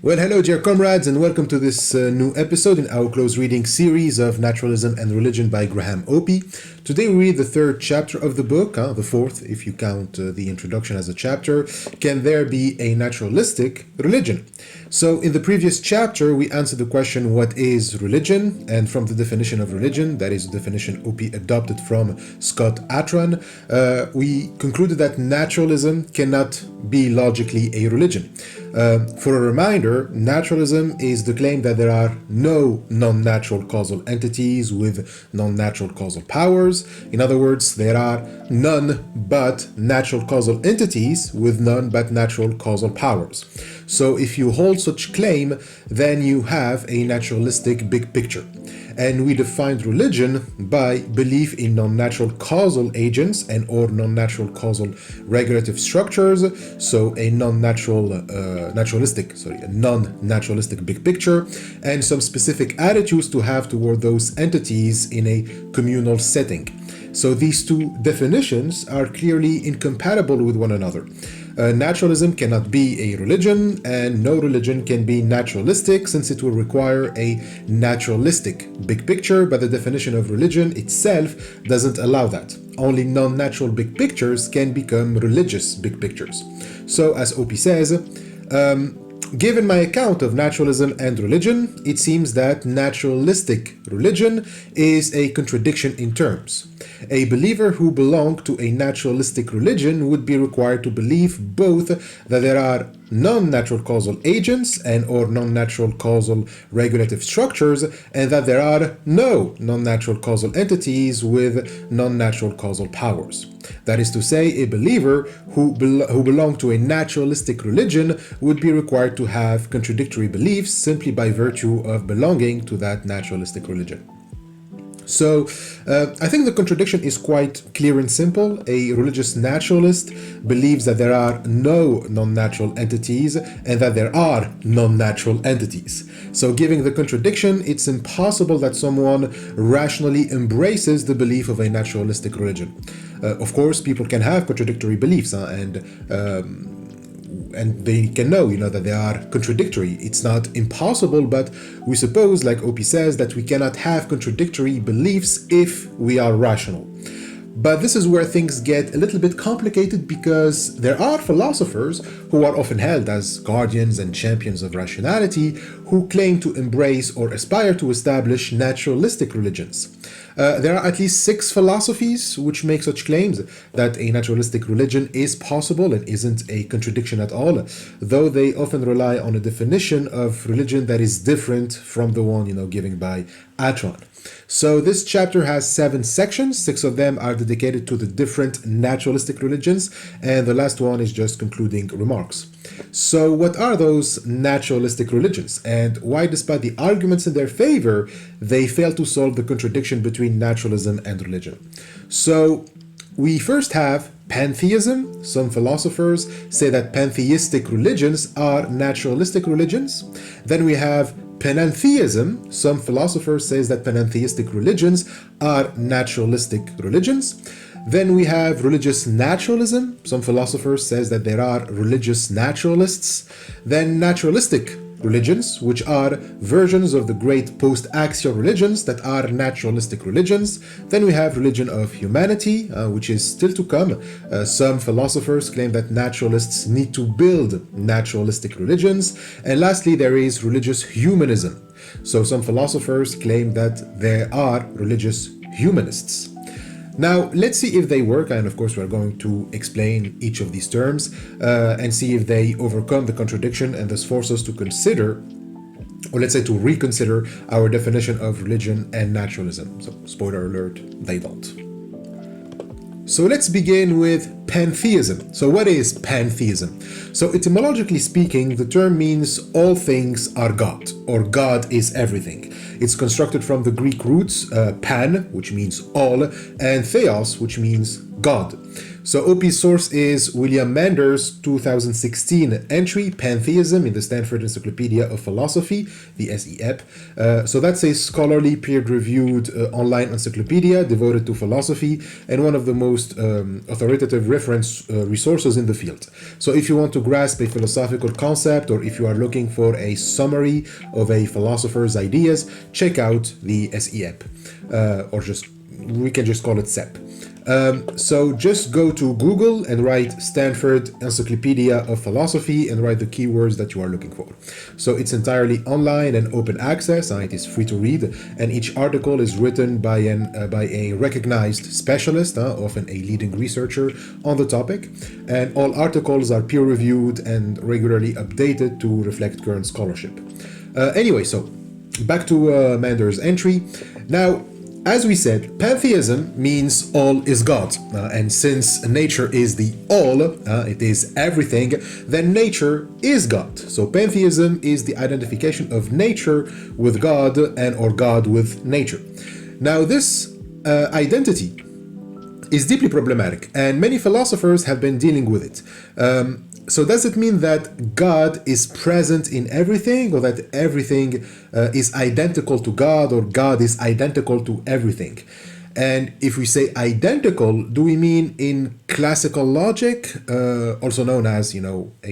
Well, hello, dear comrades, and welcome to this new episode in our close reading series of Naturalism and Religion by Graham Oppy. Today we read the third chapter of the book, the fourth if you count the introduction as a chapter. Can there be a naturalistic religion? So in the previous chapter we answered the question, what is religion? And from the definition of religion, that is the definition Oppy adopted from Scott Atran, we concluded that naturalism cannot be logically a religion. For a reminder, naturalism is the claim that there are no non-natural causal entities with non-natural causal powers. In other words, there are none but natural causal entities with none but natural causal powers. So if you hold such claim, then you have a naturalistic big picture. And we defined religion by belief in non-natural causal agents and or non-natural causal regulative structures, so a non-naturalistic big picture, and some specific attitudes to have toward those entities in a communal setting. So these two definitions are clearly incompatible with one another. Naturalism cannot be a religion, and no religion can be naturalistic, since it will require a naturalistic big picture, but the definition of religion itself doesn't allow that. Only non-natural big pictures can become religious big pictures. So, as Oppy says, given my account of naturalism and religion, it seems that naturalistic religion is a contradiction in terms. A believer who belonged to a naturalistic religion would be required to believe both that there are non-natural causal agents and or non-natural causal regulative structures, and that there are no non-natural causal entities with non-natural causal powers. That is to say, a believer who belonged to a naturalistic religion would be required to have contradictory beliefs simply by virtue of belonging to that naturalistic religion. So, I think the contradiction is quite clear and simple. A religious naturalist believes that there are no non-natural entities and that there are non-natural entities. So, given the contradiction, it's impossible that someone rationally embraces the belief of a naturalistic religion. Of course, people can have contradictory beliefs, and they can know, that they are contradictory. It's not impossible, but we suppose, like Oppy says, that we cannot have contradictory beliefs if we are rational. But this is where things get a little bit complicated, because there are philosophers who are often held as guardians and champions of rationality who claim to embrace or aspire to establish naturalistic religions. There are at least 6 philosophies which make such claims that a naturalistic religion is possible and isn't a contradiction at all, though they often rely on a definition of religion that is different from the one, given by Atran. So this chapter has 7 sections. 6 of them are dedicated to the different naturalistic religions, and the last one is just concluding remarks. So what are those naturalistic religions, and why, despite the arguments in their favor, they fail to solve the contradiction between naturalism and religion? So we first have Pantheism. Some philosophers say that pantheistic religions are naturalistic religions. Then we have Panentheism. Some philosophers say that panentheistic religions are naturalistic religions. Then we have religious naturalism. Some philosophers say that there are religious naturalists. Then naturalistic religions, which are versions of the great post-axial religions that are naturalistic religions. Then we have religion of humanity, which is still to come. Some philosophers claim that naturalists need to build naturalistic religions. And lastly, there is religious humanism. So some philosophers claim that there are religious humanists. Now, let's see if they work, and of course we're going to explain each of these terms and see if they overcome the contradiction and thus force us to consider, or let's say to reconsider, our definition of religion and naturalism. So, spoiler alert, they don't. So let's begin with Pantheism. So what is Pantheism? So etymologically speaking, the term means all things are God, or God is everything. It's constructed from the Greek roots pan, which means all, and theos, which means God. So Oppy's source is William Mander's 2016 entry, Pantheism, in the Stanford Encyclopedia of Philosophy, the SEP. So that's a scholarly, peer-reviewed online encyclopedia devoted to philosophy, and one of the most authoritative reference resources in the field. So if you want to grasp a philosophical concept, or if you are looking for a summary of a philosopher's ideas, check out the SEP, or we can just call it SEP. So just go to Google and write Stanford Encyclopedia of Philosophy and write the keywords that you are looking for. So it's entirely online and open access, it is free to read, and each article is written by a recognized specialist, often a leading researcher on the topic, and all articles are peer-reviewed and regularly updated to reflect current scholarship. Anyway, so back to Mander's entry. Now, as we said, pantheism means all is God, and since nature is the all, it is everything, then nature is God. So pantheism is the identification of nature with God and or God with nature. Now this identity is deeply problematic, and many philosophers have been dealing with it. So does it mean that God is present in everything, or that everything is identical to God, or God is identical to everything? And if we say identical, do we mean in classical logic, also known as,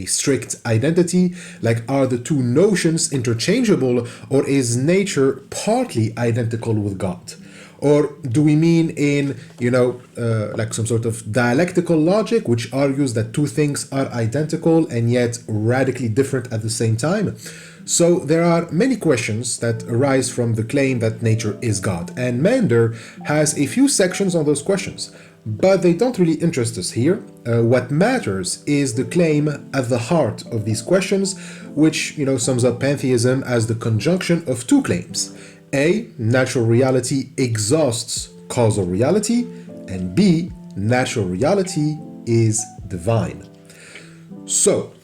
a strict identity? Like, are the two notions interchangeable, or is nature partly identical with God? Or do we mean in, like some sort of dialectical logic, which argues that two things are identical and yet radically different at the same time? So there are many questions that arise from the claim that nature is God, and Mander has a few sections on those questions, but they don't really interest us here. What matters is the claim at the heart of these questions, which, sums up pantheism as the conjunction of two claims. A, natural reality exhausts causal reality, and B, natural reality is divine. So,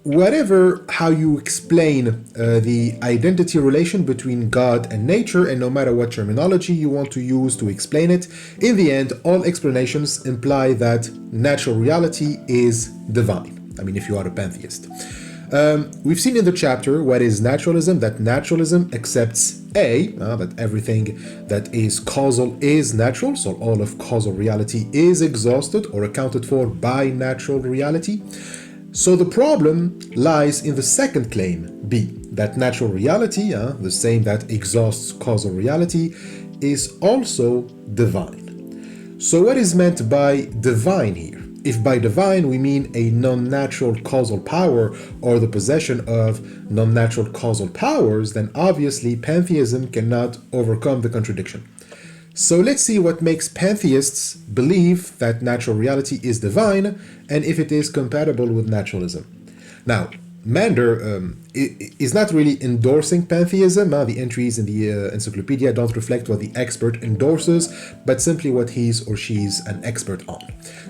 whatever how you explain the identity relation between God and nature, and no matter what terminology you want to use to explain it, in the end, all explanations imply that natural reality is divine. I mean, if you are a pantheist. We've seen in the chapter what is naturalism, that naturalism accepts that everything that is causal is natural, so all of causal reality is exhausted or accounted for by natural reality. So the problem lies in the second claim, B, that natural reality, the same that exhausts causal reality, is also divine. So what is meant by divine here? If by divine we mean a non-natural causal power or the possession of non-natural causal powers, then obviously pantheism cannot overcome the contradiction. So let's see what makes pantheists believe that natural reality is divine and if it is compatible with naturalism. Now, Mander is not really endorsing pantheism. The entries in the encyclopedia don't reflect what the expert endorses, but simply what he's or she's an expert on.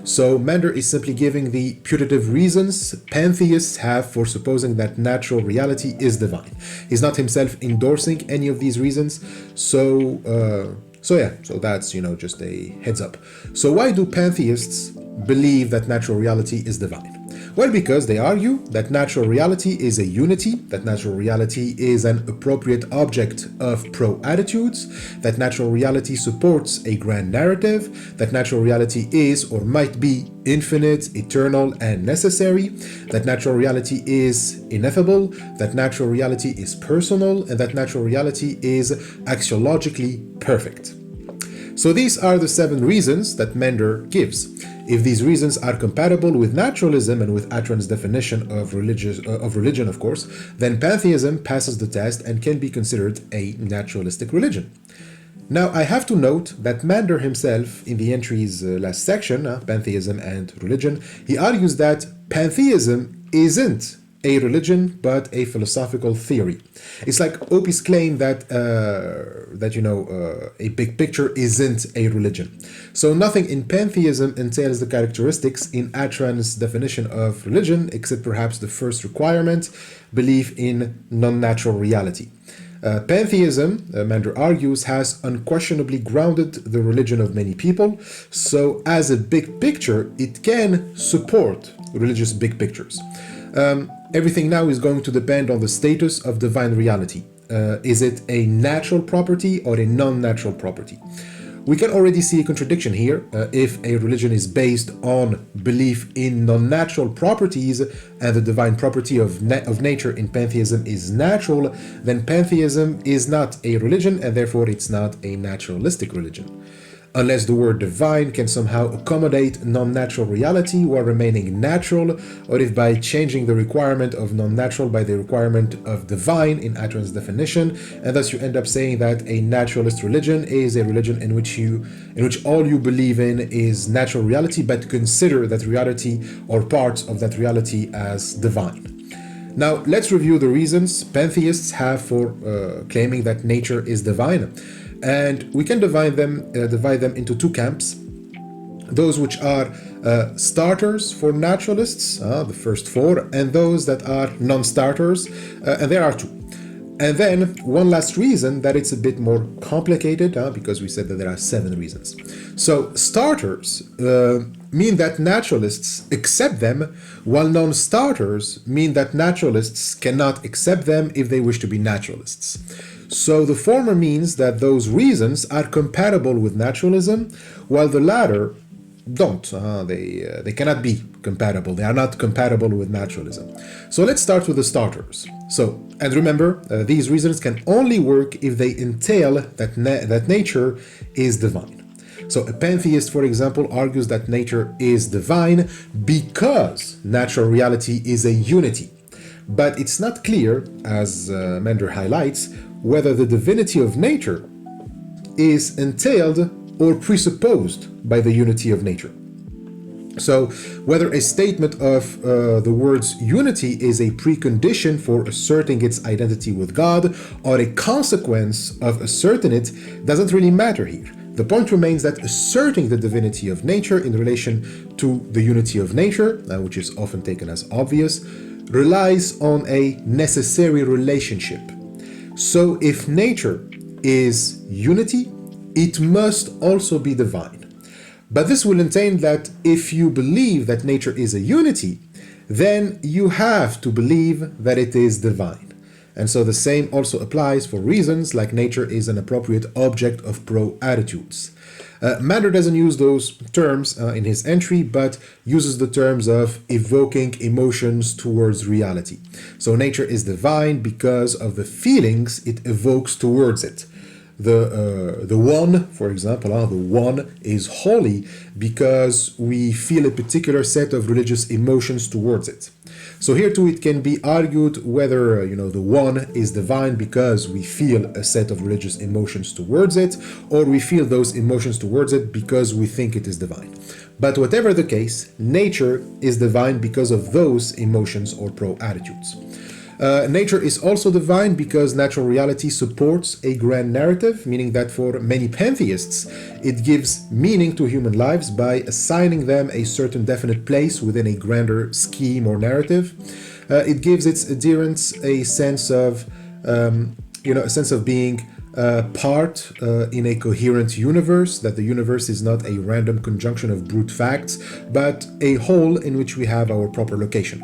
So Mander is simply giving the putative reasons pantheists have for supposing that natural reality is divine. He's not himself endorsing any of these reasons, so that's, just a heads up. So why do pantheists believe that natural reality is divine? Well, because they argue that natural reality is a unity, that natural reality is an appropriate object of pro-attitudes, that natural reality supports a grand narrative, that natural reality is or might be infinite, eternal, and necessary, that natural reality is ineffable, that natural reality is personal, and that natural reality is axiologically perfect. So these are the 7 reasons that Mander gives. If these reasons are compatible with naturalism and with Atran's definition of religion, of course, then pantheism passes the test and can be considered a naturalistic religion. Now, I have to note that Mander himself, in the entry's last section, Pantheism and Religion, he argues that pantheism isn't a religion, but a philosophical theory. It's like Oppy's claim that a big picture isn't a religion. So nothing in pantheism entails the characteristics in Atran's definition of religion, except perhaps the first requirement, belief in non-natural reality. Pantheism, Mander argues, has unquestionably grounded the religion of many people, so as a big picture, it can support religious big pictures. Everything now is going to depend on the status of divine reality. Is it a natural property or a non-natural property? We can already see a contradiction here. If a religion is based on belief in non-natural properties and the divine property of nature in pantheism is natural, then pantheism is not a religion and therefore it's not a naturalistic religion. Unless the word divine can somehow accommodate non-natural reality while remaining natural, or if by changing the requirement of non-natural by the requirement of divine in Atran's definition, and thus you end up saying that a naturalist religion is a religion in which all you believe in is natural reality, but consider that reality or parts of that reality as divine. Now, let's review the reasons pantheists have for claiming that nature is divine. And we can divide them into two camps. Those which are starters for naturalists, the first four, and those that are non-starters, and there are two. And then one last reason that it's a bit more complicated, because we said that there are 7 reasons. So starters mean that naturalists accept them, while non-starters mean that naturalists cannot accept them if they wish to be naturalists. So the former means that those reasons are compatible with naturalism, while the latter don't. They cannot be compatible. They are not compatible with naturalism. So let's start with the starters. And remember, these reasons can only work if they entail that nature is divine. So a pantheist, for example, argues that nature is divine because natural reality is a unity. But it's not clear, as Mender highlights, whether the divinity of nature is entailed or presupposed by the unity of nature. So whether a statement of the words unity is a precondition for asserting its identity with God or a consequence of asserting it doesn't really matter here. The point remains that asserting the divinity of nature in relation to the unity of nature, which is often taken as obvious, relies on a necessary relationship. So if nature is unity, it must also be divine. But this will entail that if you believe that nature is a unity, then you have to believe that it is divine. And so the same also applies for reasons like nature is an appropriate object of pro-attitudes. Mander doesn't use those terms in his entry, but uses the terms of evoking emotions towards reality. So nature is divine because of the feelings it evokes towards it. The one, for example, the one is holy because we feel a particular set of religious emotions towards it. So here too it can be argued whether the one is divine because we feel a set of religious emotions towards it, or we feel those emotions towards it because we think it is divine. But whatever the case, nature is divine because of those emotions or pro-attitudes. Nature is also divine because natural reality supports a grand narrative, meaning that for many pantheists, it gives meaning to human lives by assigning them a certain definite place within a grander scheme or narrative. It gives its adherents a sense of, being part in a coherent universe, that the universe is not a random conjunction of brute facts, but a whole in which we have our proper location.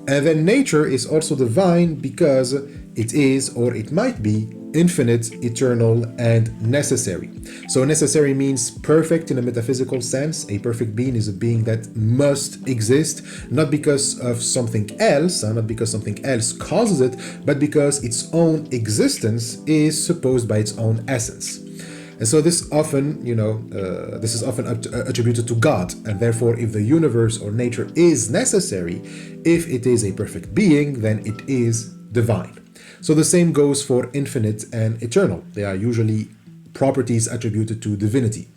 And then nature is also divine because it is, or it might be, infinite, eternal, and necessary. So necessary means perfect in a metaphysical sense. A perfect being is a being that must exist, not because of something else, not because something else causes it, but because its own existence is supposed by its own essence. And so this is often attributed to God, and therefore if the universe or nature is necessary, if it is a perfect being, then it is divine. So the same goes for infinite and eternal. They are usually properties attributed to divinity.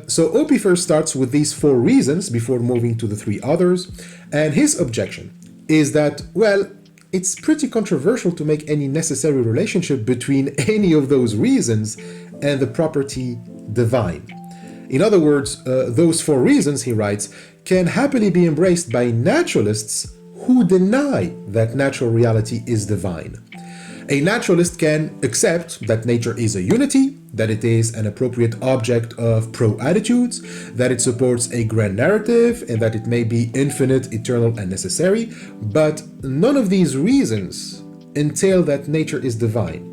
So Oppy first starts with these 4 reasons before moving to the 3 others, and his objection is that, well, it's pretty controversial to make any necessary relationship between any of those reasons and the property divine. In other words, those 4 reasons, he writes, can happily be embraced by naturalists who deny that natural reality is divine. A naturalist can accept that nature is a unity, that it is an appropriate object of pro-attitudes, that it supports a grand narrative, and that it may be infinite, eternal, and necessary, but none of these reasons entail that nature is divine.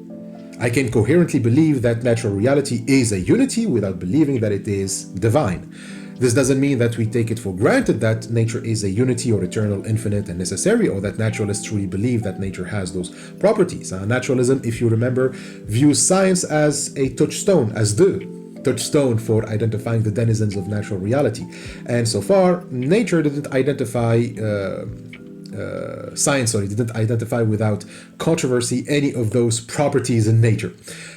I can coherently believe that natural reality is a unity without believing that it is divine. This doesn't mean that we take it for granted that nature is a unity or eternal, infinite, and necessary, or that naturalists truly believe that nature has those properties. Naturalism, if you remember, views science as a touchstone, as the touchstone for identifying the denizens of natural reality. And so far, nature didn't identify didn't identify without controversy any of those properties in nature.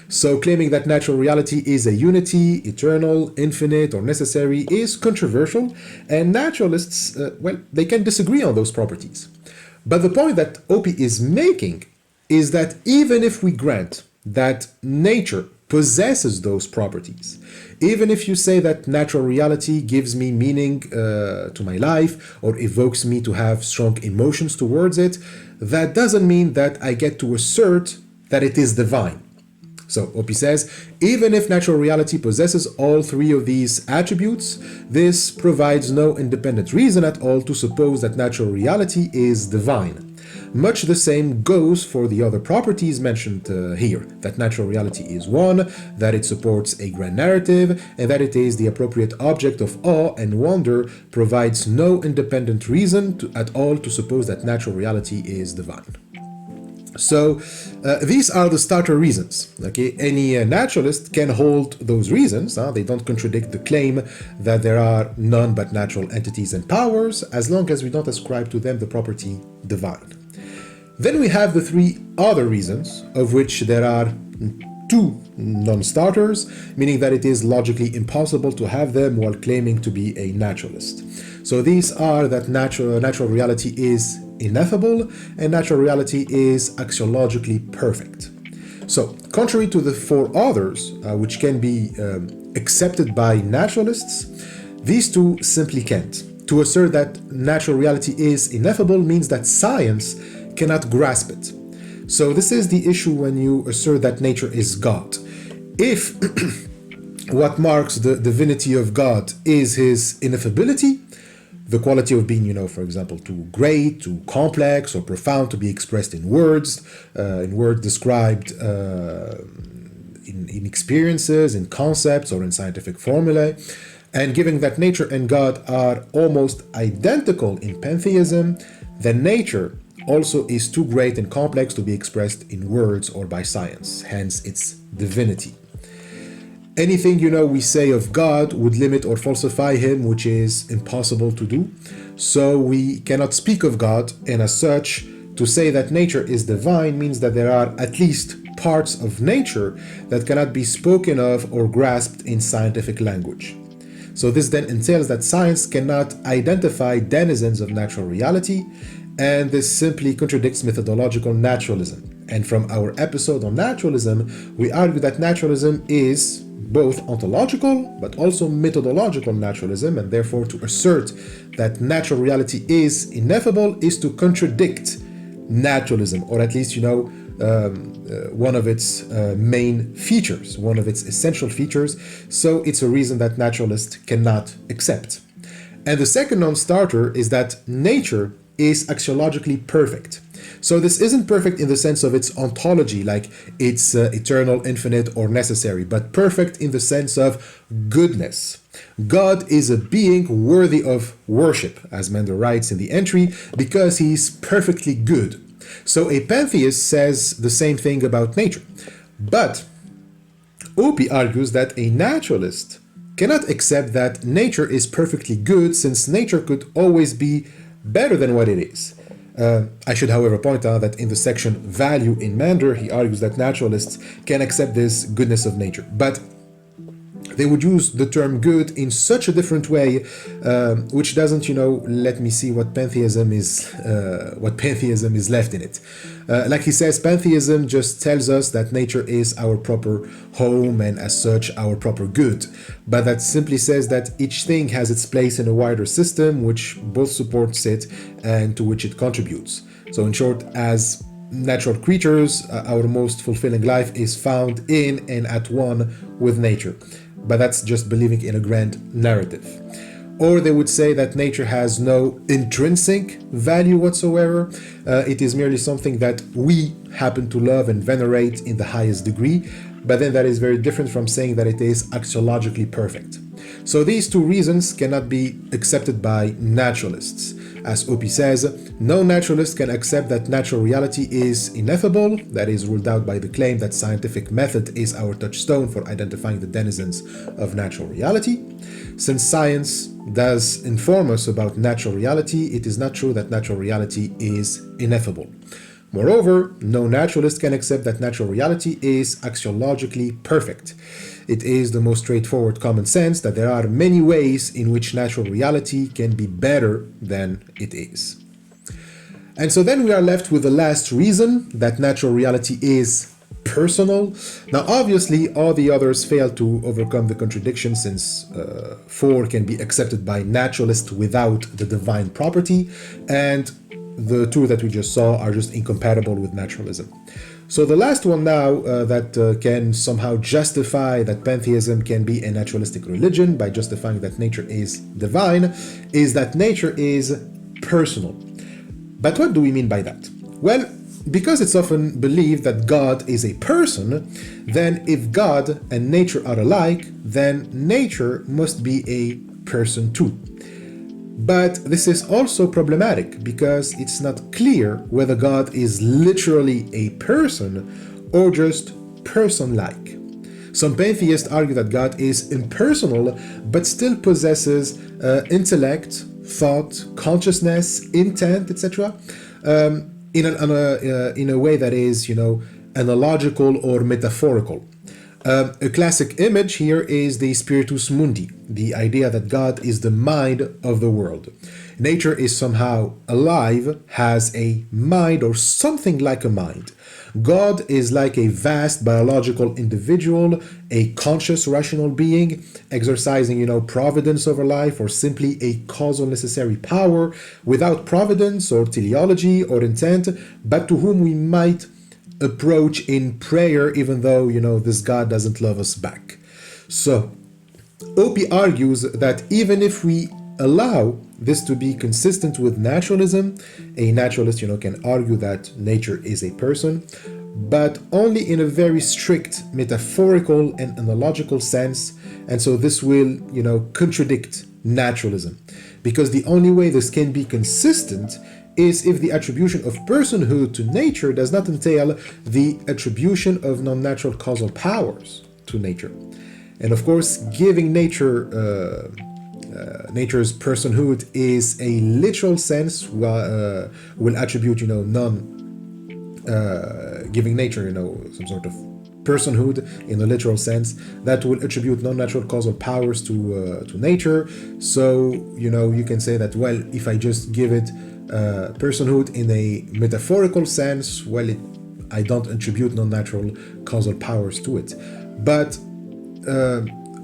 So claiming that natural reality is a unity, eternal, infinite, or necessary is controversial, and naturalists, they can disagree on those properties. But the point that Oppy is making is that even if we grant that nature possesses those properties, even if you say that natural reality gives me meaning to my life or evokes me to have strong emotions towards it, that doesn't mean that I get to assert that it is divine. So Oppy says, even if natural reality possesses all three of these attributes, this provides no independent reason at all to suppose that natural reality is divine. Much the same goes for the other properties mentioned here, that natural reality is one, that it supports a grand narrative, and that it is the appropriate object of awe and wonder provides no independent reason at all to suppose that natural reality is divine. So these are the starter reasons. Okay, any naturalist can hold those reasons. They don't contradict the claim that there are none but natural entities and powers, as long as we don't ascribe to them the property divine. Then we have the three other reasons, of which there are two non-starters, meaning that it is logically impossible to have them while claiming to be a naturalist. So these are that natural reality is ineffable and natural reality is axiologically perfect. So, contrary to the four others, which can be accepted by naturalists, these two simply can't. To assert that natural reality is ineffable means that science cannot grasp it. So this is the issue when you assert that nature is God. If what marks the divinity of God is his ineffability, the quality of being, for example, too great, too complex, or profound to be expressed in words described in experiences, in concepts, or in scientific formulae, and given that nature and God are almost identical in pantheism, then nature also is too great and complex to be expressed in words or by science, hence its divinity. Anything we say of God would limit or falsify him, which is impossible to do. So we cannot speak of God, and as such, to say that nature is divine means that there are at least parts of nature that cannot be spoken of or grasped in scientific language. So this then entails that science cannot identify denizens of natural reality, and this simply contradicts methodological naturalism. And from our episode on naturalism, we argue that naturalism is both ontological but also methodological naturalism, and therefore to assert that natural reality is ineffable is to contradict naturalism, or at least one of its main features, one of its essential features. So it's a reason that naturalists cannot accept. And the second non-starter is that nature is axiologically perfect. So this isn't perfect in the sense of its ontology, like it's eternal, infinite, or necessary, but perfect in the sense of goodness. God is a being worthy of worship, as Mander writes in the entry, because he's perfectly good. So a pantheist says the same thing about nature. But Oppy argues that a naturalist cannot accept that nature is perfectly good, since nature could always be better than what it is. I should, however, point out that in the section Value in Mander, he argues that naturalists can accept this goodness of nature, but they would use the term good in such a different way, which doesn't, let me see what pantheism is left in it. Like he says, pantheism just tells us that nature is our proper home and as such our proper good. But that simply says that each thing has its place in a wider system which both supports it and to which it contributes. So in short, as natural creatures, our most fulfilling life is found in and at one with nature. But that's just believing in a grand narrative. Or they would say that nature has no intrinsic value whatsoever. It is merely something that we happen to love and venerate in the highest degree. But then that is very different from saying that it is axiologically perfect. So these two reasons cannot be accepted by naturalists. As Oppy says, no naturalist can accept that natural reality is ineffable, that is ruled out by the claim that scientific method is our touchstone for identifying the denizens of natural reality. Since science does inform us about natural reality, it is not true that natural reality is ineffable. Moreover, no naturalist can accept that natural reality is axiologically perfect. It is the most straightforward common sense that there are many ways in which natural reality can be better than it is. And so then we are left with the last reason, that natural reality is personal. Now obviously all the others fail to overcome the contradiction, since 4 can be accepted by naturalists without the divine property, and the two that we just saw are just incompatible with naturalism. So the last one now that can somehow justify that pantheism can be a naturalistic religion by justifying that nature is divine is that nature is personal. But what do we mean by that? Well, because it's often believed that God is a person, then if God and nature are alike, then nature must be a person too. But this is also problematic because it's not clear whether God is literally a person or just person-like. Some pantheists argue that God is impersonal but still possesses intellect, thought, consciousness, intent, etc. In a way that is, analogical or metaphorical. A classic image here is the spiritus mundi, the idea that God is the mind of the world. Nature is somehow alive, has a mind or something like a mind. God is like a vast biological individual, a conscious rational being, exercising, providence over life, or simply a causal necessary power without providence or teleology or intent, but to whom we might approach in prayer, even though, this God doesn't love us back. So, Oppy argues that even if we allow this to be consistent with naturalism, a naturalist, can argue that nature is a person, but only in a very strict metaphorical and analogical sense, and so this will, contradict naturalism, because the only way this can be consistent is if the attribution of personhood to nature does not entail the attribution of non-natural causal powers to nature. And of course, giving nature nature's personhood is a literal sense will attribute, giving nature, some sort of personhood in a literal sense that will attribute non-natural causal powers to nature. So, you can say that, well, if I just give it personhood in a metaphorical sense, well, I don't attribute non-natural causal powers to it. But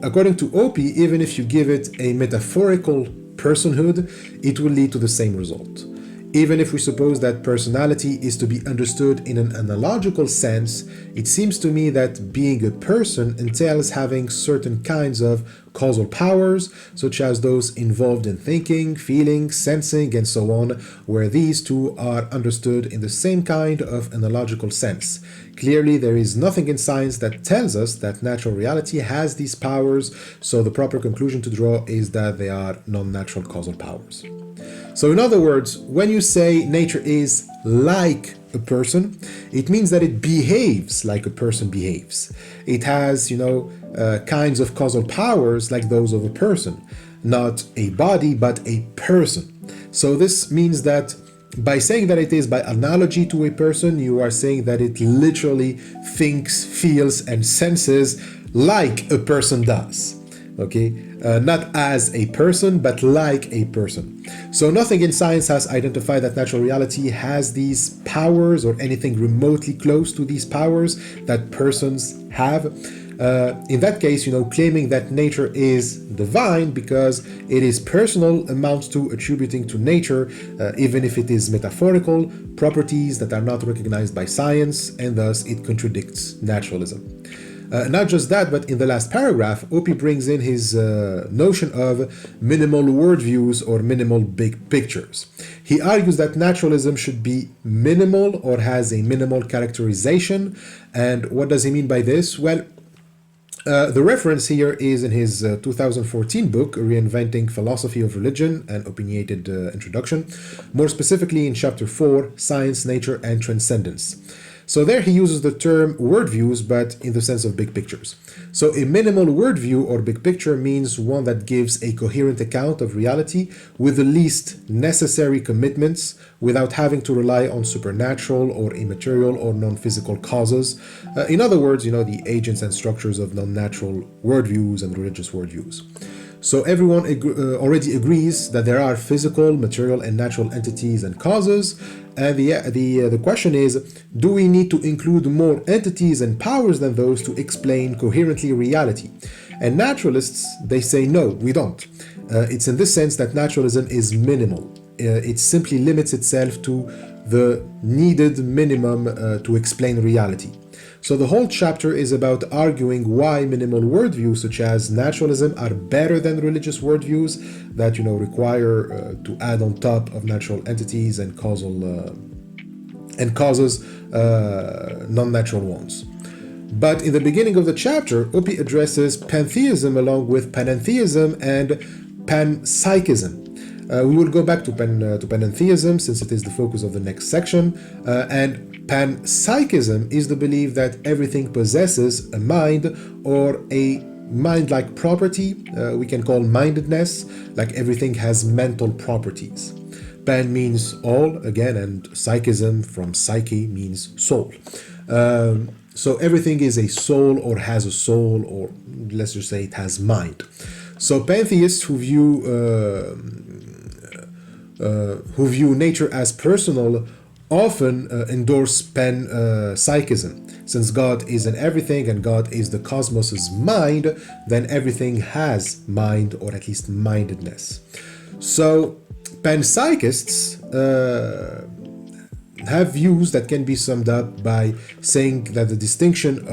according to Oppy, even if you give it a metaphorical personhood, it will lead to the same result. Even if we suppose that personality is to be understood in an analogical sense, it seems to me that being a person entails having certain kinds of causal powers, such as those involved in thinking, feeling, sensing, and so on, where these two are understood in the same kind of analogical sense. Clearly, there is nothing in science that tells us that natural reality has these powers, so the proper conclusion to draw is that they are non-natural causal powers. So in other words, when you say nature is like a person, it means that it behaves like a person behaves. It has, kinds of causal powers like those of a person, not a body, but a person. So this means that by saying that it is by analogy to a person, you are saying that it literally thinks, feels, and senses like a person does. Okay, not as a person, but like a person. So nothing in science has identified that natural reality has these powers or anything remotely close to these powers that persons have. In that case, claiming that nature is divine because it is personal amounts to attributing to nature, even if it is metaphorical, properties that are not recognized by science, and thus it contradicts naturalism. Not just that, but in the last paragraph, Oppy brings in his notion of minimal worldviews or minimal big pictures. He argues that naturalism should be minimal or has a minimal characterization. And what does he mean by this? Well, the reference here is in his 2014 book, Reinventing Philosophy of Religion, an opinionated introduction, more specifically in chapter 4, Science, Nature, and Transcendence. So there he uses the term worldviews, but in the sense of big pictures. So a minimal worldview or big picture means one that gives a coherent account of reality with the least necessary commitments without having to rely on supernatural or immaterial or non-physical causes. In other words, the agents and structures of non-natural worldviews and religious worldviews. So everyone already agrees that there are physical, material, and natural entities and causes. And the question is, do we need to include more entities and powers than those to explain coherently reality? And naturalists, they say no, we don't. It's in this sense that naturalism is minimal. It simply limits itself to the needed minimum to explain reality. So the whole chapter is about arguing why minimal worldviews such as naturalism are better than religious worldviews that require to add on top of natural entities and causes non-natural ones. But in the beginning of the chapter, Oppy addresses pantheism along with Panentheism and panpsychism. We will go back to Panentheism since it is the focus of the next section, and panpsychism is the belief that everything possesses a mind or a mind-like property we can call mindedness, like everything has mental properties. Pan means all, again, and psychism from psyche means soul. So everything is a soul or has a soul, or let's just say it has mind. So pantheists who view nature as personal often endorse panpsychism. Since God is in everything and God is the cosmos's mind, then everything has mind or at least mindedness. So panpsychists have views that can be summed up by saying that the distribution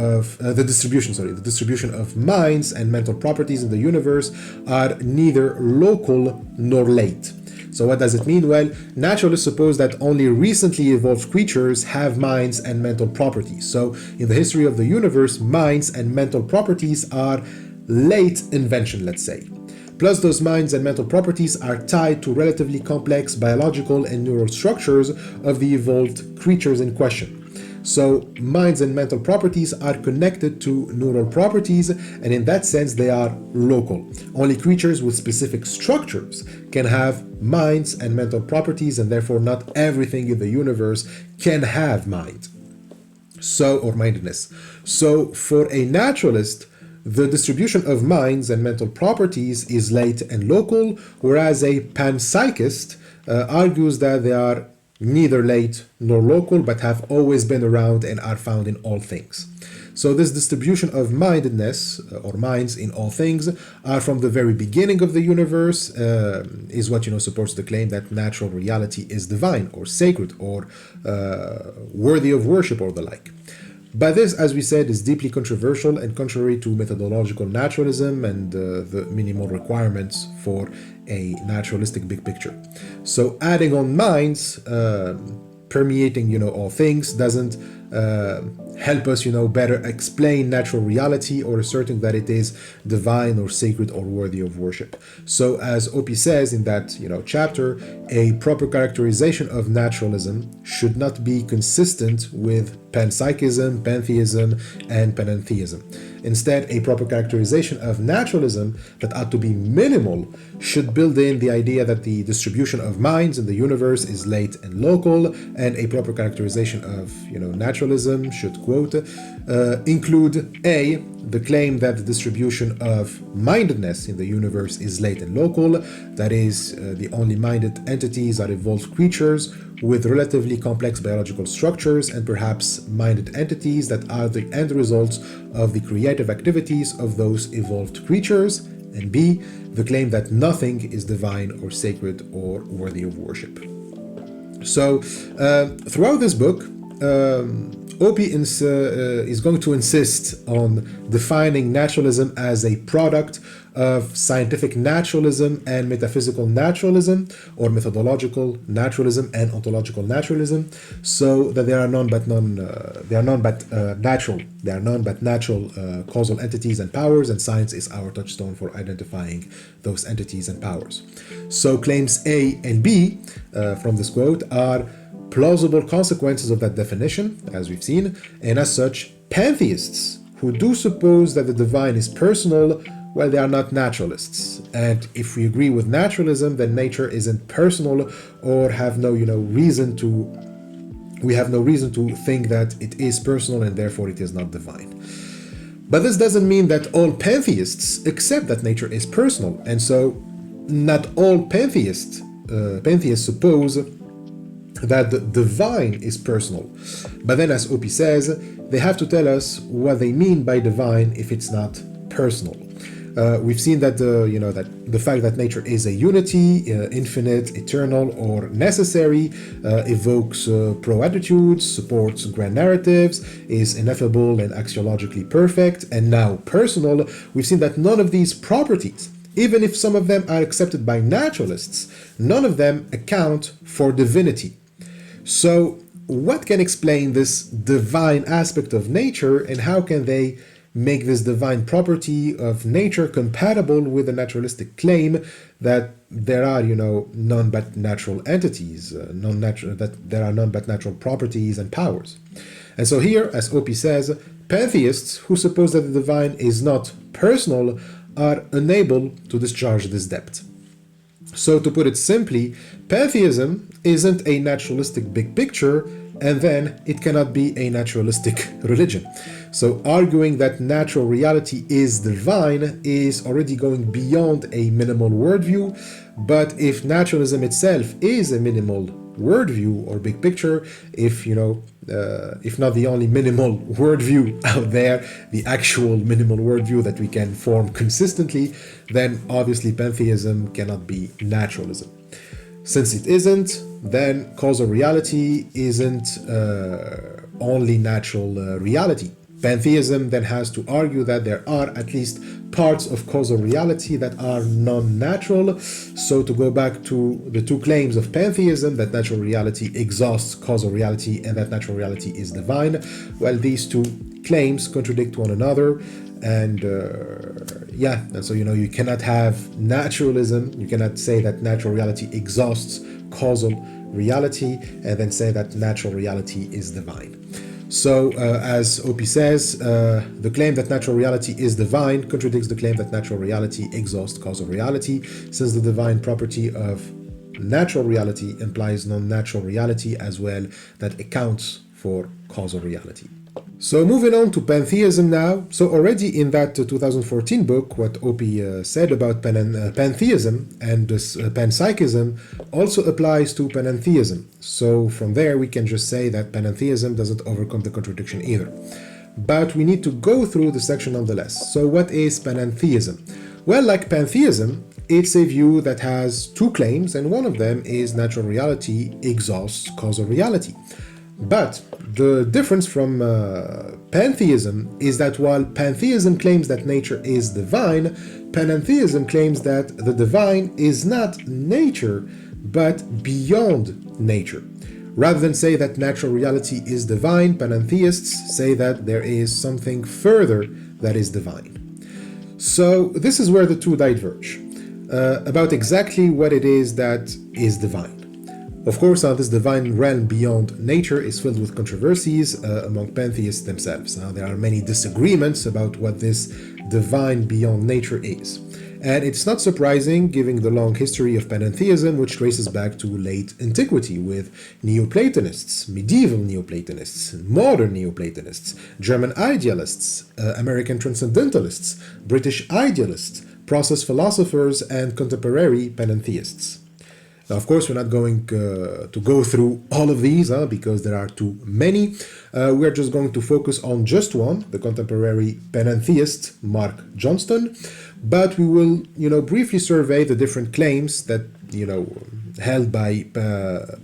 of minds and mental properties in the universe are neither local nor late. So what does it mean? Well, naturalists suppose that only recently evolved creatures have minds and mental properties. So in the history of the universe, minds and mental properties are late invention, let's say. Plus, those minds and mental properties are tied to relatively complex biological and neural structures of the evolved creatures in question. So minds and mental properties are connected to neural properties, and in that sense they are local. Only creatures with specific structures can have minds and mental properties, and therefore not everything in the universe can have mind, or mindedness. So for a naturalist, the distribution of minds and mental properties is late and local, whereas a panpsychist argues that they are neither late nor local, but have always been around and are found in all things. So this distribution of mindedness, or minds in all things, are from the very beginning of the universe, is what supports the claim that natural reality is divine or sacred or worthy of worship or the like. But this, as we said, is deeply controversial and contrary to methodological naturalism and the minimal requirements for a naturalistic big picture. So adding on minds, permeating all things, doesn't help us better explain natural reality or asserting that it is divine or sacred or worthy of worship. So as Oppy says in that chapter, a proper characterization of naturalism should not be consistent with panpsychism, pantheism, and panentheism. Instead, a proper characterization of naturalism that ought to be minimal should build in the idea that the distribution of minds in the universe is late and local, and a proper characterization of naturalism should, quote, include A, the claim that the distribution of mindedness in the universe is late and local, that is, the only minded entities are evolved creatures with relatively complex biological structures and perhaps minded entities that are the end results of the creative activities of those evolved creatures, and B, the claim that nothing is divine or sacred or worthy of worship. So throughout this book, Oppy is going to insist on defining naturalism as a product of scientific naturalism and metaphysical naturalism, or methodological naturalism and ontological naturalism, so that they are none but natural causal entities and powers, and science is our touchstone for identifying those entities and powers. So claims A and B from this quote are plausible consequences of that definition, as we've seen, and as such, pantheists who do suppose that the divine is personal, well, they are not naturalists. And if we agree with naturalism, then nature isn't personal, or have no, reason to think that it is personal and therefore it is not divine. But this doesn't mean that all pantheists accept that nature is personal, and so not all pantheists suppose that the divine is personal. But then, as Oppy says, they have to tell us what they mean by divine if it's not personal. We've seen that that the fact that nature is a unity, infinite, eternal, or necessary, evokes pro-attitudes, supports grand narratives, is ineffable and axiologically perfect, and now personal. We've seen that none of these properties, even if some of them are accepted by naturalists, none of them account for divinity. So what can explain this divine aspect of nature, and how can they make this divine property of nature compatible with the naturalistic claim that there are, none but natural entities, that there are none but natural properties and powers? And so here, as Oppy says, pantheists who suppose that the divine is not personal are unable to discharge this debt. So to put it simply, pantheism isn't a naturalistic big picture, and then it cannot be a naturalistic religion. So arguing that natural reality is divine is already going beyond a minimal worldview, but if naturalism itself is a minimal worldview or big picture, if not the only minimal worldview out there, the actual minimal worldview that we can form consistently, then obviously pantheism cannot be naturalism. Since it isn't, then causal reality isn't only natural reality. Pantheism then has to argue that there are at least parts of causal reality that are non-natural. So to go back to the two claims of pantheism, that natural reality exhausts causal reality and that natural reality is divine, well, these two claims contradict one another. And so you cannot have naturalism, you cannot say that natural reality exhausts causal reality and then say that natural reality is divine. So, as Oppy says, the claim that natural reality is divine contradicts the claim that natural reality exhausts causal reality, since the divine property of natural reality implies non-natural reality as well that accounts for causal reality. So moving on to pantheism now. So already in that 2014 book, what Oppy said about pantheism and this panpsychism also applies to panentheism. So from there we can just say that panentheism doesn't overcome the contradiction either. But we need to go through the section nonetheless. So what is panentheism? Well, like pantheism, it's a view that has two claims, and one of them is natural reality exhausts causal reality. But the difference from pantheism is that while pantheism claims that nature is divine, panentheism claims that the divine is not nature, but beyond nature. Rather than say that natural reality is divine, panentheists say that there is something further that is divine. So this is where the two diverge, about exactly what it is that is divine. Of course, this divine realm beyond nature is filled with controversies among pantheists themselves. Now, there are many disagreements about what this divine beyond nature is. And it's not surprising, given the long history of panentheism, which traces back to late antiquity with Neoplatonists, medieval Neoplatonists, modern Neoplatonists, German idealists, American transcendentalists, British idealists, process philosophers, and contemporary panentheists. Now, of course, we're not going to go through all of these because there are too many. We're just going to focus on just one, the contemporary panentheist Mark Johnston. But we will, briefly survey the different claims that, held by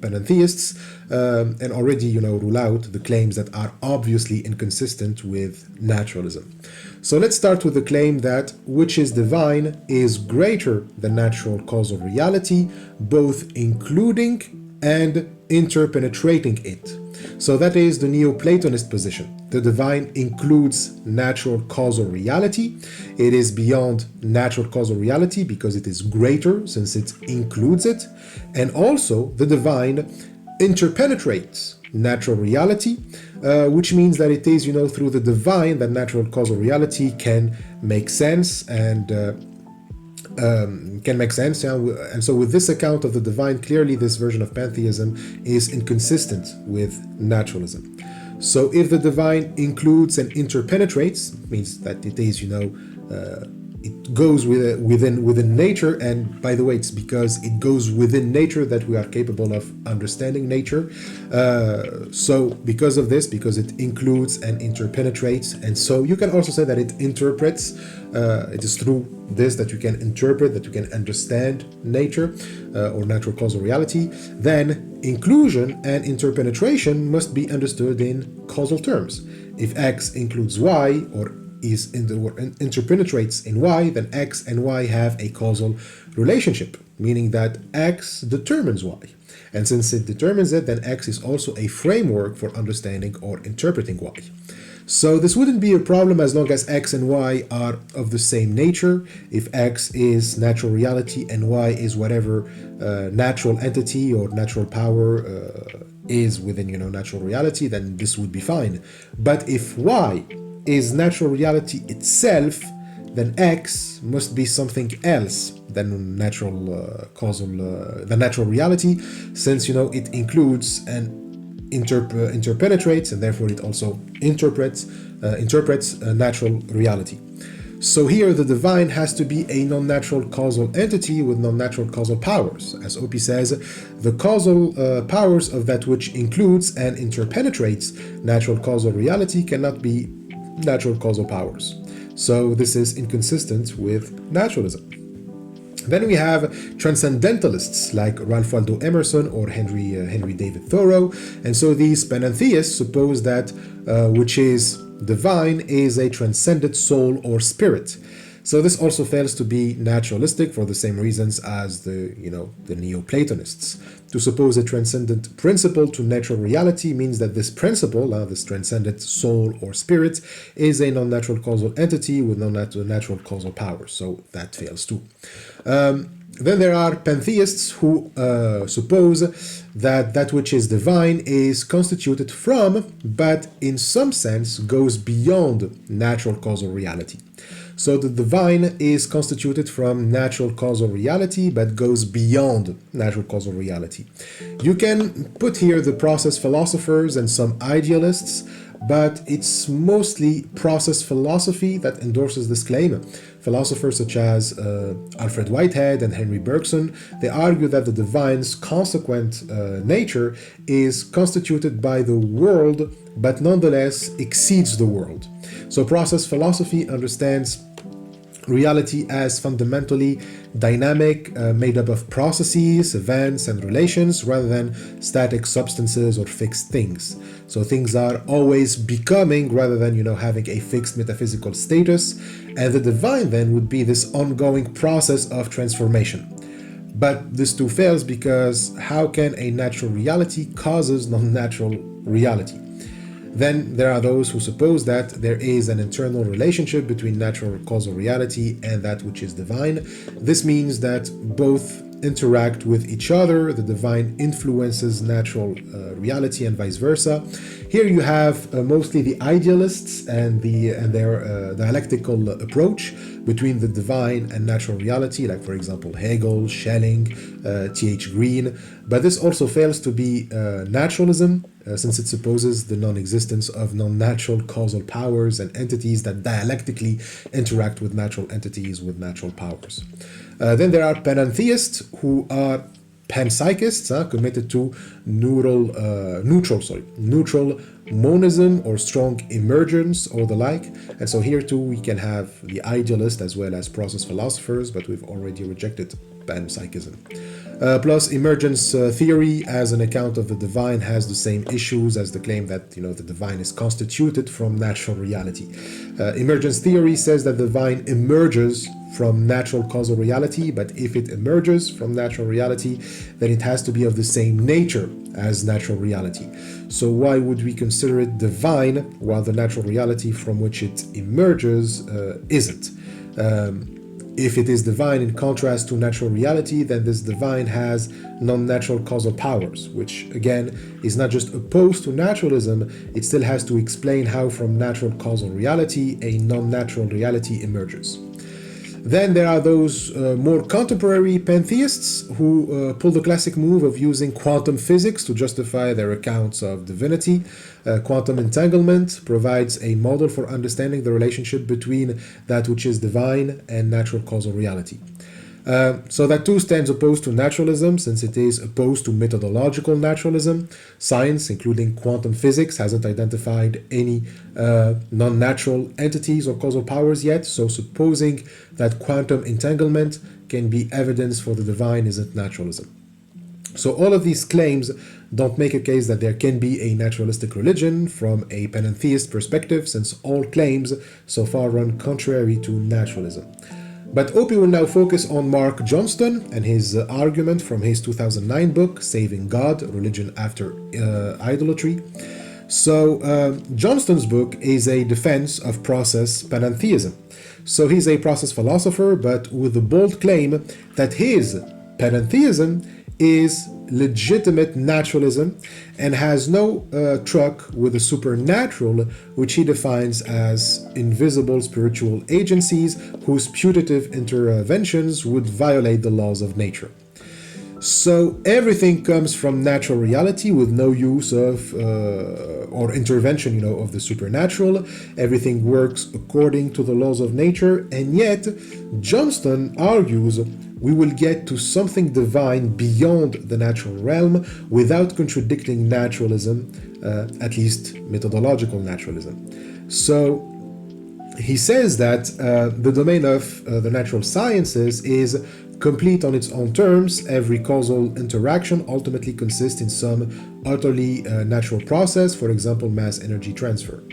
panentheists, and already, rule out the claims that are obviously inconsistent with naturalism. So let's start with the claim that which is divine is greater than natural causal reality, both including and interpenetrating it. So that is the Neoplatonist position. The divine includes natural causal reality. It is beyond natural causal reality because it is greater since it includes it. And also the divine interpenetrates natural reality, which means that it is, through the divine that natural causal reality can make sense and and so with this account of the divine, clearly this version of pantheism is inconsistent with naturalism. So if the divine includes and interpenetrates, means that it is, it goes within nature, and by the way, it's because it goes within nature that we are capable of understanding nature. So because of this, because it includes and interpenetrates, and so you can also say that it interprets. It is through this that you can interpret, that you can understand nature or natural causal reality. Then inclusion and interpenetration must be understood in causal terms. If X includes Y or interpenetrates in Y, then X and Y have a causal relationship, meaning that X determines Y. And since it determines it, then X is also a framework for understanding or interpreting Y. So this wouldn't be a problem as long as X and Y are of the same nature. If X is natural reality and Y is whatever natural entity or natural power is within, natural reality, then this would be fine. But if Y is natural reality itself, then X must be something else than natural natural reality, since it includes and interpenetrates, and therefore it also interprets natural reality. So here the divine has to be a non-natural causal entity with non-natural causal powers. As Oppy says, the causal powers of that which includes and interpenetrates natural causal reality cannot be natural causal powers. So this is inconsistent with naturalism. Then we have transcendentalists like Ralph Waldo Emerson or Henry David Thoreau. And so these panentheists suppose that which is divine is a transcendent soul or spirit. So this also fails to be naturalistic for the same reasons as the Neoplatonists. To suppose a transcendent principle to natural reality means that this principle, this transcendent soul or spirit, is a non-natural causal entity with non-natural causal powers. So that fails too. Then there are pantheists who suppose that that which is divine is constituted from, but in some sense goes beyond natural causal reality. So the divine is constituted from natural causal reality, but goes beyond natural causal reality. You can put here the process philosophers and some idealists, but it's mostly process philosophy that endorses this claim. Philosophers such as Alfred Whitehead and Henry Bergson, they argue that the divine's consequent nature is constituted by the world, but nonetheless exceeds the world. So process philosophy understands reality as fundamentally dynamic, made up of processes, events, and relations, rather than static substances or fixed things. So things are always becoming rather than, having a fixed metaphysical status, and the divine then would be this ongoing process of transformation. But this too fails because how can a natural reality causes non-natural reality? Then there are those who suppose that there is an internal relationship between natural causal reality and that which is divine. This means that both interact with each other. The divine influences natural reality and vice versa. Here you have mostly the idealists and their dialectical approach between the divine and natural reality, like for example Hegel, Schelling, T.H. Green. But this also fails to be naturalism, since it supposes the non-existence of non-natural causal powers and entities that dialectically interact with natural entities with natural powers. Then there are panentheists who are panpsychists, committed to neutral monism or strong emergence or the like. And so here too we can have the idealist as well as process philosophers, but we've already rejected panpsychism. Plus, emergence theory as an account of the divine has the same issues as the claim that the divine is constituted from natural reality. Emergence theory says that the divine emerges from natural causal reality, but if it emerges from natural reality, then it has to be of the same nature as natural reality. So why would we consider it divine while the natural reality from which it emerges isn't? If it is divine in contrast to natural reality, then this divine has non-natural causal powers, which again is not just opposed to naturalism, it still has to explain how from natural causal reality a non-natural reality emerges. Then there are those more contemporary pantheists who pull the classic move of using quantum physics to justify their accounts of divinity. Quantum entanglement provides a model for understanding the relationship between that which is divine and natural causal reality. So that too stands opposed to naturalism, since it is opposed to methodological naturalism. Science, including quantum physics, hasn't identified any non-natural entities or causal powers yet, so supposing that quantum entanglement can be evidence for the divine isn't naturalism. So all of these claims don't make a case that there can be a naturalistic religion from a panentheist perspective, since all claims so far run contrary to naturalism. But Oppy will now focus on Mark Johnston and his argument from his 2009 book, Saving God, Religion After Idolatry. So Johnston's book is a defense of process panentheism. So he's a process philosopher, but with the bold claim that his panentheism is legitimate naturalism and has no truck with the supernatural, which he defines as invisible spiritual agencies whose putative interventions would violate the laws of nature. So everything comes from natural reality with no use of or intervention, of the supernatural. Everything works according to the laws of nature, and yet Johnston argues we will get to something divine beyond the natural realm without contradicting naturalism, at least methodological naturalism. So he says that the domain of the natural sciences is complete on its own terms. Every causal interaction ultimately consists in some utterly natural process, for example, mass energy transfer.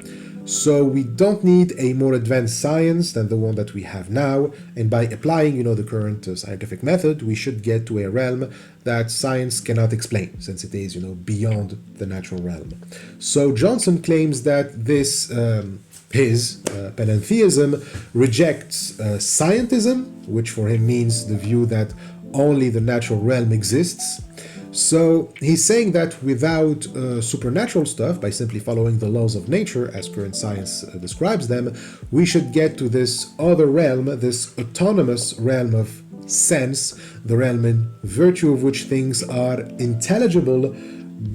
So we don't need a more advanced science than the one that we have now, and by applying, the current scientific method, we should get to a realm that science cannot explain, since it is, beyond the natural realm. So Johnson claims that this his panentheism rejects scientism, which for him means the view that only the natural realm exists. So he's saying that without supernatural stuff, by simply following the laws of nature as current science describes them, we should get to this other realm, this autonomous realm of sense, the realm in virtue of which things are intelligible,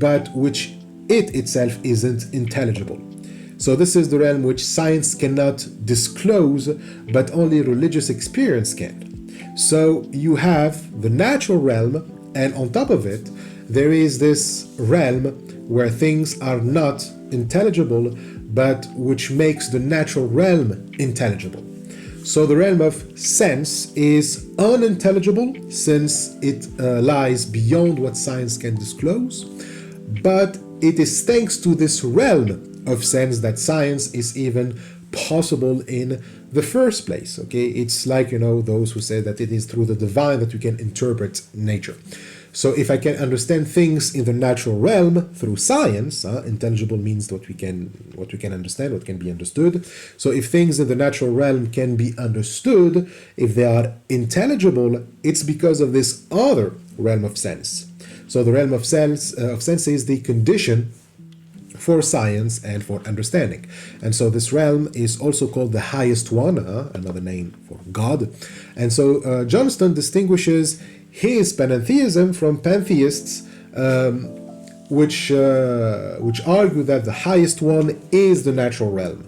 but which it itself isn't intelligible. So this is the realm which science cannot disclose, but only religious experience can. So you have the natural realm, and on top of it, there is this realm where things are not intelligible, but which makes the natural realm intelligible. So the realm of sense is unintelligible, since it lies beyond what science can disclose, but it is thanks to this realm of sense that science is even possible in the first place. Okay, it's like those who say that it is through the divine that we can interpret nature. So if I can understand things in the natural realm through science, intelligible means what we can understand, what can be understood. So if things in the natural realm can be understood, if they are intelligible, it's because of this other realm of sense. So the realm of sense is the condition for science and for understanding. And so this realm is also called the highest one, another name for God. And so Johnston distinguishes his panentheism from pantheists, which argue that the highest one is the natural realm.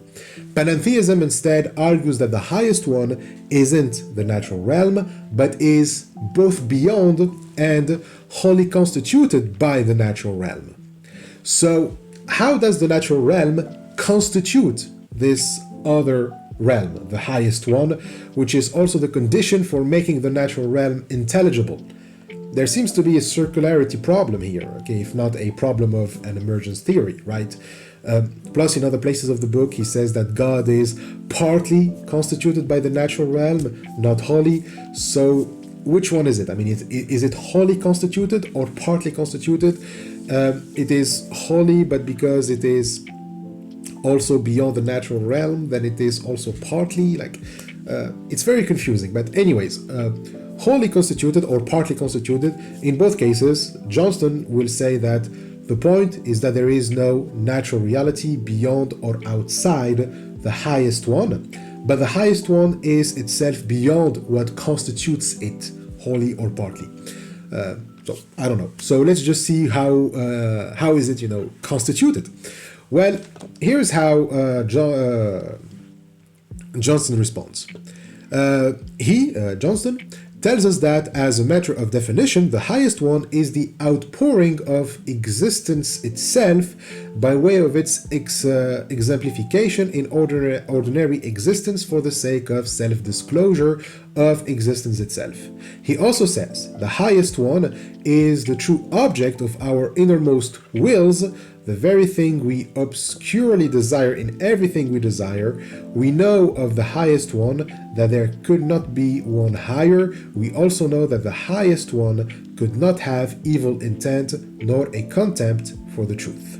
Panentheism instead argues that the highest one isn't the natural realm, but is both beyond and wholly constituted by the natural realm. So how does the natural realm constitute this other realm, the highest one, which is also the condition for making the natural realm intelligible. There seems to be a circularity problem here, okay, if not a problem of an emergence theory, right? Plus, in other places of the book, he says that God is partly constituted by the natural realm, not wholly. So, which one is it? I mean, is it wholly constituted or partly constituted? It is wholly, but because it is also beyond the natural realm, then it is also partly, like, it's very confusing. But anyways, wholly constituted or partly constituted, in both cases, Johnston will say that the point is that there is no natural reality beyond or outside the highest one, but the highest one is itself beyond what constitutes it, wholly or partly. So I don't know. So let's just see how is it, constituted. Well, here's how Johnston responds. Johnston tells us that, as a matter of definition, the highest one is the outpouring of existence itself by way of its exemplification in ordinary existence for the sake of self-disclosure of existence itself. He also says the highest one is the true object of our innermost wills, the very thing we obscurely desire in everything we desire. We know of the highest one that there could not be one higher. We also know that the highest one could not have evil intent nor a contempt for the truth.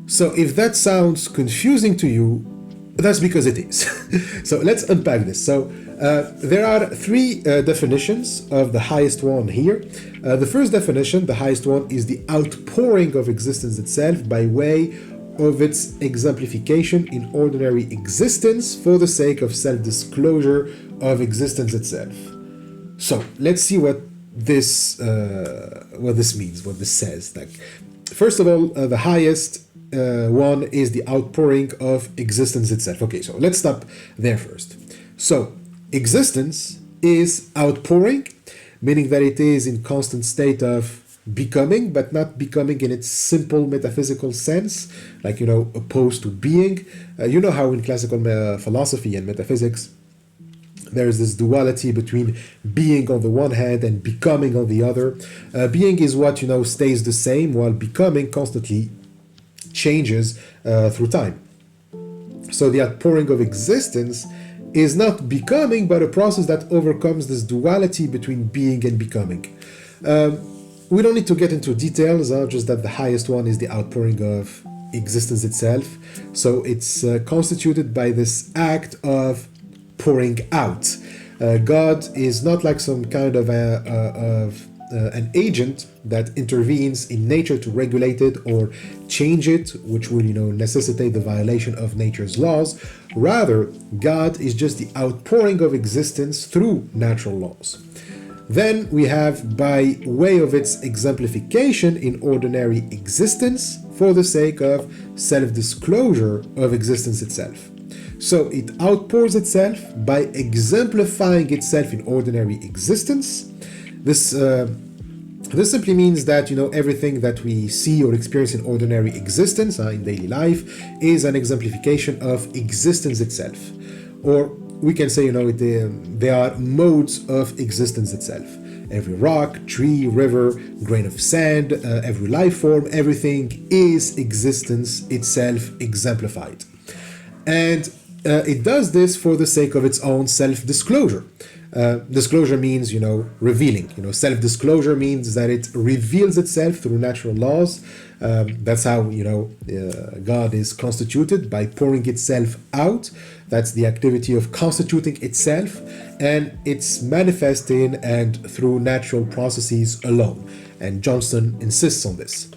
So if that sounds confusing to you, that's because it is. So let's unpack this. So there are three definitions of the highest one here. The first definition, the highest one, is the outpouring of existence itself by way of its exemplification in ordinary existence for the sake of self-disclosure of existence itself. So let's see what this means, what this says. Like, first of all, the highest one is the outpouring of existence itself. Okay, so let's stop there first. So existence is outpouring, meaning that it is in constant state of becoming, but not becoming in its simple metaphysical sense, like, opposed to being. You know how in classical philosophy and metaphysics, there's this duality between being on the one hand and becoming on the other. Being is what, stays the same, while becoming constantly changes through time. So the outpouring of existence is not becoming, but a process that overcomes this duality between being and becoming. We don't need to get into details, just that the highest one is the outpouring of existence itself. So it's constituted by this act of pouring out. God is not like some kind of an agent that intervenes in nature to regulate it or change it, which will, necessitate the violation of nature's laws. Rather, God is just the outpouring of existence through natural laws. Then we have, by way of its exemplification in ordinary existence for the sake of self-disclosure of existence itself. So it outpours itself by exemplifying itself in ordinary existence. This simply means that, everything that we see or experience in ordinary existence, in daily life, is an exemplification of existence itself. Or we can say, they are modes of existence itself. Every rock, tree, river, grain of sand, every life form, everything is existence itself exemplified. And it does this for the sake of its own self-disclosure. Disclosure means, revealing. Self-disclosure means that it reveals itself through natural laws. That's how, God is constituted, by pouring itself out. That's the activity of constituting itself, and it's manifesting and through natural processes alone. And Johnston insists on this.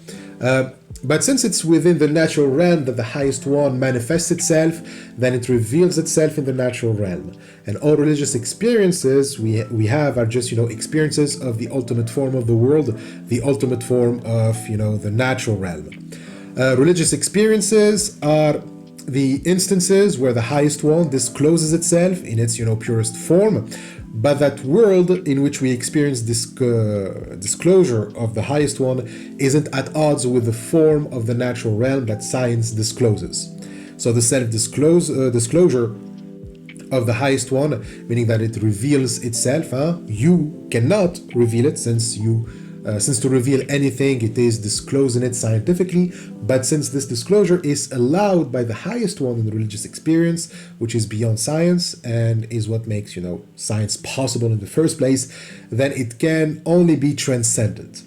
But since it's within the natural realm that the highest one manifests itself, then it reveals itself in the natural realm. And all religious experiences we have are just, experiences of the ultimate form of the world, the ultimate form of, the natural realm. Religious experiences are the instances where the highest one discloses itself in its, purest form. But that world in which we experience disclosure of the highest one isn't at odds with the form of the natural realm that science discloses. So the self-disclosure of the highest one, meaning that it reveals itself. You cannot reveal it, since to reveal anything, it is disclosing it scientifically. But since this disclosure is allowed by the highest one in the religious experience, which is beyond science and is what makes, science possible in the first place, then it can only be transcendent.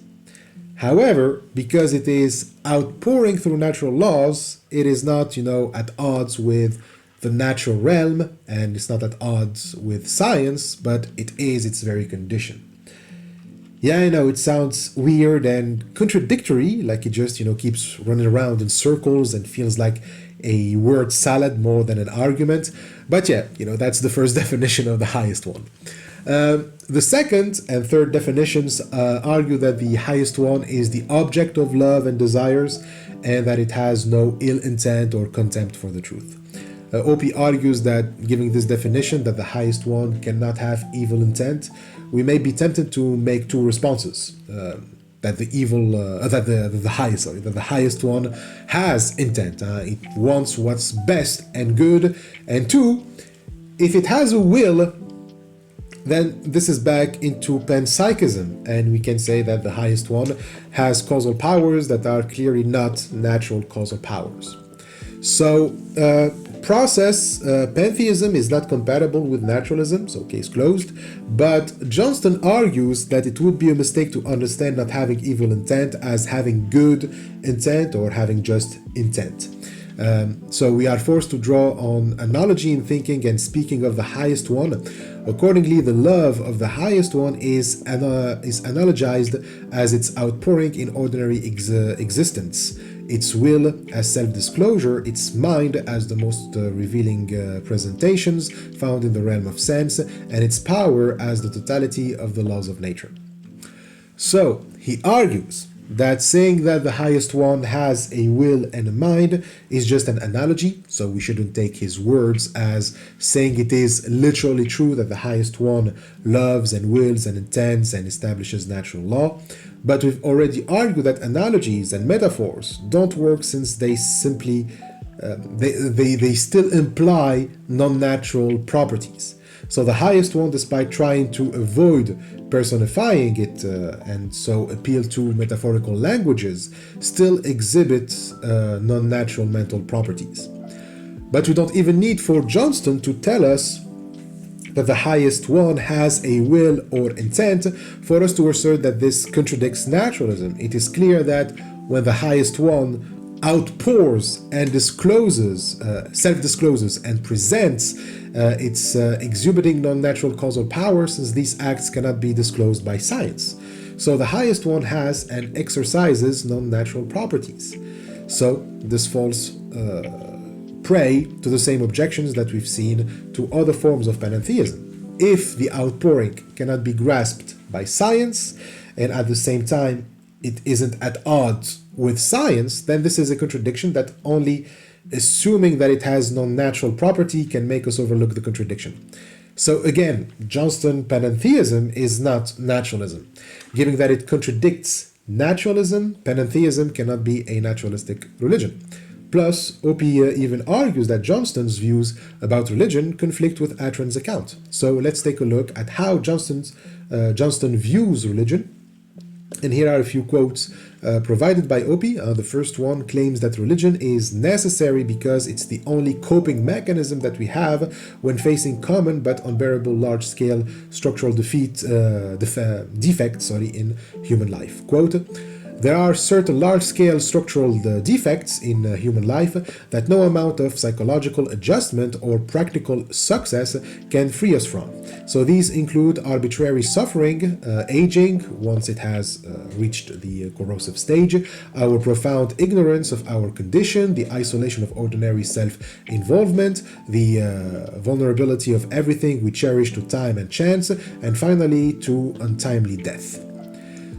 However, because it is outpouring through natural laws, it is not, at odds with the natural realm, and it's not at odds with science, but it is its very condition. Yeah, I know it sounds weird and contradictory, like it just, keeps running around in circles and feels like a word salad more than an argument. But yeah, that's the first definition of the highest one. The second and third definitions argue that the highest one is the object of love and desires, and that it has no ill intent or contempt for the truth. Oppy argues that, giving this definition, that the highest one cannot have evil intent, we may be tempted to make two responses: that the highest one has intent, it wants what's best and good, and two, if it has a will, then this is back into panpsychism, and we can say that the highest one has causal powers that are clearly not natural causal powers. So, pantheism is not compatible with naturalism, so case closed, but Johnston argues that it would be a mistake to understand not having evil intent as having good intent or having just intent. So we are forced to draw on analogy in thinking and speaking of the highest one. Accordingly, the love of the highest one is analogized as its outpouring in ordinary existence, its will as self-disclosure, its mind as the most revealing presentations found in the realm of sense, and its power as the totality of the laws of nature. So, he argues that saying that the highest one has a will and a mind is just an analogy, so we shouldn't take his words as saying it is literally true that the highest one loves and wills and intends and establishes natural law. But we've already argued that analogies and metaphors don't work, since they simply they still imply non-natural properties. So the highest one, despite trying to avoid personifying it and so appeal to metaphorical languages, still exhibits non-natural mental properties. But we don't even need for Johnston to tell us that the highest one has a will or intent for us to assert that this contradicts naturalism. It is clear that when the highest one outpours and discloses, self-discloses and presents its exhibiting non-natural causal power, since these acts cannot be disclosed by science. So the highest one has and exercises non-natural properties. So this falls prey to the same objections that we've seen to other forms of panentheism. If the outpouring cannot be grasped by science, and at the same time it isn't at odds with science, then this is a contradiction that only assuming that it has non-natural property can make us overlook the contradiction. So again, Johnston panentheism is not naturalism. Given that it contradicts naturalism, panentheism cannot be a naturalistic religion. Plus, Oppy even argues that Johnston's views about religion conflict with Atran's account. So let's take a look at how Johnston views religion. And here are a few quotes provided by Oppy. The first one claims that religion is necessary because it's the only coping mechanism that we have when facing common but unbearable large-scale structural defects in human life. Quote, "There are certain large-scale structural defects in human life that no amount of psychological adjustment or practical success can free us from. So these include arbitrary suffering, aging once it has reached the corrosive stage, our profound ignorance of our condition, the isolation of ordinary self-involvement, the vulnerability of everything we cherish to time and chance, and finally to untimely death."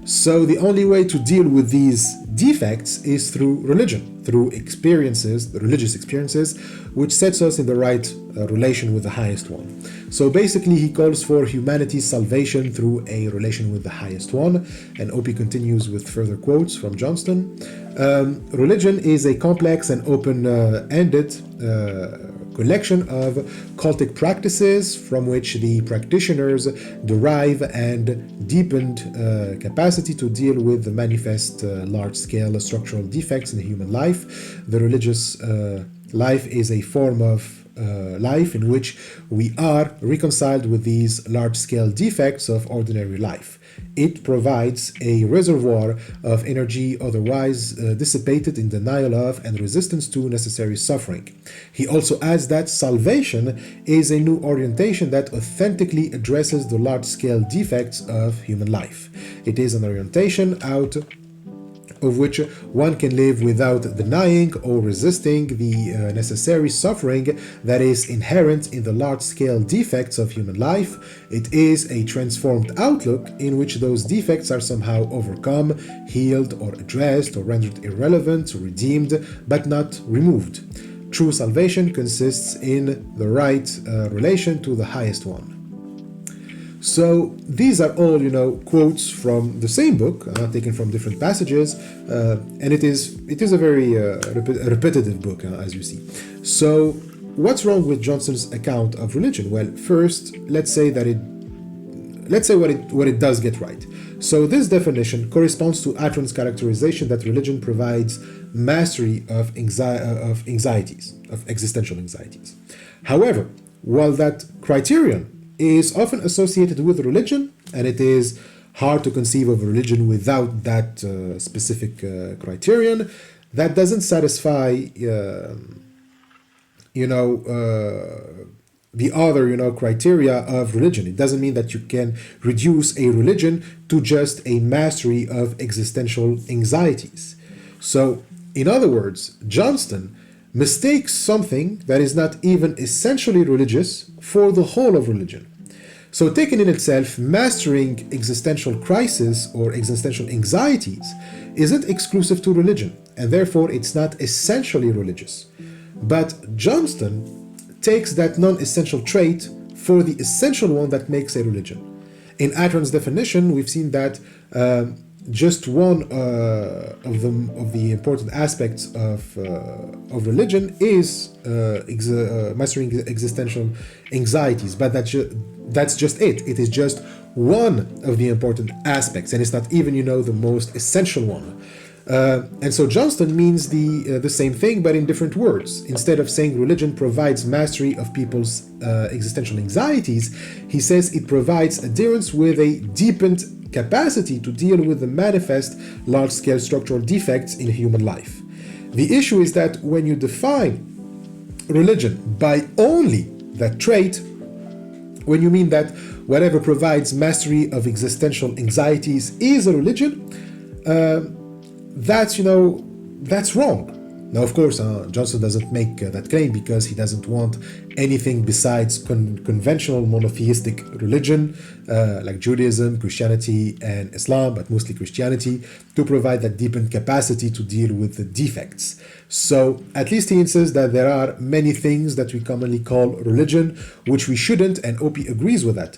So the only way to deal with these defects is through religion, through experiences, the religious experiences, which sets us in the right relation with the highest one. So basically he calls for humanity's salvation through a relation with the highest one, and Oppy continues with further quotes from Johnston. Religion is a complex and open-ended collection of cultic practices from which the practitioners derive and deepened capacity to deal with the manifest large-scale structural defects in human life. The religious life is a form of life in which we are reconciled with these large-scale defects of ordinary life. It provides a reservoir of energy otherwise dissipated in denial of and resistance to necessary suffering. He also adds that salvation is a new orientation that authentically addresses the large-scale defects of human life. It is an orientation out of which one can live without denying or resisting the necessary suffering that is inherent in the large-scale defects of human life. It is a transformed outlook in which those defects are somehow overcome, healed, or addressed, or rendered irrelevant, or redeemed, but not removed. True salvation consists in the right relation to the highest one. So these are all, quotes from the same book, taken from different passages, and it is a very repetitive book, as you see. So, what's wrong with Johnston's account of religion? Well, first, let's say what it does get right. So, this definition corresponds to Atron's characterization that religion provides mastery of anxieties, of existential anxieties. However, while that criterion is often associated with religion, and it is hard to conceive of a religion without that specific criterion, that doesn't satisfy, the other, criteria of religion. It doesn't mean that you can reduce a religion to just a mastery of existential anxieties. So, in other words, Johnston mistakes something that is not even essentially religious for the whole of religion. So taken in itself, mastering existential crisis or existential anxieties isn't exclusive to religion, and therefore it's not essentially religious. But Johnston takes that non-essential trait for the essential one that makes a religion. In Atron's definition, we've seen that just one of the important aspects of religion is mastering existential anxieties, but that's just it. It is just one of the important aspects, and it's not even, the most essential one. And so Johnston means the same thing, but in different words. Instead of saying religion provides mastery of people's existential anxieties, he says it provides adherence with a deepened capacity to deal with the manifest large-scale structural defects in human life. The issue is that when you define religion by only that trait, when you mean that whatever provides mastery of existential anxieties is a religion, that's wrong. Now, of course, Johnston doesn't make that claim because he doesn't want anything besides conventional monotheistic religion, like Judaism, Christianity, and Islam, but mostly Christianity, to provide that deepened capacity to deal with the defects. So, at least he insists that there are many things that we commonly call religion, which we shouldn't, and Oppy agrees with that.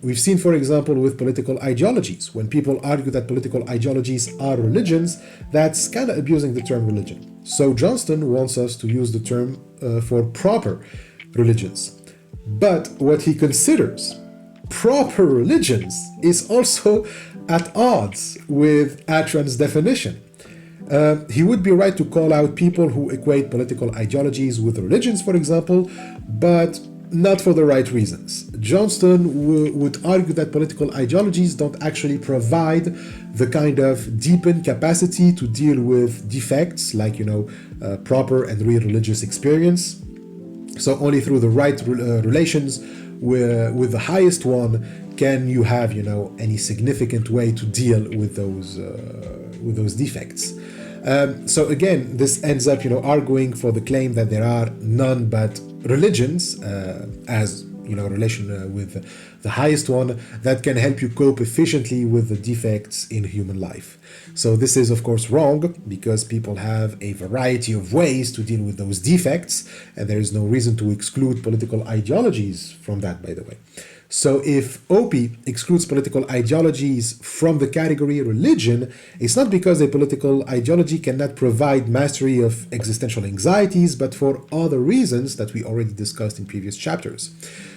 We've seen, for example, with political ideologies. When people argue that political ideologies are religions, that's kind of abusing the term religion. So Johnston wants us to use the term for proper religions. But what he considers proper religions is also at odds with Atron's definition. He would be right to call out people who equate political ideologies with religions, for example, but not for the right reasons. Johnston would argue that political ideologies don't actually provide the kind of deepened capacity to deal with defects like, proper and real religious experience. So only through the right relations with the highest one can you have, any significant way to deal with those defects. So again, this ends up, arguing for the claim that there are none but religions, as relation with the highest one that can help you cope efficiently with the defects in human life. So this is of course wrong, because people have a variety of ways to deal with those defects, and there is no reason to exclude political ideologies from that, by the way. So if Oppy excludes political ideologies from the category religion, it's not because a political ideology cannot provide mastery of existential anxieties, but for other reasons that we already discussed in previous chapters.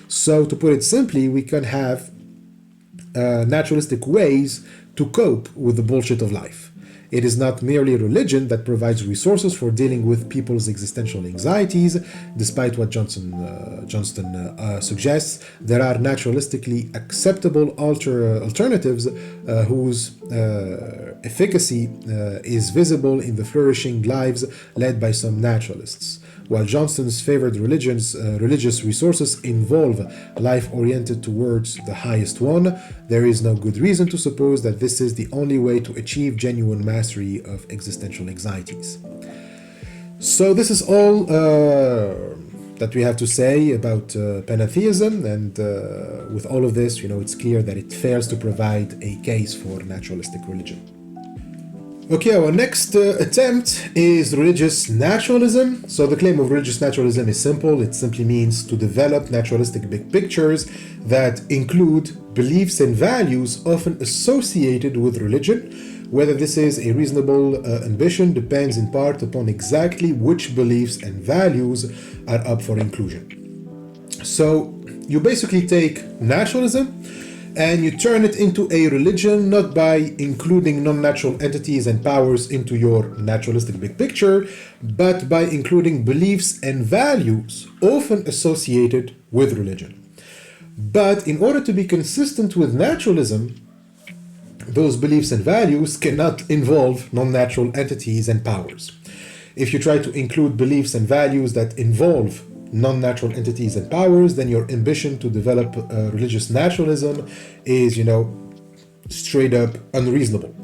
So to put it simply, we can have naturalistic ways to cope with the bullshit of life. It is not merely religion that provides resources for dealing with people's existential anxieties. Despite what Johnston suggests, there are naturalistically acceptable alternatives whose efficacy is visible in the flourishing lives led by some naturalists. While Johnston's favored religious resources involve life oriented towards the highest one, there is no good reason to suppose that this is the only way to achieve genuine mastery of existential anxieties. So this is all that we have to say about Panentheism, and with all of this, it's clear that it fails to provide a case for naturalistic religion. Okay, our next attempt is religious naturalism. So the claim of religious naturalism is simple. It simply means to develop naturalistic big pictures that include beliefs and values often associated with religion. Whether this is a reasonable ambition depends in part upon exactly which beliefs and values are up for inclusion. So you basically take naturalism and you turn it into a religion, not by including non-natural entities and powers into your naturalistic big picture, but by including beliefs and values often associated with religion. But in order to be consistent with naturalism, those beliefs and values cannot involve non-natural entities and powers. If you try to include beliefs and values that involve non-natural entities and powers, then your ambition to develop religious naturalism is, straight up unreasonable,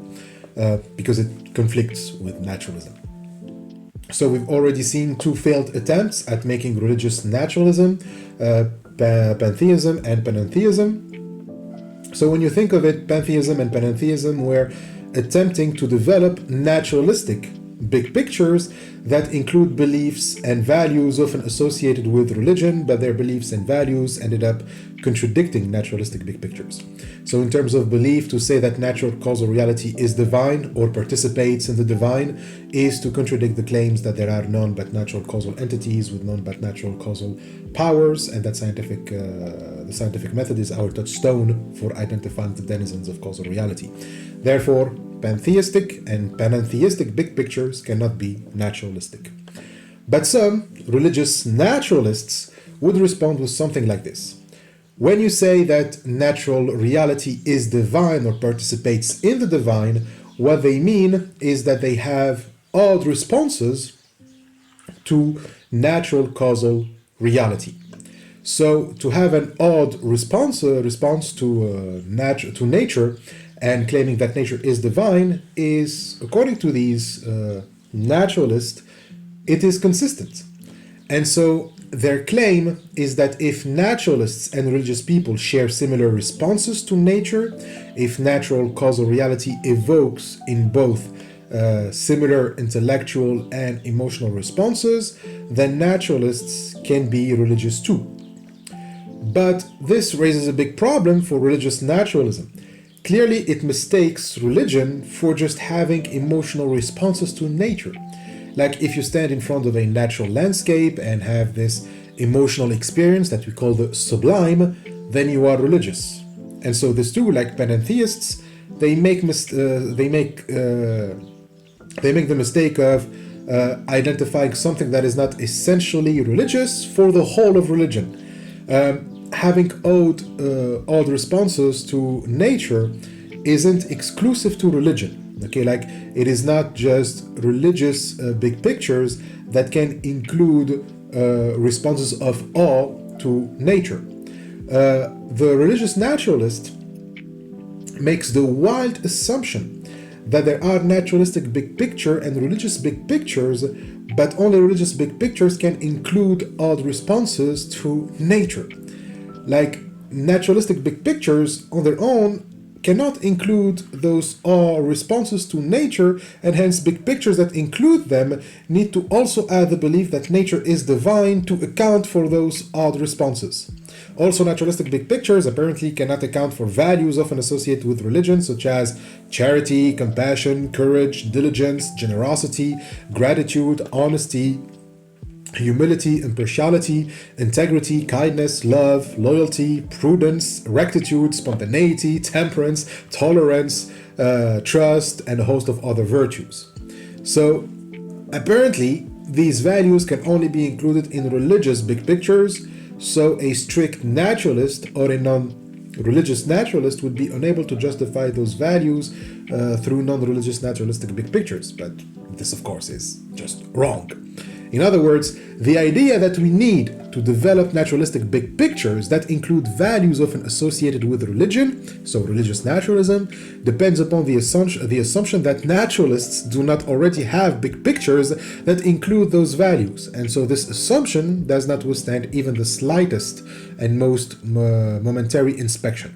because it conflicts with naturalism. So we've already seen two failed attempts at making religious naturalism, Pantheism and Panentheism. So when you think of it, Pantheism and Panentheism were attempting to develop naturalistic big pictures that include beliefs and values often associated with religion, but their beliefs and values ended up contradicting naturalistic big pictures. So in terms of belief, to say that natural causal reality is divine or participates in the divine is to contradict the claims that there are none but natural causal entities with none but natural causal powers, and that the scientific method is our touchstone for identifying the denizens of causal reality. Therefore, pantheistic and panentheistic big pictures cannot be naturalistic. But some religious naturalists would respond with something like this. When you say that natural reality is divine or participates in the divine, what they mean is that they have odd responses to natural causal reality. So to have an odd response to nature, and claiming that nature is divine is, according to these naturalists, it is consistent. And so their claim is that if naturalists and religious people share similar responses to nature, if natural causal reality evokes in both similar intellectual and emotional responses, then naturalists can be religious too. But this raises a big problem for religious naturalism. Clearly, it mistakes religion for just having emotional responses to nature. Like if you stand in front of a natural landscape and have this emotional experience that we call the sublime, then you are religious. And so these two, like panentheists, they make the mistake of identifying something that is not essentially religious for the whole of religion. Having odd responses to nature isn't exclusive to religion. Okay, like it is not just religious big pictures that can include responses of awe to nature. The religious naturalist makes the wild assumption that there are naturalistic big picture and religious big pictures, but only religious big pictures can include odd responses to nature. Like naturalistic big pictures on their own cannot include those all responses to nature, and hence big pictures that include them need to also add the belief that nature is divine to account for those odd responses. Also, naturalistic big pictures apparently cannot account for values often associated with religion, such as charity, compassion, courage, diligence, generosity, gratitude, honesty, humility, impartiality, integrity, kindness, love, loyalty, prudence, rectitude, spontaneity, temperance, tolerance, trust, and a host of other virtues. So, apparently, these values can only be included in religious big pictures, so a strict naturalist or a non-religious naturalist would be unable to justify those values through non-religious naturalistic big pictures. But this, of course, is just wrong. In other words, the idea that we need to develop naturalistic big pictures that include values often associated with religion, so religious naturalism, depends upon the assumption that naturalists do not already have big pictures that include those values. And so this assumption does not withstand even the slightest and most momentary inspection.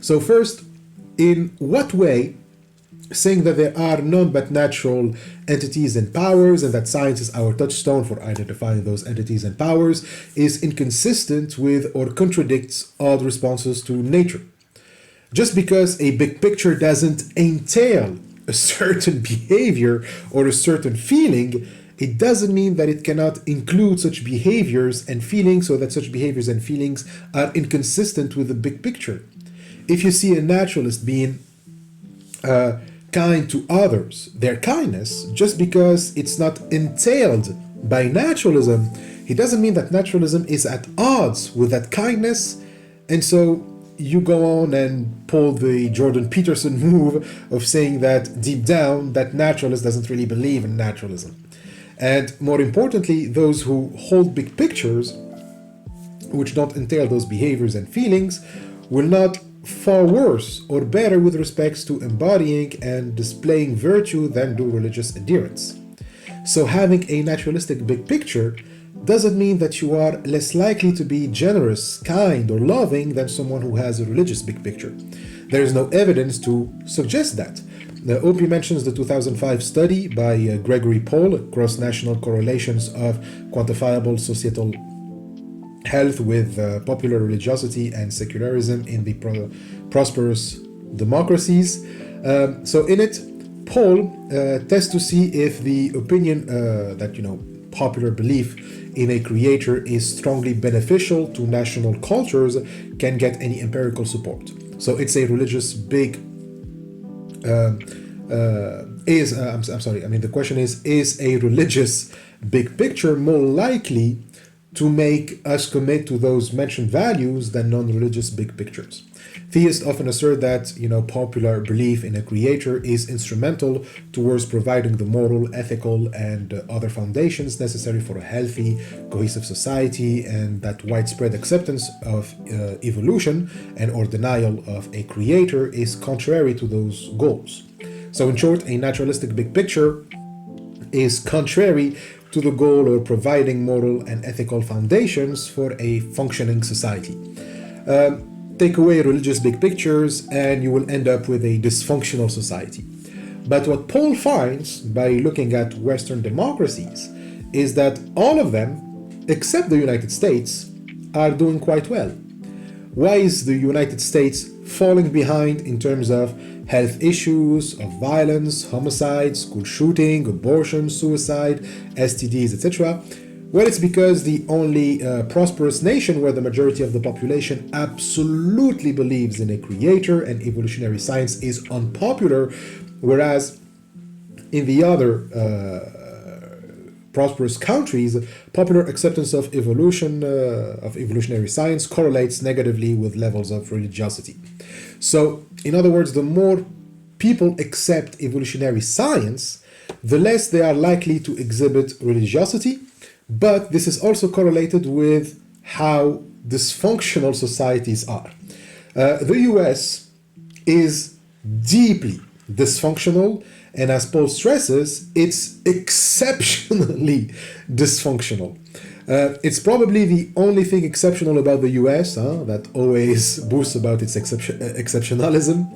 So first, in what way saying that there are none but natural entities and powers, and that science is our touchstone for identifying those entities and powers, is inconsistent with or contradicts odd responses to nature. Just because a big picture doesn't entail a certain behavior or a certain feeling, it doesn't mean that it cannot include such behaviors and feelings, or that such behaviors and feelings are inconsistent with the big picture. If you see a naturalist being kind to others, their kindness, just because it's not entailed by naturalism, it doesn't mean that naturalism is at odds with that kindness. And so you go on and pull the Jordan Peterson move of saying that deep down that naturalist doesn't really believe in naturalism. And more importantly, those who hold big pictures which don't entail those behaviors and feelings will not far worse or better with respects to embodying and displaying virtue than do religious adherents. So having a naturalistic big picture doesn't mean that you are less likely to be generous, kind, or loving than someone who has a religious big picture. There is no evidence to suggest that. Oppy mentions the 2005 study by Gregory Pohl, Cross-National Correlations of Quantifiable Societal Health with Popular Religiosity and Secularism in the Prosperous Democracies. So in it, Pohl tests to see if the opinion that, popular belief in a creator is strongly beneficial to national cultures can get any empirical support. So it's a religious big the question is a religious big picture more likely to make us commit to those mentioned values than non-religious big pictures? Theists often assert that, popular belief in a creator is instrumental towards providing the moral, ethical, and other foundations necessary for a healthy, cohesive society, and that widespread acceptance of evolution and or denial of a creator is contrary to those goals. So in short, a naturalistic big picture is contrary to the goal of providing moral and ethical foundations for a functioning society. Take away religious big pictures and you will end up with a dysfunctional society. But what Pohl finds by looking at Western democracies is that all of them, except the United States, are doing quite well. Why is the United States falling behind in terms of health issues, of violence, homicide, school shooting, abortion, suicide, STDs, etc.? Well, it's because the only prosperous nation where the majority of the population absolutely believes in a creator and evolutionary science is unpopular, whereas in the other prosperous countries, popular acceptance of evolution, of evolutionary science correlates negatively with levels of religiosity. So, in other words, the more people accept evolutionary science, the less they are likely to exhibit religiosity. But this is also correlated with how dysfunctional societies are. The US is deeply dysfunctional, And as Paul stresses, it's exceptionally dysfunctional. It's probably the only thing exceptional about the US, that always boasts about its exceptionalism.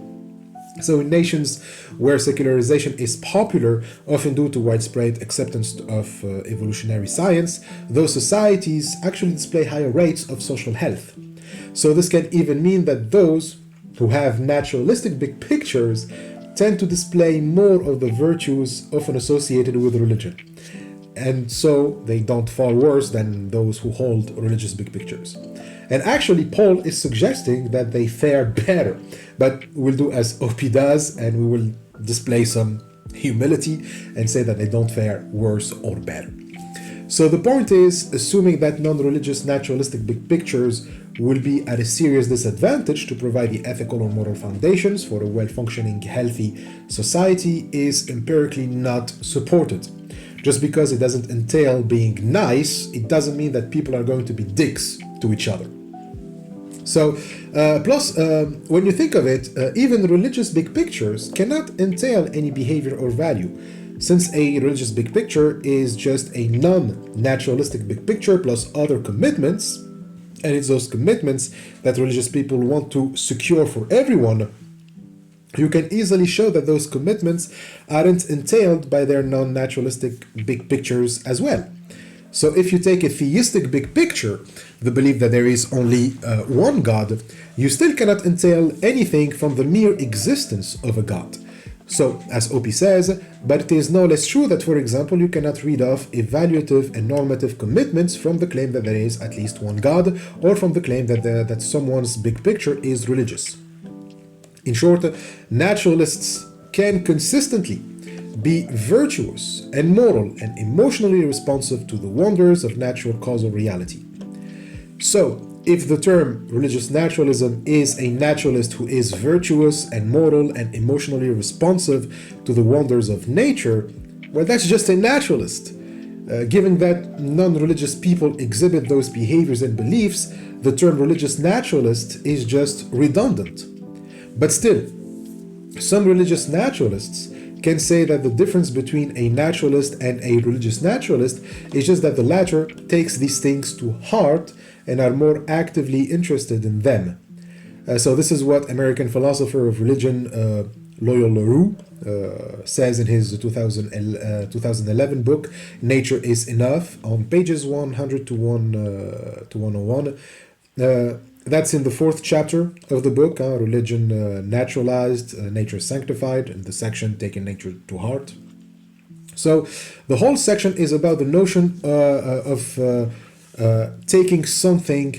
So in nations where secularization is popular, often due to widespread acceptance of evolutionary science, those societies actually display higher rates of social health. So this can even mean that those who have naturalistic big pictures tend to display more of the virtues often associated with religion. And so they don't fall worse than those who hold religious big pictures. And actually, Paul is suggesting that they fare better, but we'll do as Oppy does, and we will display some humility and say that they don't fare worse or better. So the point is, assuming that non-religious naturalistic big pictures will be at a serious disadvantage to provide the ethical or moral foundations for a well-functioning, healthy society is empirically not supported. Just because it doesn't entail being nice, it doesn't mean that people are going to be dicks to each other. So, plus, when you think of it, even religious big pictures cannot entail any behavior or value, since a religious big picture is just a non-naturalistic big picture plus other commitments, and it's those commitments that religious people want to secure for everyone. You can easily show that those commitments aren't entailed by their non-naturalistic big pictures as well. So if you take a theistic big picture, the belief that there is only one God, you still cannot entail anything from the mere existence of a God. So, as Oppy says, but it is no less true that, for example, you cannot read off evaluative and normative commitments from the claim that there is at least one God, or from the claim that someone's big picture is religious. In short, naturalists can consistently be virtuous and moral and emotionally responsive to the wonders of natural causal reality. So, if the term religious naturalism is a naturalist who is virtuous and moral and emotionally responsive to the wonders of nature, well, that's just a naturalist. Given that non-religious people exhibit those behaviors and beliefs, the term religious naturalist is just redundant. But still, some religious naturalists can say that the difference between a naturalist and a religious naturalist is just that the latter takes these things to heart and are more actively interested in them. So this is what American philosopher of religion Loyal LaRue says in his 2011 book, Nature is Enough, on pages 100 to 101. That's in the 4th chapter of the book, Religion Naturalized, Nature Sanctified, in the section Taking Nature to Heart. So the whole section is about the notion of taking something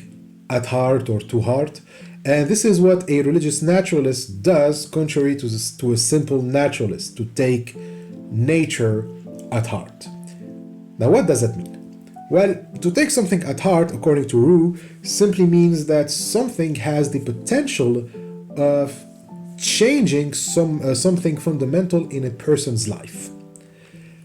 at heart or to heart, and this is what a religious naturalist does, contrary to a simple naturalist, to take nature at heart. Now, what does that mean? Well, to take something at heart, according to Rue, simply means that something has the potential of changing something fundamental in a person's life.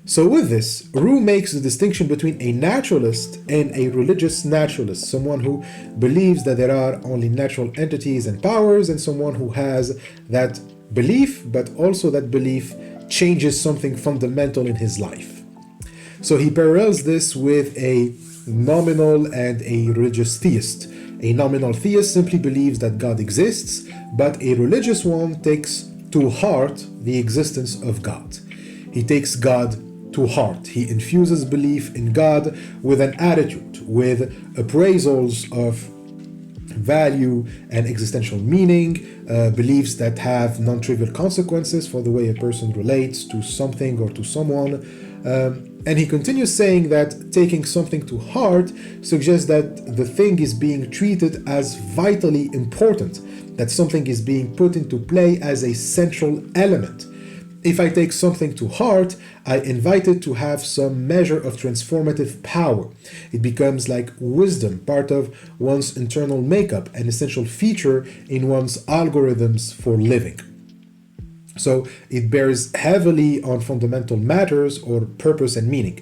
So with this, Rue makes the distinction between a naturalist and a religious naturalist, someone who believes that there are only natural entities and powers, and someone who has that belief, but also that belief changes something fundamental in his life. So he parallels this with a nominal and a religious theist. A nominal theist simply believes that God exists, but a religious one takes to heart the existence of God. He takes God to heart. He infuses belief in God with an attitude, with appraisals of value and existential meaning, beliefs that have non-trivial consequences for the way a person relates to something or to someone. And he continues saying that taking something to heart suggests that the thing is being treated as vitally important, that something is being put into play as a central element. If I take something to heart, I invite it to have some measure of transformative power. It becomes like wisdom, part of one's internal makeup, an essential feature in one's algorithms for living. So it bears heavily on fundamental matters or purpose and meaning.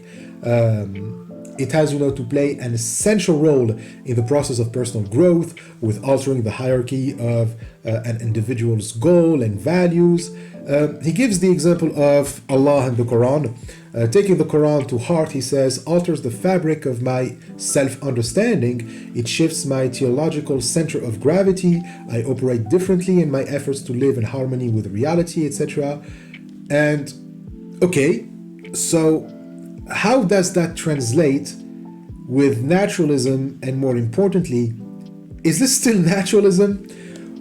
it has, to play an essential role in the process of personal growth, with altering the hierarchy of an individual's goal and values. He gives the example of Allah and the Quran. Taking the Quran to heart, he says, alters the fabric of my self-understanding. It shifts my theological center of gravity. I operate differently in my efforts to live in harmony with reality, etc. And okay, so how does that translate with naturalism, and more importantly, is this still naturalism?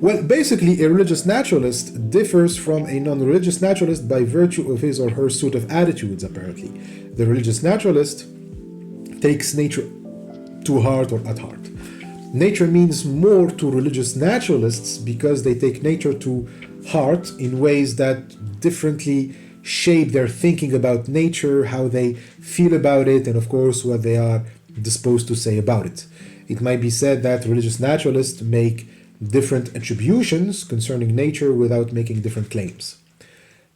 Well, basically, a religious naturalist differs from a non-religious naturalist by virtue of his or her suit of attitudes, apparently. The religious naturalist takes nature to heart or at heart. Nature means more to religious naturalists because they take nature to heart in ways that differently shape their thinking about nature, how they feel about it, and of course, what they are disposed to say about it. It might be said that religious naturalists make different attributions concerning nature without making different claims.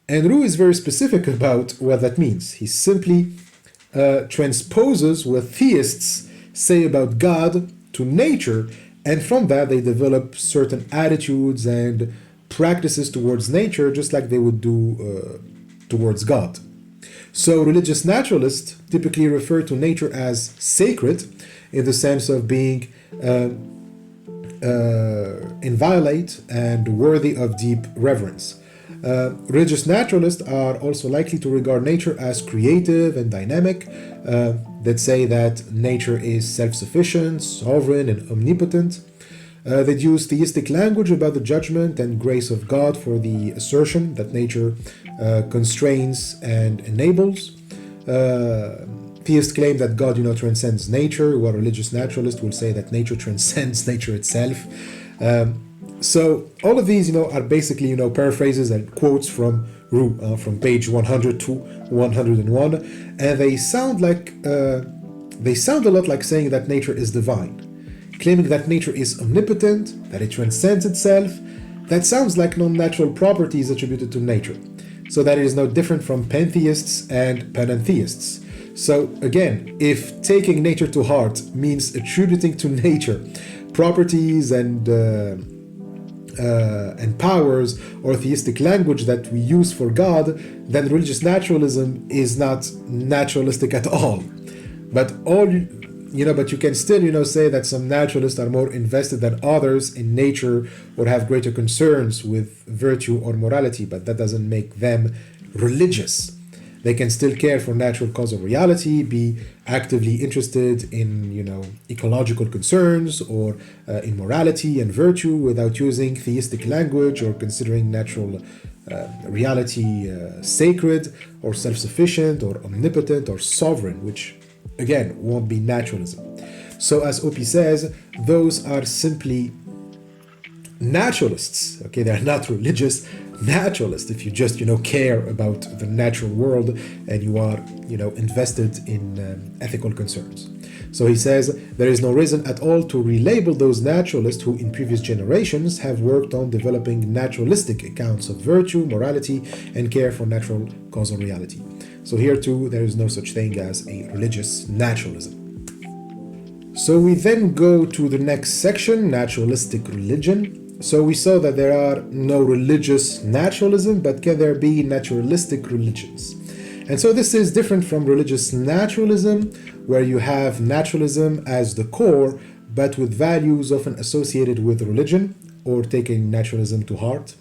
And Roux is very specific about what that means. He simply transposes what theists say about God to nature, and from that they develop certain attitudes and practices towards nature, just like they would do towards God. So religious naturalists typically refer to nature as sacred in the sense of being inviolate and worthy of deep reverence. Religious naturalists are also likely to regard nature as creative and dynamic, that say that nature is self-sufficient, sovereign, and omnipotent. They use theistic language about the judgment and grace of God for the assertion that nature constrains and enables. Theists claim that God, transcends nature, while religious naturalists will say that nature transcends nature itself. So all of these, are basically, paraphrases and quotes from Roux, from page 100 to 101, and they sound a lot like saying that nature is divine. Claiming that nature is omnipotent, that it transcends itself, that sounds like non-natural properties attributed to nature. So that it is no different from pantheists and panentheists. So again, if taking nature to heart means attributing to nature properties and powers or theistic language that we use for God, then religious naturalism is not naturalistic at all. But you can still, say that some naturalists are more invested than others in nature or have greater concerns with virtue or morality, but that doesn't make them religious. They can still care for natural causal reality, be actively interested in, ecological concerns or in morality and virtue without using theistic language or considering natural reality sacred or self-sufficient or omnipotent or sovereign, which again won't be naturalism. So as Oppy says, those are simply naturalists. Okay, they're not religious naturalists. If you just care about the natural world and you are invested in ethical concerns. So he says there is no reason at all to relabel those naturalists who in previous generations have worked on developing naturalistic accounts of virtue, morality, and care for natural causal reality. So here too there is no such thing as a religious naturalism. So we then go to the next section, naturalistic religion. So we saw that there are no religious naturalism, but can there be naturalistic religions? And so this is different from religious naturalism, where you have naturalism as the core, but with values often associated with religion, or taking naturalism to heart.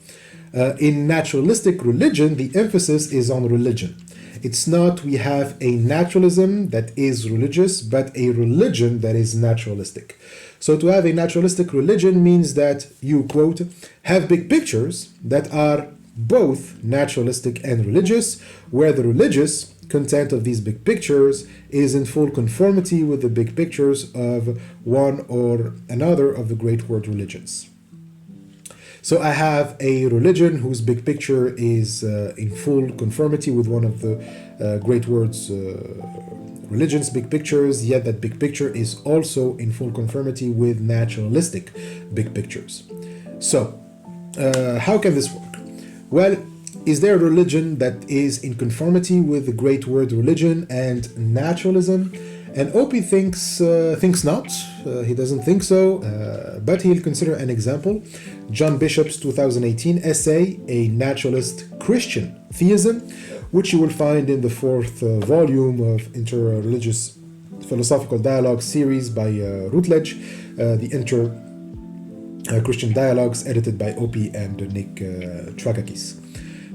In naturalistic religion, the emphasis is on religion. It's not we have a naturalism that is religious, but a religion that is naturalistic. So to have a naturalistic religion means that you, quote, have big pictures that are both naturalistic and religious, where the religious content of these big pictures is in full conformity with the big pictures of one or another of the great world religions. So I have a religion whose big picture is in full conformity with one of the great world's religion's big pictures, yet that big picture is also in full conformity with naturalistic big pictures. So, how can this work? Well, is there a religion that is in conformity with the great world religion and naturalism? And Oppy thinks not. He doesn't think so, but he'll consider an example. John Bishop's 2018 essay, A Naturalist Christian Theism, which you will find in the fourth volume of Interreligious Philosophical Dialogue series by Routledge, the Inter-Christian Dialogues edited by Oppy and Nick Trakakis.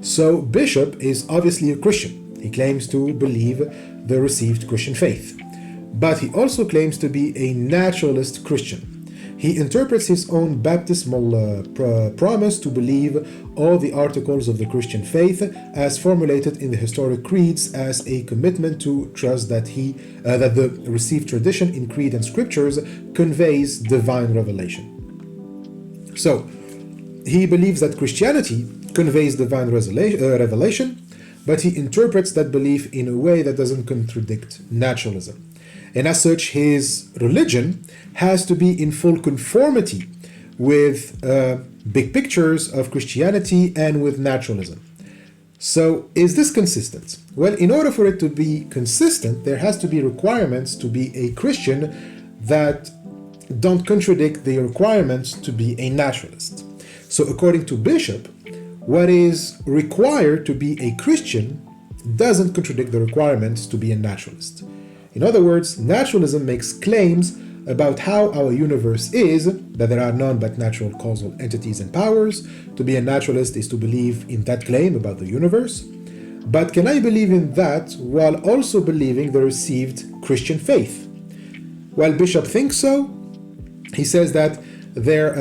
So Bishop is obviously a Christian. He claims to believe the received Christian faith. But he also claims to be a naturalist Christian. He interprets his own baptismal promise to believe all the articles of the Christian faith as formulated in the historic creeds as a commitment to trust that the received tradition in creed and scriptures conveys divine revelation. So, he believes that Christianity conveys divine revelation, but he interprets that belief in a way that doesn't contradict naturalism. And as such, his religion has to be in full conformity with big pictures of Christianity and with naturalism. So, is this consistent? Well, in order for it to be consistent, there has to be requirements to be a Christian that don't contradict the requirements to be a naturalist. So, according to Bishop, what is required to be a Christian doesn't contradict the requirements to be a naturalist. In other words, naturalism makes claims about how our universe is, that there are none but natural causal entities and powers. To be a naturalist is to believe in that claim about the universe. But can I believe in that while also believing the received Christian faith? Well, Bishop thinks so. He says that there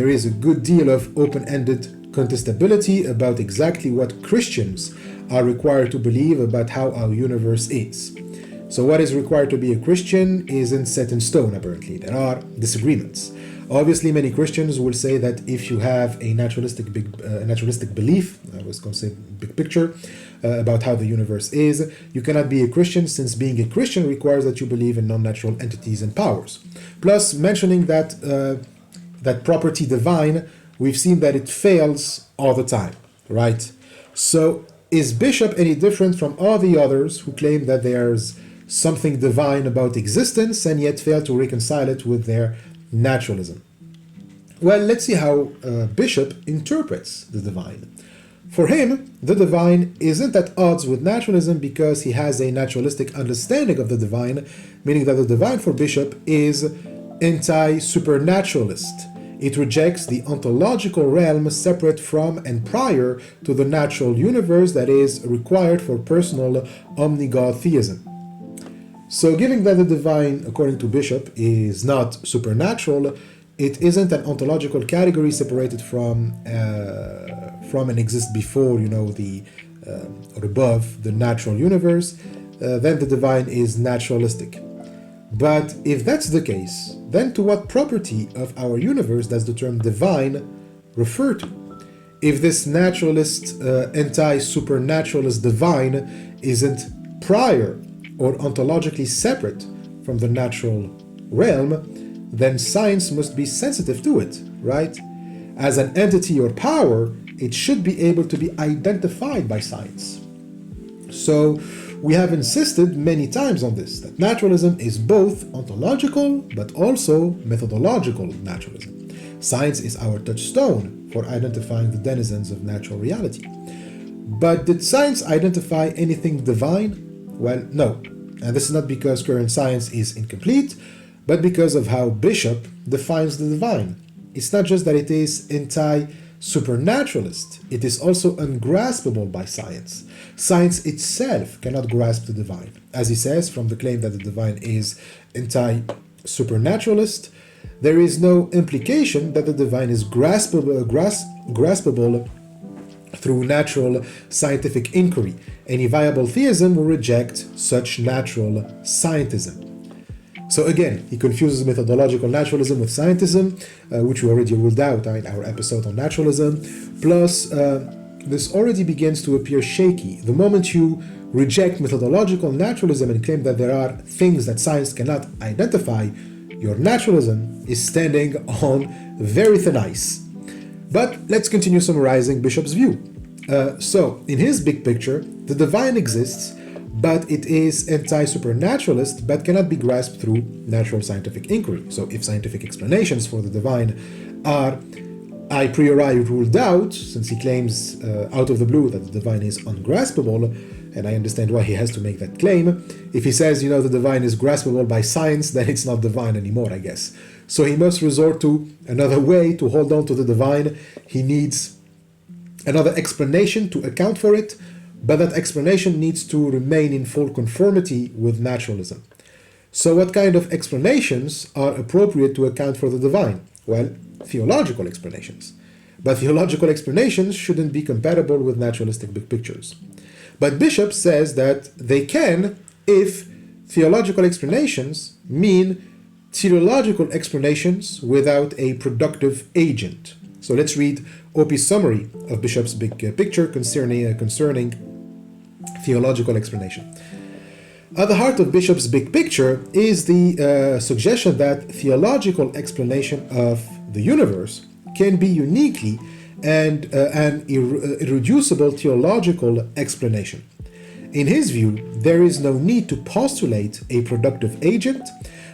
is a good deal of open-ended contestability about exactly what Christians are required to believe about how our universe is. So what is required to be a Christian isn't set in stone, apparently. There are disagreements. Obviously, many Christians will say that if you have a naturalistic belief, I was going to say big picture, about how the universe is, you cannot be a Christian, since being a Christian requires that you believe in non-natural entities and powers. Plus, mentioning that property divine, we've seen that it fails all the time, right? So, is Bishop any different from all the others who claim that there's something divine about existence and yet fail to reconcile it with their naturalism? Well, let's see how Bishop interprets the divine. For him, the divine isn't at odds with naturalism because he has a naturalistic understanding of the divine, meaning that the divine for Bishop is anti-supernaturalist. It rejects the ontological realm separate from and prior to the natural universe that is required for personal omni-God theism. So, given that the divine, according to Bishop, is not supernatural, it isn't an ontological category separated from and exists before, or above the natural universe, then the divine is naturalistic. But if that's the case, then to what property of our universe does the term divine refer to? If this naturalist, anti-supernaturalist divine isn't prior or ontologically separate from the natural realm, then science must be sensitive to it, right? As an entity or power, it should be able to be identified by science. So, we have insisted many times on this, that naturalism is both ontological but also methodological naturalism. Science is our touchstone for identifying the denizens of natural reality. But did science identify anything divine? Well, no. And this is not because current science is incomplete, but because of how Bishop defines the divine. It's not just that it is anti-supernaturalist, it is also ungraspable by science. Science itself cannot grasp the divine. As he says, from the claim that the divine is anti-supernaturalist, there is no implication that the divine is graspable through natural scientific inquiry. Any viable theism will reject such natural scientism. So again, he confuses methodological naturalism with scientism, which we already ruled out in our episode on naturalism. Plus, this already begins to appear shaky. The moment you reject methodological naturalism and claim that there are things that science cannot identify, your naturalism is standing on very thin ice. But let's continue summarizing Bishop's view. So, in his big picture, the divine exists, but it is anti-supernaturalist, but cannot be grasped through natural scientific inquiry. So if scientific explanations for the divine are a priori ruled out, since he claims out of the blue that the divine is ungraspable, and I understand why he has to make that claim. If he says, the divine is graspable by science, then it's not divine anymore, I guess. So he must resort to another way to hold on to the divine. He needs another explanation to account for it, but that explanation needs to remain in full conformity with naturalism. So what kind of explanations are appropriate to account for the divine? Well, theological explanations. But theological explanations shouldn't be compatible with naturalistic big pictures. But Bishop says that they can if theological explanations mean teleological explanations without a productive agent. So let's read Oppy's summary of Bishop's big picture concerning theological explanation. At the heart of Bishop's big picture is the suggestion that theological explanation of the universe can be uniquely and an irreducible theological explanation. In his view, there is no need to postulate a productive agent.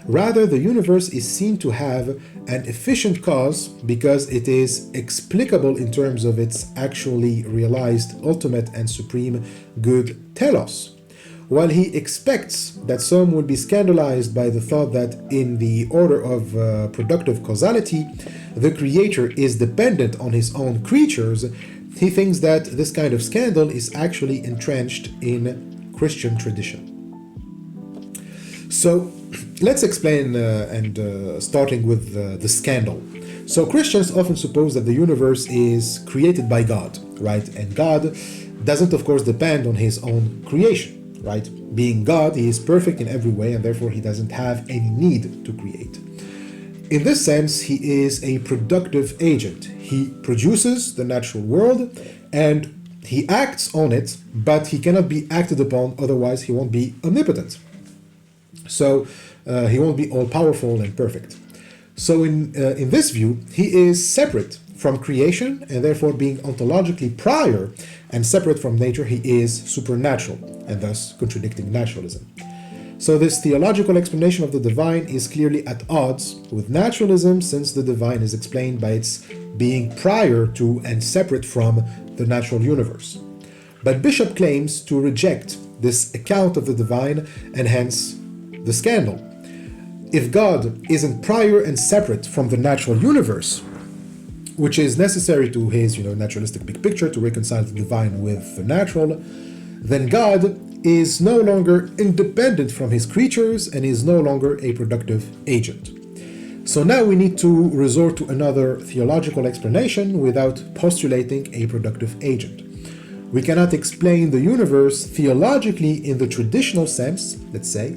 Rather, the universe is seen to have an efficient cause because it is explicable in terms of its actually realized ultimate and supreme good telos. While he expects that some would be scandalized by the thought that in the order of productive causality, the creator is dependent on his own creatures, he thinks that this kind of scandal is actually entrenched in Christian tradition. So let's explain, starting with the scandal. So Christians often suppose that the universe is created by God, right? And God doesn't, of course, depend on his own creation. Right? Being God, he is perfect in every way, and therefore he doesn't have any need to create. In this sense, he is a productive agent. He produces the natural world and he acts on it, but he cannot be acted upon, otherwise he won't be omnipotent. So he won't be all-powerful and perfect. So in this view, he is separate from creation, and therefore being ontologically prior and separate from nature, he is supernatural, and thus contradicting naturalism. So this theological explanation of the divine is clearly at odds with naturalism, since the divine is explained by its being prior to and separate from the natural universe. But Bishop claims to reject this account of the divine, and hence the scandal. If God isn't prior and separate from the natural universe, which is necessary to his naturalistic big picture to reconcile the divine with the natural, then God is no longer independent from his creatures and is no longer a productive agent. So now we need to resort to another theological explanation without postulating a productive agent. We cannot explain the universe theologically in the traditional sense, let's say,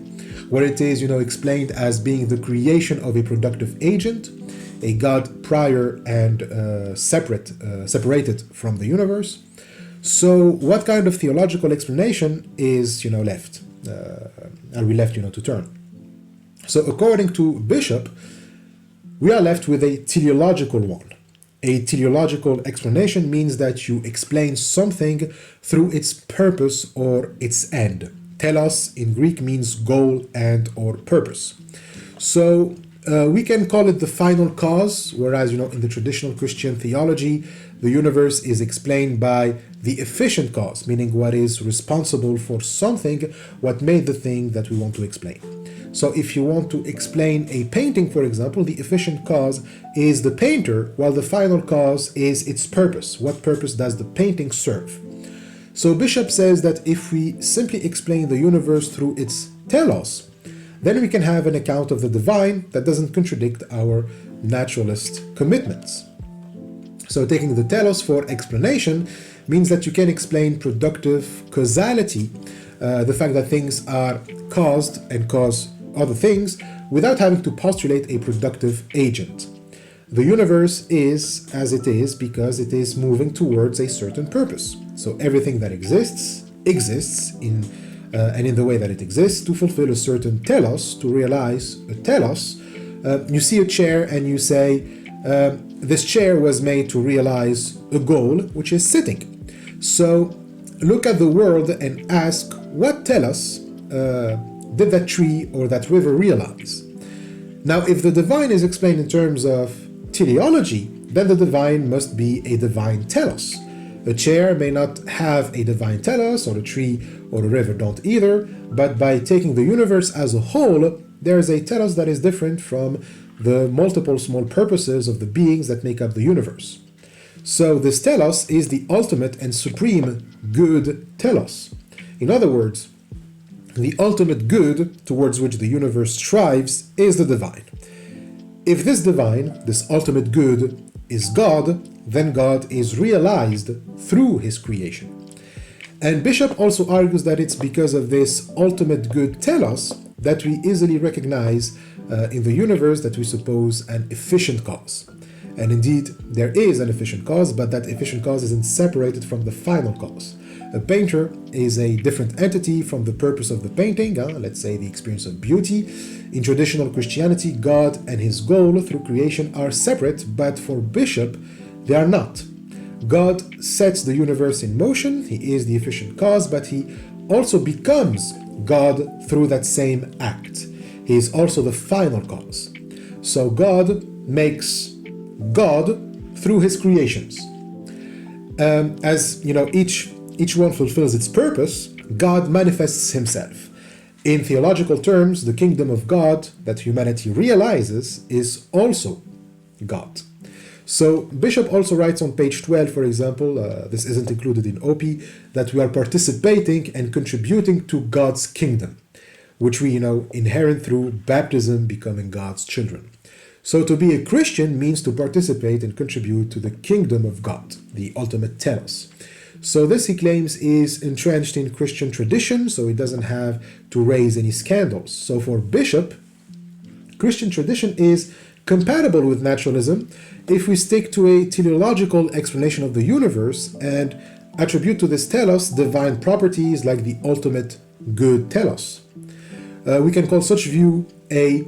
where it is explained as being the creation of a productive agent, a God prior and separated from the universe. So what kind of theological explanation is left? Are we left to turn? So according to Bishop, we are left with a teleological one. A teleological explanation means that you explain something through its purpose or its end. Telos in Greek means goal and or purpose. So we can call it the final cause, whereas in the traditional Christian theology, the universe is explained by the efficient cause, meaning what is responsible for something, what made the thing that we want to explain. So if you want to explain a painting, for example, the efficient cause is the painter, while the final cause is its purpose. What purpose does the painting serve? So Bishop says that if we simply explain the universe through its telos, then we can have an account of the divine that doesn't contradict our naturalist commitments. So taking the telos for explanation means that you can explain productive causality, the fact that things are caused and cause other things, without having to postulate a productive agent. The universe is as it is because it is moving towards a certain purpose. So everything that exists in and in the way that it exists to fulfill a certain telos, to realize a telos. You see a chair and you say, this chair was made to realize a goal, which is sitting. So look at the world and ask, what telos did that tree or that river realize? Now, if the divine is explained in terms of teleology, then the divine must be a divine telos. A chair may not have a divine telos, or a tree or a river don't either, but by taking the universe as a whole, there is a telos that is different from the multiple small purposes of the beings that make up the universe. So this telos is the ultimate and supreme good telos. In other words, the ultimate good towards which the universe strives is the divine. If this divine, this ultimate good, is God, then God is realized through his creation. And Bishop also argues that it's because of this ultimate good telos that we easily recognize in the universe that we suppose an efficient cause. And indeed, there is an efficient cause, but that efficient cause isn't separated from the final cause. A painter is a different entity from the purpose of the painting, let's say the experience of beauty. In traditional Christianity, God and his goal through creation are separate, but for Bishop, they are not. God sets the universe in motion, he is the efficient cause, but he also becomes God through that same act. He is also the final cause. So God makes God through his creations. As you know, each one fulfills its purpose, God manifests himself. In theological terms, the kingdom of God that humanity realizes is also God. So Bishop also writes on page 12, for example, this isn't included in Oppy, that we are participating and contributing to God's kingdom, which we inherit through baptism, becoming God's children. So to be a Christian means to participate and contribute to the kingdom of God, the ultimate telos. So this, he claims, is entrenched in Christian tradition, so it doesn't have to raise any scandals. So for Bishop, Christian tradition is compatible with naturalism if we stick to a teleological explanation of the universe and attribute to this telos divine properties like the ultimate good telos. We can call such view a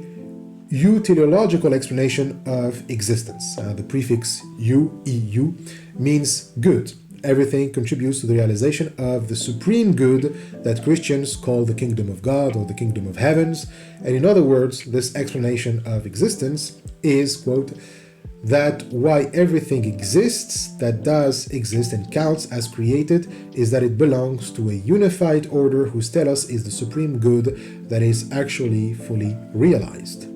teleological explanation of existence. The prefix eu means good. Everything contributes to the realization of the supreme good that Christians call the kingdom of God or the kingdom of heavens. And in other words, this explanation of existence is, quote, that why everything exists, that does exist and counts as created, is that it belongs to a unified order whose telos is the supreme good that is actually fully realized.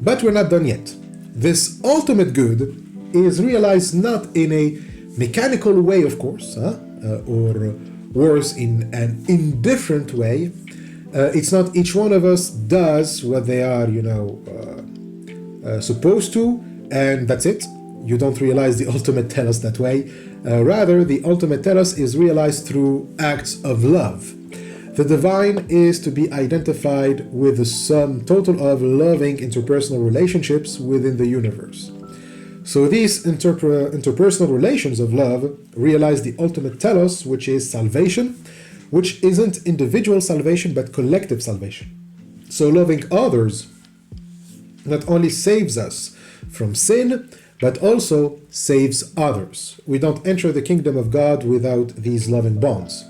But we're not done yet. This ultimate good is realized not in a mechanical way, of course, or worse, in an indifferent way. It's not each one of us does what they are, supposed to, and that's it. You don't realize the ultimate telos that way. Rather, the ultimate telos is realized through acts of love. The divine is to be identified with the sum total of loving interpersonal relationships within the universe. So these interpersonal relations of love realize the ultimate telos, which is salvation, which isn't individual salvation but collective salvation. So loving others not only saves us from sin, but also saves others. We don't enter the kingdom of God without these loving bonds.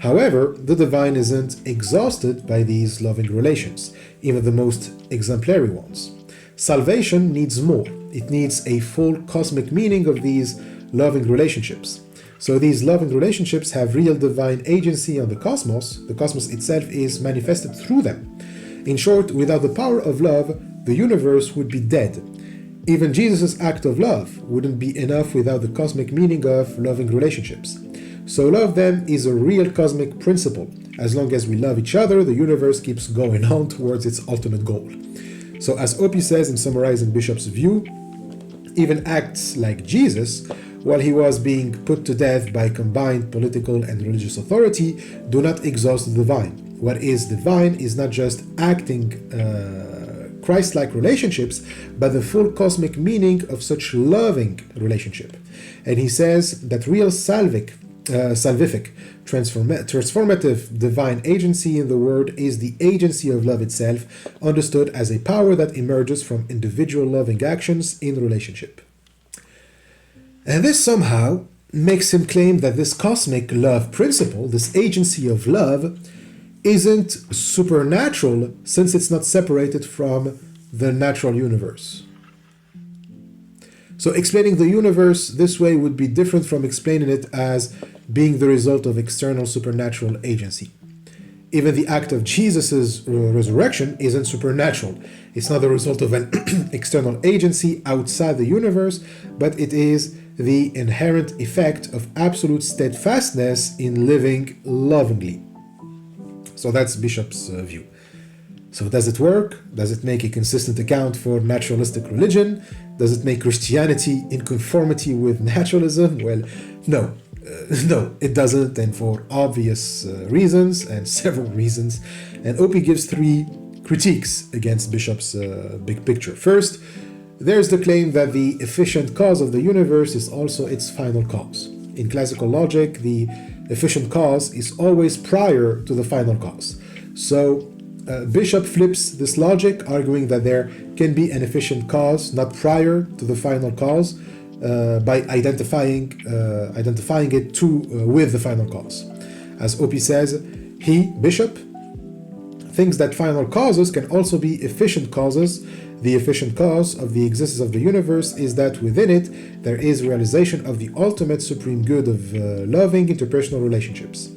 However, the divine isn't exhausted by these loving relations, even the most exemplary ones. Salvation needs more. It needs a full cosmic meaning of these loving relationships. So these loving relationships have real divine agency on the cosmos. The cosmos itself is manifested through them. In short, without the power of love, the universe would be dead. Even Jesus' act of love wouldn't be enough without the cosmic meaning of loving relationships. So love then is a real cosmic principle. As long as we love each other, the universe keeps going on towards its ultimate goal. So as Oppy says in summarizing Bishop's view, even acts like Jesus, while he was being put to death by combined political and religious authority, do not exhaust the divine. What is divine is not just acting Christ-like relationships, but the full cosmic meaning of such loving relationship. And he says that real salvific, transformative divine agency in the world is the agency of love itself, understood as a power that emerges from individual loving actions in relationship. And this somehow makes him claim that this cosmic love principle, this agency of love, isn't supernatural since it's not separated from the natural universe. So explaining the universe this way would be different from explaining it as being the result of external supernatural agency. Even the act of Jesus' resurrection isn't supernatural. It's not the result of an external agency outside the universe, but it is the inherent effect of absolute steadfastness in living lovingly. So that's Bishop's view. So does it work? Does it make a consistent account for naturalistic religion? Does it make Christianity in conformity with naturalism? Well, no. No, it doesn't, and for obvious reasons, and several reasons. And Oppy gives three critiques against Bishop's big picture. First, there's the claim that the efficient cause of the universe is also its final cause. In classical logic, the efficient cause is always prior to the final cause. So Bishop flips this logic, arguing that there can be an efficient cause not prior to the final cause, by identifying it with the final cause. As Oppy says, Bishop, thinks that final causes can also be efficient causes. The efficient cause of the existence of the universe is that within it there is realization of the ultimate supreme good of loving interpersonal relationships.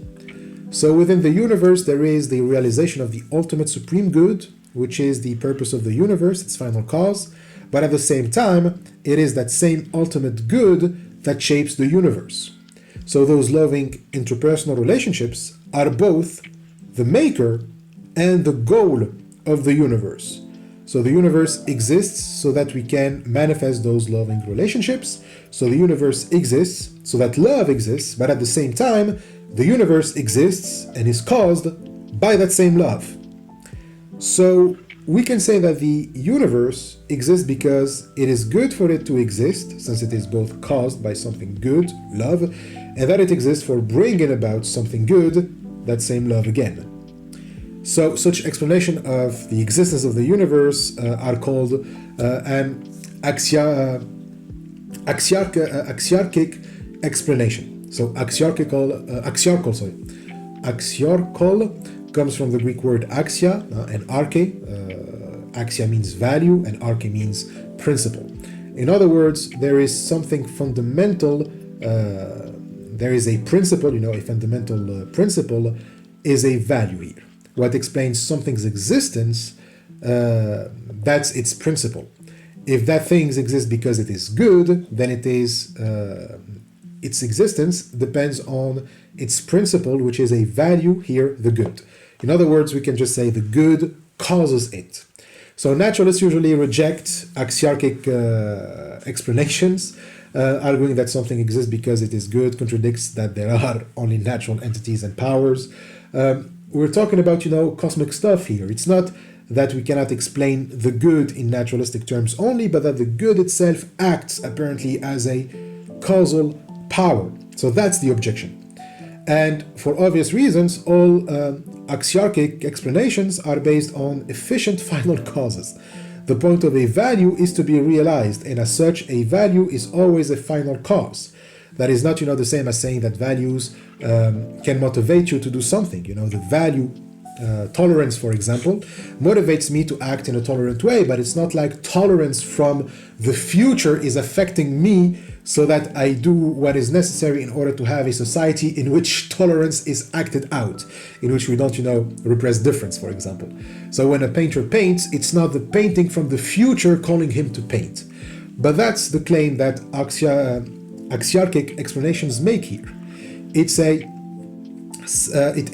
So within the universe there is the realization of the ultimate supreme good, which is the purpose of the universe, its final cause. But at the same time, it is that same ultimate good that shapes the universe. So those loving interpersonal relationships are both the maker and the goal of the universe. So the universe exists so that we can manifest those loving relationships. So the universe exists so that love exists, but at the same time, the universe exists and is caused by that same love. So we can say that the universe exists because it is good for it to exist, since it is both caused by something good, love, and that it exists for bringing about something good, that same love again. So such explanation of the existence of the universe are called an axiarchic explanation. So axiarchal comes from the Greek word axia and arche. Axia means value and arche means principle. In other words, there is something fundamental, there is a principle, a fundamental principle is a value here. What explains something's existence, that's its principle. If that thing exists because it is good, then it is its existence depends on its principle, which is a value here, the good. In other words, we can just say the good causes it. So naturalists usually reject axiarchic explanations, arguing that something exists because it is good, contradicts that there are only natural entities and powers. We're talking about, cosmic stuff here. It's not that we cannot explain the good in naturalistic terms only, but that the good itself acts apparently as a causal power. So that's the objection. And for obvious reasons, all axiarchic explanations are based on efficient final causes. The point of a value is to be realized, and as such, a value is always a final cause. That is not, the same as saying that values can motivate you to do something. The value, tolerance, for example, motivates me to act in a tolerant way, but it's not like tolerance from the future is affecting me so that I do what is necessary in order to have a society in which tolerance is acted out, in which we don't, repress difference, for example. So when a painter paints, it's not the painting from the future calling him to paint. But that's the claim that axiarchic explanations make here. It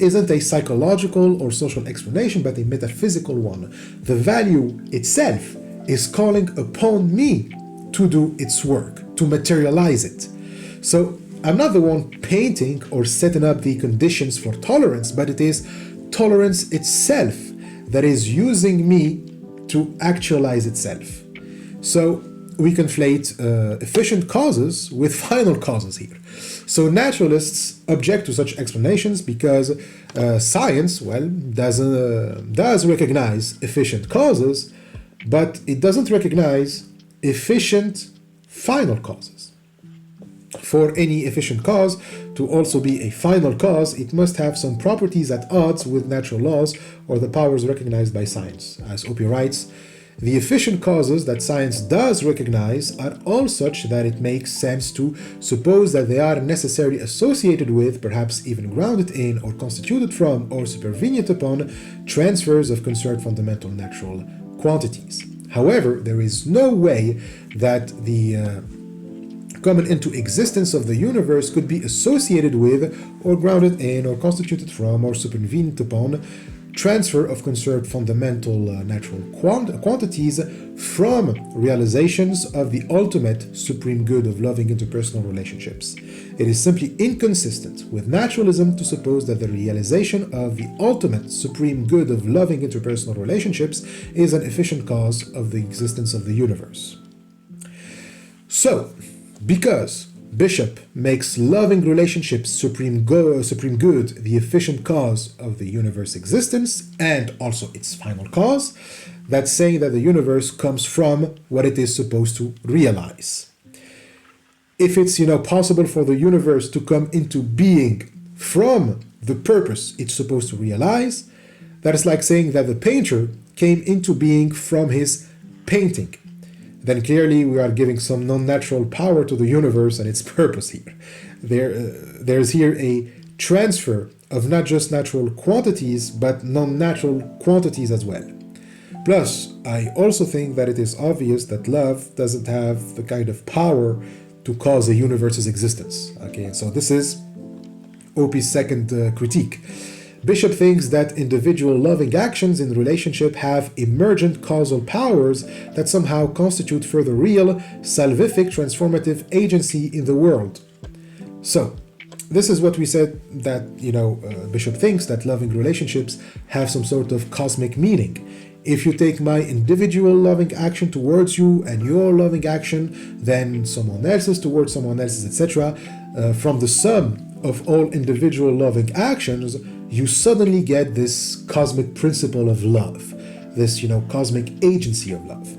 isn't a psychological or social explanation, but a metaphysical one. The value itself is calling upon me to do its work, to materialize it. So I'm not the one painting or setting up the conditions for tolerance, but it is tolerance itself that is using me to actualize itself. So we conflate efficient causes with final causes here. So naturalists object to such explanations because science, does recognize efficient causes, but it doesn't recognize efficient final causes. For any efficient cause to also be a final cause, it must have some properties at odds with natural laws or the powers recognized by science. As Oppy writes, the efficient causes that science does recognize are all such that it makes sense to suppose that they are necessarily associated with, perhaps even grounded in, or constituted from, or supervenient upon, transfers of concerned fundamental natural quantities. However, there is no way that the coming into existence of the universe could be associated with, or grounded in, or constituted from, or supervened upon transfer of conserved fundamental natural quantities from realizations of the ultimate supreme good of loving interpersonal relationships. It is simply inconsistent with naturalism to suppose that the realization of the ultimate supreme good of loving interpersonal relationships is an efficient cause of the existence of the universe. So, because Bishop makes loving relationships supreme good, the efficient cause of the universe existence, and also its final cause, that's saying that the universe comes from what it is supposed to realize. If it's, possible for the universe to come into being from the purpose it's supposed to realize, that is like saying that the painter came into being from his painting. Then clearly we are giving some non-natural power to the universe and its purpose here. There's here a transfer of not just natural quantities, but non-natural quantities as well. Plus, I also think that it is obvious that love doesn't have the kind of power to cause a universe's existence. Okay, so this is Oppy's second critique. Bishop thinks that individual loving actions in relationship have emergent causal powers that somehow constitute further real, salvific, transformative agency in the world. So, this is what we said that, Bishop thinks that loving relationships have some sort of cosmic meaning. If you take my individual loving action towards you and your loving action, then someone else's towards someone else's, etc., from the sum of all individual loving actions, you suddenly get this cosmic principle of love, this, cosmic agency of love.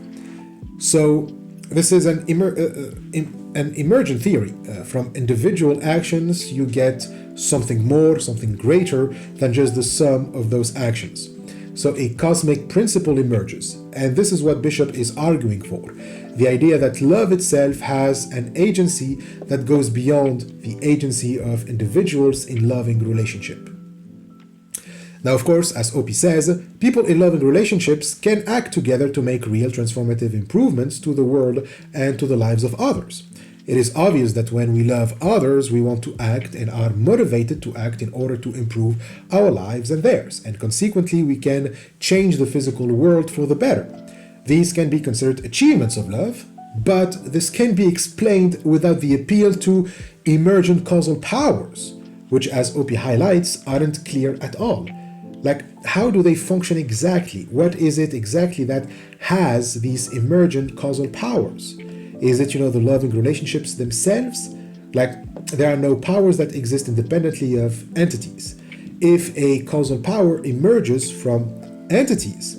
So this is an emergent theory. From individual actions, you get something more, something greater than just the sum of those actions. So a cosmic principle emerges, and this is what Bishop is arguing for. The idea that love itself has an agency that goes beyond the agency of individuals in loving relationship. Now, of course, as Oppy says, people in loving relationships can act together to make real transformative improvements to the world and to the lives of others. It is obvious that when we love others, we want to act and are motivated to act in order to improve our lives and theirs, and consequently we can change the physical world for the better. These can be considered achievements of love, but this can be explained without the appeal to emergent causal powers, which, as Oppy highlights, aren't clear at all. Like, how do they function exactly? What is it exactly that has these emergent causal powers? Is it, the loving relationships themselves? Like, there are no powers that exist independently of entities. If a causal power emerges from entities,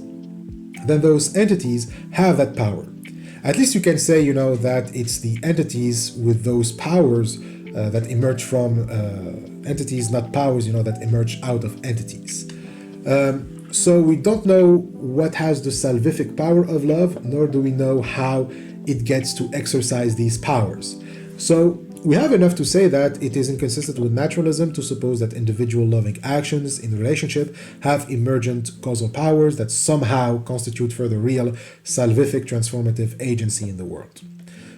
then those entities have that power. At least you can say, that it's the entities with those powers that emerge from entities, not powers, that emerge out of entities. So we don't know what has the salvific power of love, nor do we know how it gets to exercise these powers. So we have enough to say that it is inconsistent with naturalism to suppose that individual loving actions in relationship have emergent causal powers that somehow constitute further real, salvific, transformative agency in the world.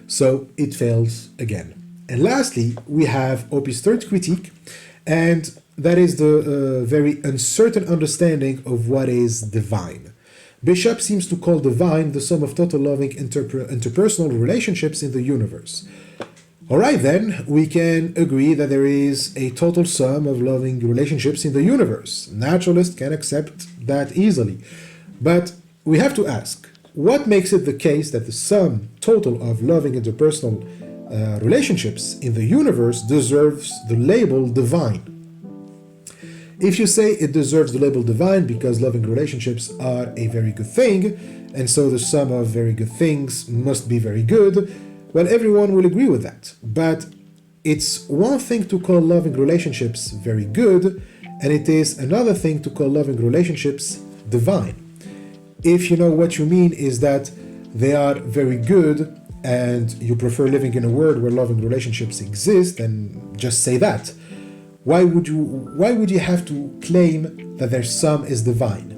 So it fails again. And lastly, we have Oppy's third critique, and that is the very uncertain understanding of what is divine. Bishop seems to call divine the sum of total loving interpersonal relationships in the universe. Alright then, we can agree that there is a total sum of loving relationships in the universe. Naturalists can accept that easily. But we have to ask, what makes it the case that the sum total of loving interpersonal relationships in the universe deserves the label divine? If you say it deserves the label divine because loving relationships are a very good thing, and so the sum of very good things must be very good, well, everyone will agree with that. But it's one thing to call loving relationships very good, and it is another thing to call loving relationships divine. If you know what you mean is that they are very good and you prefer living in a world where loving relationships exist, then just say that. Why would you have to claim that their sum is divine?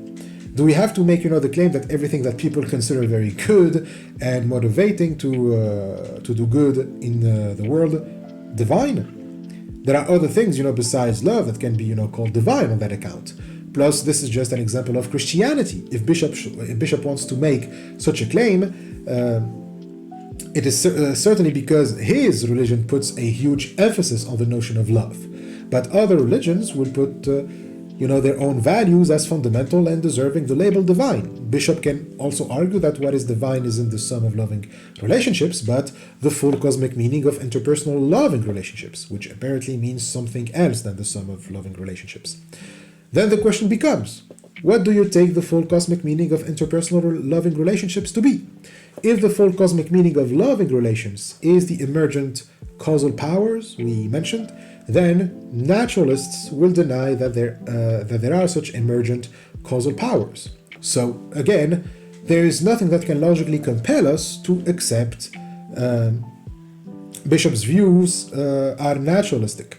Do we have to make the claim that everything that people consider very good and motivating to do good in the world divine? There are other things besides love that can be called divine on that account. Plus, this is just an example of Christianity. If Bishop wants to make such a claim, it is certainly because his religion puts a huge emphasis on the notion of love. But other religions will put their own values as fundamental and deserving the label divine. Bishop can also argue that what is divine isn't the sum of loving relationships, but the full cosmic meaning of interpersonal loving relationships, which apparently means something else than the sum of loving relationships. Then the question becomes, what do you take the full cosmic meaning of interpersonal loving relationships to be? If the full cosmic meaning of loving relations is the emergent causal powers we mentioned, then naturalists will deny that there are such emergent causal powers. So again, there is nothing that can logically compel us to accept Bishop's views are naturalistic.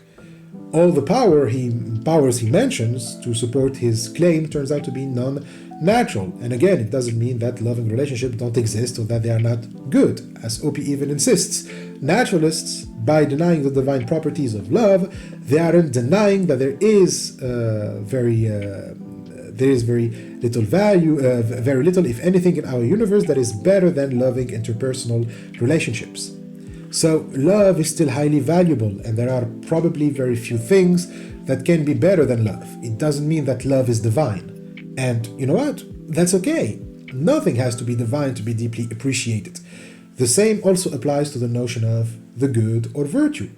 All the powers he mentions to support his claim turns out to be non-natural. And again, it doesn't mean that loving relationships don't exist or that they are not good, as Oppy even insists. Naturalists, by denying the divine properties of love, they aren't denying that there is very little value, very little, if anything, in our universe that is better than loving interpersonal relationships. So love is still highly valuable, and there are probably very few things that can be better than love. It doesn't mean that love is divine. And you know what? That's okay. Nothing has to be divine to be deeply appreciated. The same also applies to the notion of the good or virtue.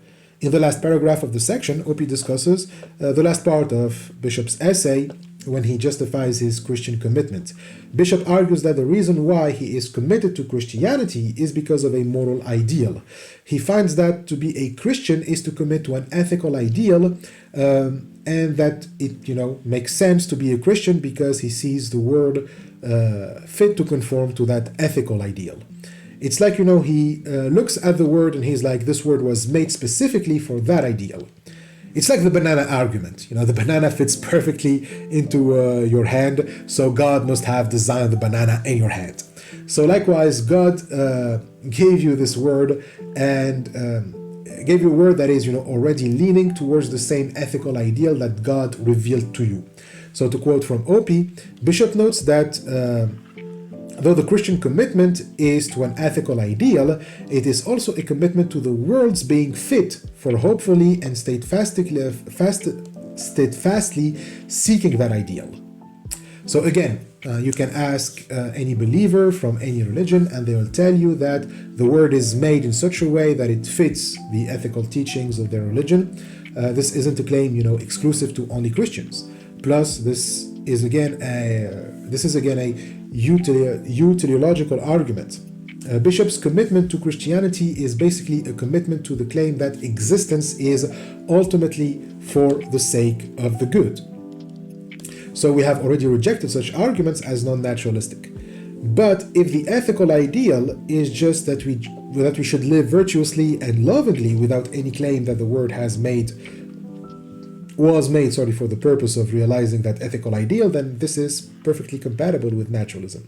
In the last paragraph of the section, Oppy discusses the last part of Bishop's essay when he justifies his Christian commitment. Bishop argues that the reason why he is committed to Christianity is because of a moral ideal. He finds that to be a Christian is to commit to an ethical ideal, and that it makes sense to be a Christian because he sees the world fit to conform to that ethical ideal. It's like he looks at the word and he's like, this word was made specifically for that ideal. It's like the banana argument. The banana fits perfectly into your hand, so God must have designed the banana in your hand. So likewise, God gave you this word and gave you a word that is already leaning towards the same ethical ideal that God revealed to you. So to quote from Oppy, Bishop notes that though the Christian commitment is to an ethical ideal, it is also a commitment to the world's being fit for hopefully and steadfastly seeking that ideal. So again, you can ask any believer from any religion and they will tell you that the word is made in such a way that it fits the ethical teachings of their religion. This isn't a claim, exclusive to only Christians. Plus, this is again a teleological argument. Bishop's commitment to Christianity is basically a commitment to the claim that existence is ultimately for the sake of the good. So we have already rejected such arguments as non-naturalistic. But if the ethical ideal is just that we should live virtuously and lovingly without any claim that the word was made for the purpose of realizing that ethical ideal, then this is perfectly compatible with naturalism.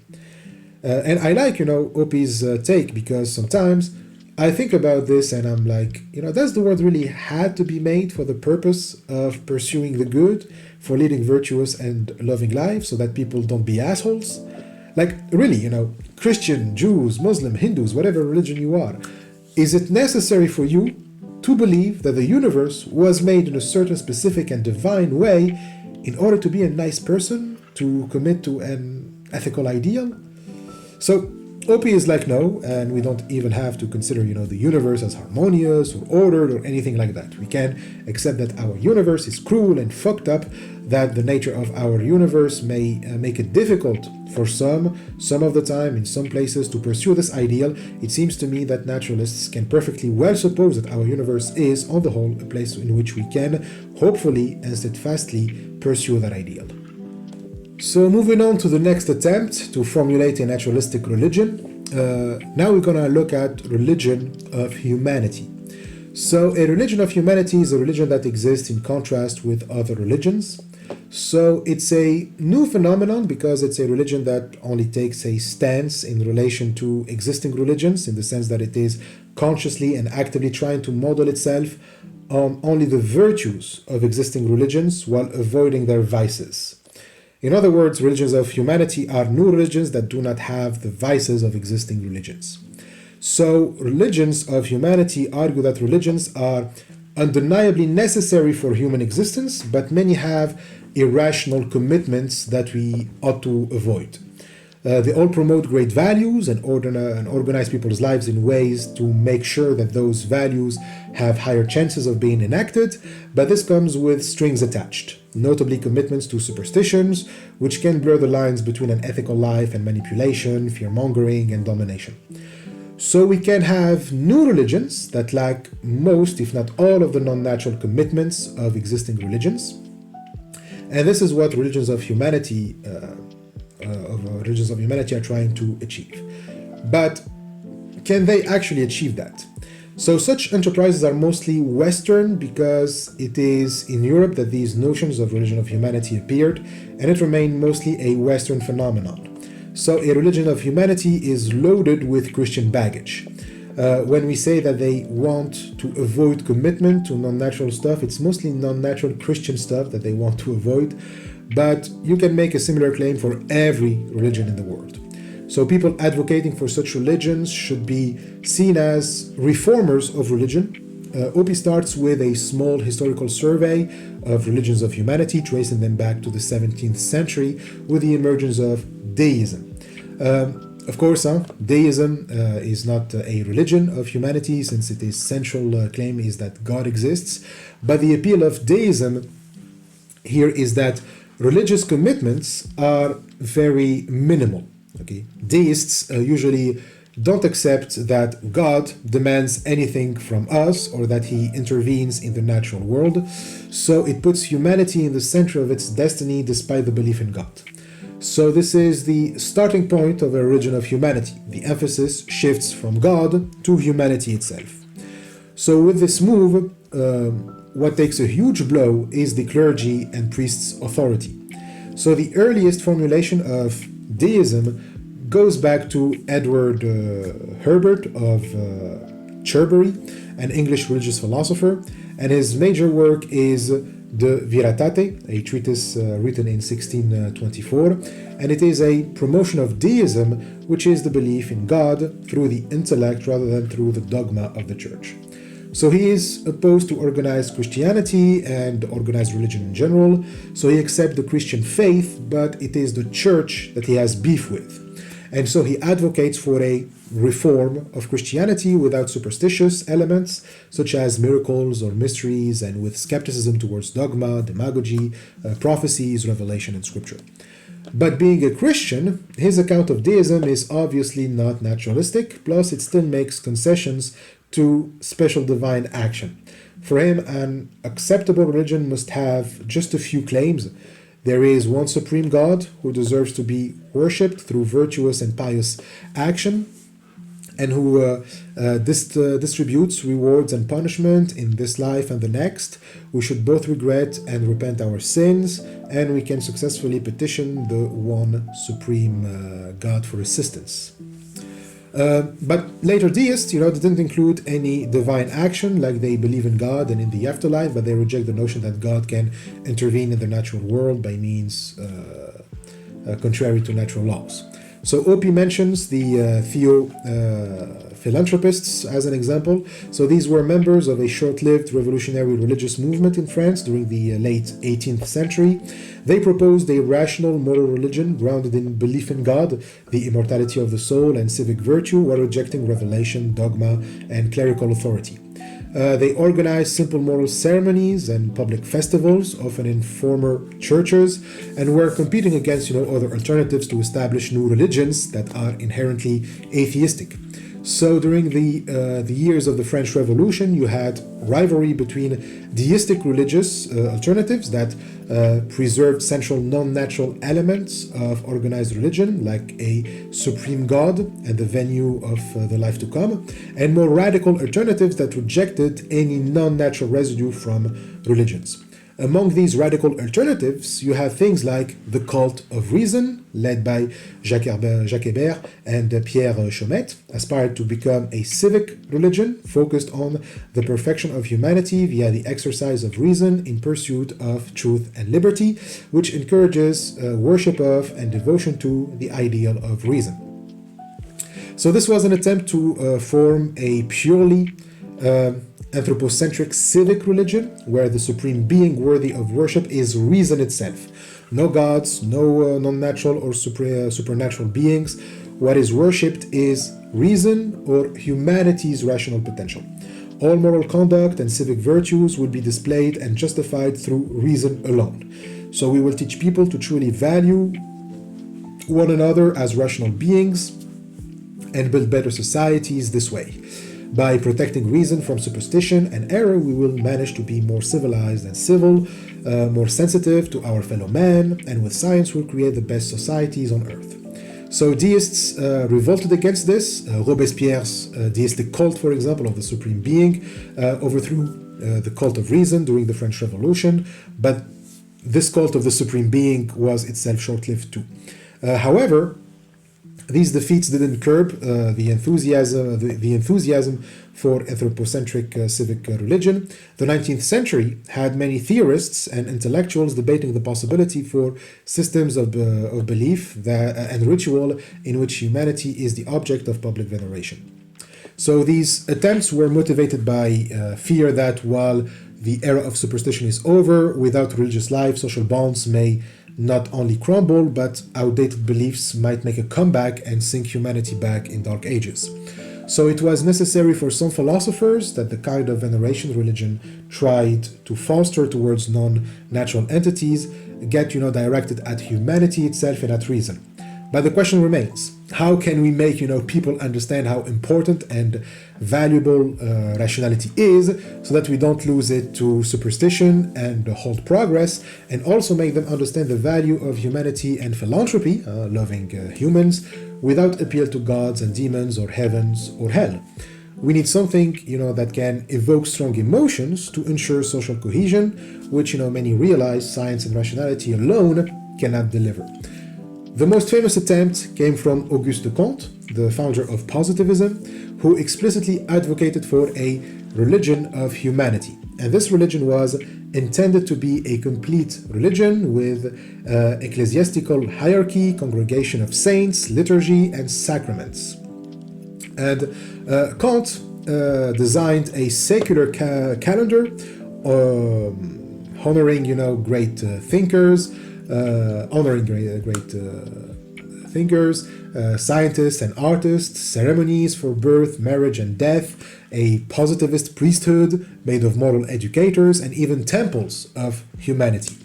And I like, Oppy's take, because sometimes I think about this and I'm like, does the world really had to be made for the purpose of pursuing the good, for leading virtuous and loving lives so that people don't be assholes? Like, really, Christian, Jews, Muslim, Hindus, whatever religion you are, is it necessary for you to believe that the universe was made in a certain specific and divine way in order to be a nice person, to commit to an ethical ideal? So Oppy is like, no, and we don't even have to consider, the universe as harmonious or ordered or anything like that. We can accept that our universe is cruel and fucked up, that the nature of our universe may make it difficult for some of the time, in some places, to pursue this ideal. It seems to me that naturalists can perfectly well suppose that our universe is, on the whole, a place in which we can, hopefully and steadfastly, pursue that ideal. So moving on to the next attempt to formulate a naturalistic religion, now we're going to look at religion of humanity. So a religion of humanity is a religion that exists in contrast with other religions. So it's a new phenomenon because it's a religion that only takes a stance in relation to existing religions, in the sense that it is consciously and actively trying to model itself on only the virtues of existing religions while avoiding their vices. In other words, religions of humanity are new religions that do not have the vices of existing religions. So religions of humanity argue that religions are undeniably necessary for human existence, but many have irrational commitments that we ought to avoid. They all promote great values and organize people's lives in ways to make sure that those values have higher chances of being enacted, but this comes with strings attached, notably commitments to superstitions, which can blur the lines between an ethical life and manipulation, fear-mongering, and domination. So we can have new religions that lack most, if not all, of the non-natural commitments of existing religions. And this is what religions of humanity are trying to achieve. But can they actually achieve that? So such enterprises are mostly Western because it is in Europe that these notions of religion of humanity appeared, and it remained mostly a Western phenomenon. So a religion of humanity is loaded with Christian baggage. When we say that they want to avoid commitment to non-natural stuff, it's mostly non-natural Christian stuff that they want to avoid, but you can make a similar claim for every religion in the world. So people advocating for such religions should be seen as reformers of religion. Oppy starts with a small historical survey of religions of humanity, tracing them back to the 17th century with the emergence of deism. Of course, deism is not a religion of humanity, since its central claim is that God exists. But the appeal of deism here is that religious commitments are very minimal. Okay, deists usually don't accept that God demands anything from us or that he intervenes in the natural world. So it puts humanity in the center of its destiny despite the belief in God. So this is the starting point of a religion of humanity. The emphasis shifts from God to humanity itself. So with this move, what takes a huge blow is the clergy and priests' authority. So the earliest formulation of deism goes back to Edward Herbert of Cherbury, an English religious philosopher, and his major work is De Veritate, a treatise written in 1624, and it is a promotion of deism, which is the belief in God through the intellect rather than through the dogma of the church. So he is opposed to organized Christianity and organized religion in general, so he accepts the Christian faith, but it is the church that he has beef with. And so he advocates for a reform of Christianity without superstitious elements such as miracles or mysteries, and with skepticism towards dogma, demagogy, prophecies, revelation, and scripture. But being a Christian, his account of deism is obviously not naturalistic, plus it still makes concessions to special divine action. For him, an acceptable religion must have just a few claims. There is one supreme God who deserves to be worshipped through virtuous and pious action, and who distributes rewards and punishment in this life and the next. We should both regret and repent our sins, and we can successfully petition the one supreme God for assistance. But later deists, didn't include any divine action, like they believe in God and in the afterlife, but they reject the notion that God can intervene in the natural world by means contrary to natural laws. So Oppy mentions the philanthropists as an example. So these were members of a short-lived revolutionary religious movement in France during the late 18th century. They proposed a rational moral religion grounded in belief in God, the immortality of the soul, and civic virtue, while rejecting revelation, dogma, and clerical authority. They organized simple moral ceremonies and public festivals, often in former churches, and were competing against other alternatives to establish new religions that are inherently atheistic. So during the years of the French Revolution, you had rivalry between deistic religious alternatives that preserved central non-natural elements of organized religion, like a supreme God and the venue of the life to come, and more radical alternatives that rejected any non-natural residue from religions. Among these radical alternatives, you have things like the cult of reason, led by Jacques Hébert and Pierre Chaumette, aspired to become a civic religion focused on the perfection of humanity via the exercise of reason in pursuit of truth and liberty, which encourages worship of and devotion to the ideal of reason. So this was an attempt to form a purely anthropocentric civic religion where the supreme being worthy of worship is reason itself. No gods, no non-natural or supernatural beings. What is worshipped is reason or humanity's rational potential. All moral conduct and civic virtues will be displayed and justified through reason alone. So we will teach people to truly value one another as rational beings and build better societies this way. By protecting reason from superstition and error, we will manage to be more civilized and civil, more sensitive to our fellow man, and with science we'll create the best societies on earth. So deists revolted against this. Robespierre's deistic cult, for example, of the supreme being, overthrew the cult of reason during the French Revolution, but this cult of the supreme being was itself short-lived too. However, these defeats didn't curb the enthusiasm for anthropocentric civic religion. The 19th century had many theorists and intellectuals debating the possibility for systems of belief and ritual in which humanity is the object of public veneration. So these attempts were motivated by fear that while the era of superstition is over, without religious life, social bonds may not only crumble, but outdated beliefs might make a comeback and sink humanity back in dark ages. So it was necessary for some philosophers that the kind of veneration religion tried to foster towards non-natural entities get directed at humanity itself and at reason. But the question remains, how can we make people understand how important and valuable rationality is so that we don't lose it to superstition and halt progress, and also make them understand the value of humanity and philanthropy, loving humans, without appeal to gods and demons or heavens or hell. We need something that can evoke strong emotions to ensure social cohesion, which many realize science and rationality alone cannot deliver. The most famous attempt came from Auguste Comte, the founder of positivism, who explicitly advocated for a religion of humanity. And this religion was intended to be a complete religion with ecclesiastical hierarchy, congregation of saints, liturgy, and sacraments. And Comte designed a secular calendar honoring, great thinkers, scientists and artists, ceremonies for birth, marriage, and death, a positivist priesthood made of moral educators, and even temples of humanity.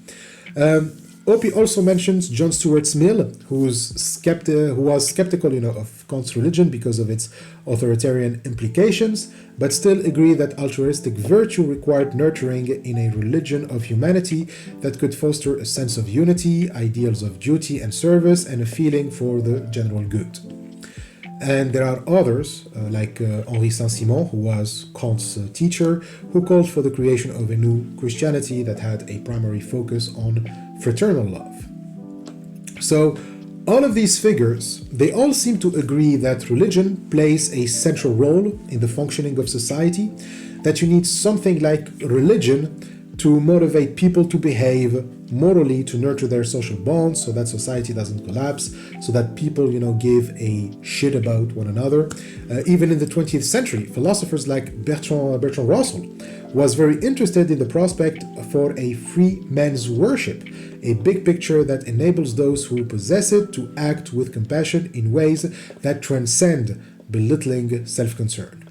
Oppy also mentions John Stuart Mill, who was skeptical, of Comte's religion because of its authoritarian implications, but still agreed that altruistic virtue required nurturing in a religion of humanity that could foster a sense of unity, ideals of duty and service, and a feeling for the general good. And there are others, like Henri Saint-Simon, who was Comte's teacher, who called for the creation of a new Christianity that had a primary focus on fraternal love. So, all of these figures, they all seem to agree that religion plays a central role in the functioning of society, that you need something like religion to motivate people to behave morally, to nurture their social bonds so that society doesn't collapse, so that people, give a shit about one another. Even in the 20th century, philosophers like Bertrand Russell was very interested in the prospect for a free men's worship, a big picture that enables those who possess it to act with compassion in ways that transcend belittling self-concern.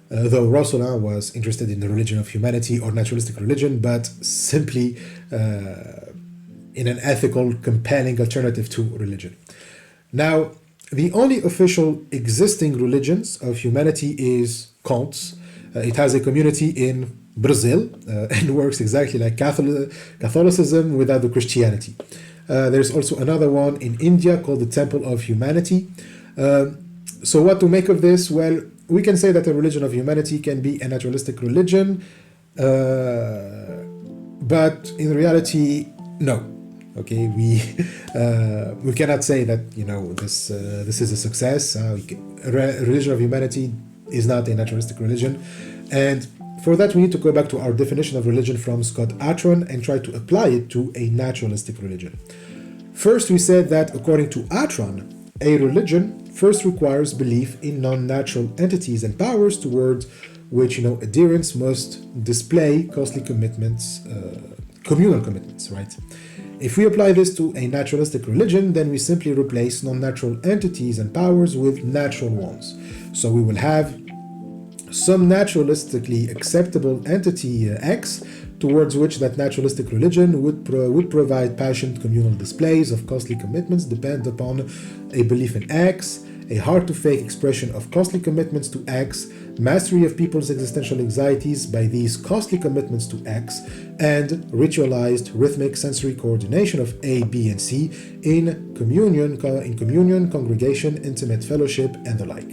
Though Russell was interested in the religion of humanity or naturalistic religion, but simply in an ethical, compelling alternative to religion. Now, the only official existing religions of humanity is Kant's. It has a community in Brazil and works exactly like Catholicism without the Christianity. There's also another one in India called the Temple of Humanity. So what to make of this? Well, we can say that a religion of humanity can be a naturalistic religion, but in reality, no. Okay, we cannot say that this is a success. A religion of humanity is not a naturalistic religion, and for that we need to go back to our definition of religion from Scott Atron and try to apply it to a naturalistic religion. First, we said that according to Atron, a religion first requires belief in non-natural entities and powers towards which adherents must display costly commitments, communal commitments, right? If we apply this to a naturalistic religion, then we simply replace non-natural entities and powers with natural ones. So we will have some naturalistically acceptable entity X, towards which that naturalistic religion would provide passionate communal displays of costly commitments depend upon a belief in X, a hard-to-fake expression of costly commitments to X, mastery of people's existential anxieties by these costly commitments to X, and ritualized rhythmic sensory coordination of A, B, and C in communion, congregation, intimate fellowship, and the like.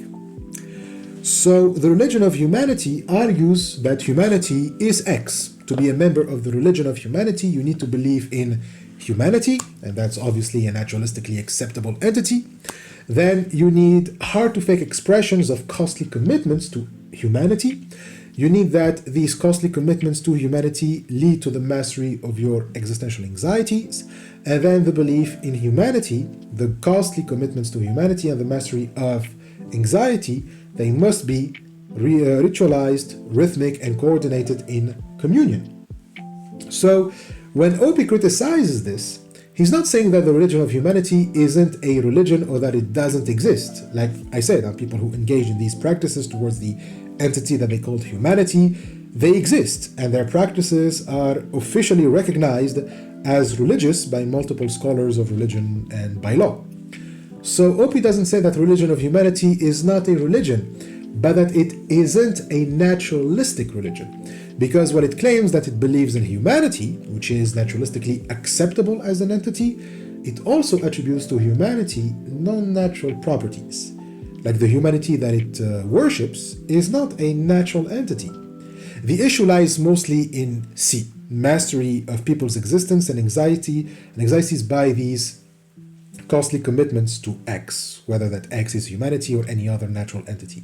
So the religion of humanity argues that humanity is X. To be a member of the religion of humanity, you need to believe in humanity, and that's obviously a naturalistically acceptable entity. Then you need hard-to-fake expressions of costly commitments to humanity. You need that these costly commitments to humanity lead to the mastery of your existential anxieties. And then the belief in humanity, the costly commitments to humanity and the mastery of anxiety, they must be ritualized, rhythmic, and coordinated in communion. So when Oppy criticizes this, he's not saying that the religion of humanity isn't a religion or that it doesn't exist. Like I said, people who engage in these practices towards the entity that they call humanity, they exist, and their practices are officially recognized as religious by multiple scholars of religion and by law. So Oppy doesn't say that religion of humanity is not a religion, but that it isn't a naturalistic religion, because while it claims that it believes in humanity, which is naturalistically acceptable as an entity, it also attributes to humanity non-natural properties. Like the humanity that it worships is not a natural entity. The issue lies mostly in C, mastery of people's existence and anxieties by these costly commitments to X, whether that X is humanity or any other natural entity.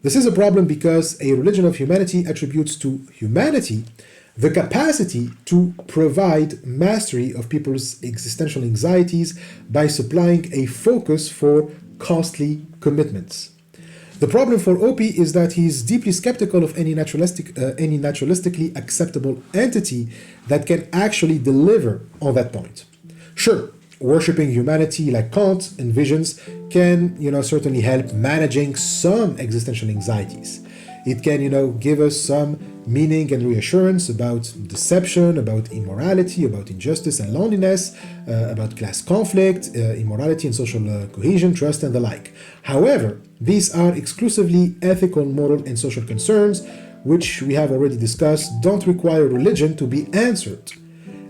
This is a problem because a religion of humanity attributes to humanity the capacity to provide mastery of people's existential anxieties by supplying a focus for costly commitments. The problem for Oppy is that he's deeply skeptical of any naturalistically acceptable entity that can actually deliver on that point. Sure, worshipping humanity like Kant envisions can, certainly help managing some existential anxieties. It can, give us some meaning and reassurance about deception, about immorality, about injustice and loneliness, about class conflict, immorality and social cohesion, trust, and the like. However, these are exclusively ethical, moral, and social concerns, which we have already discussed, don't require religion to be answered.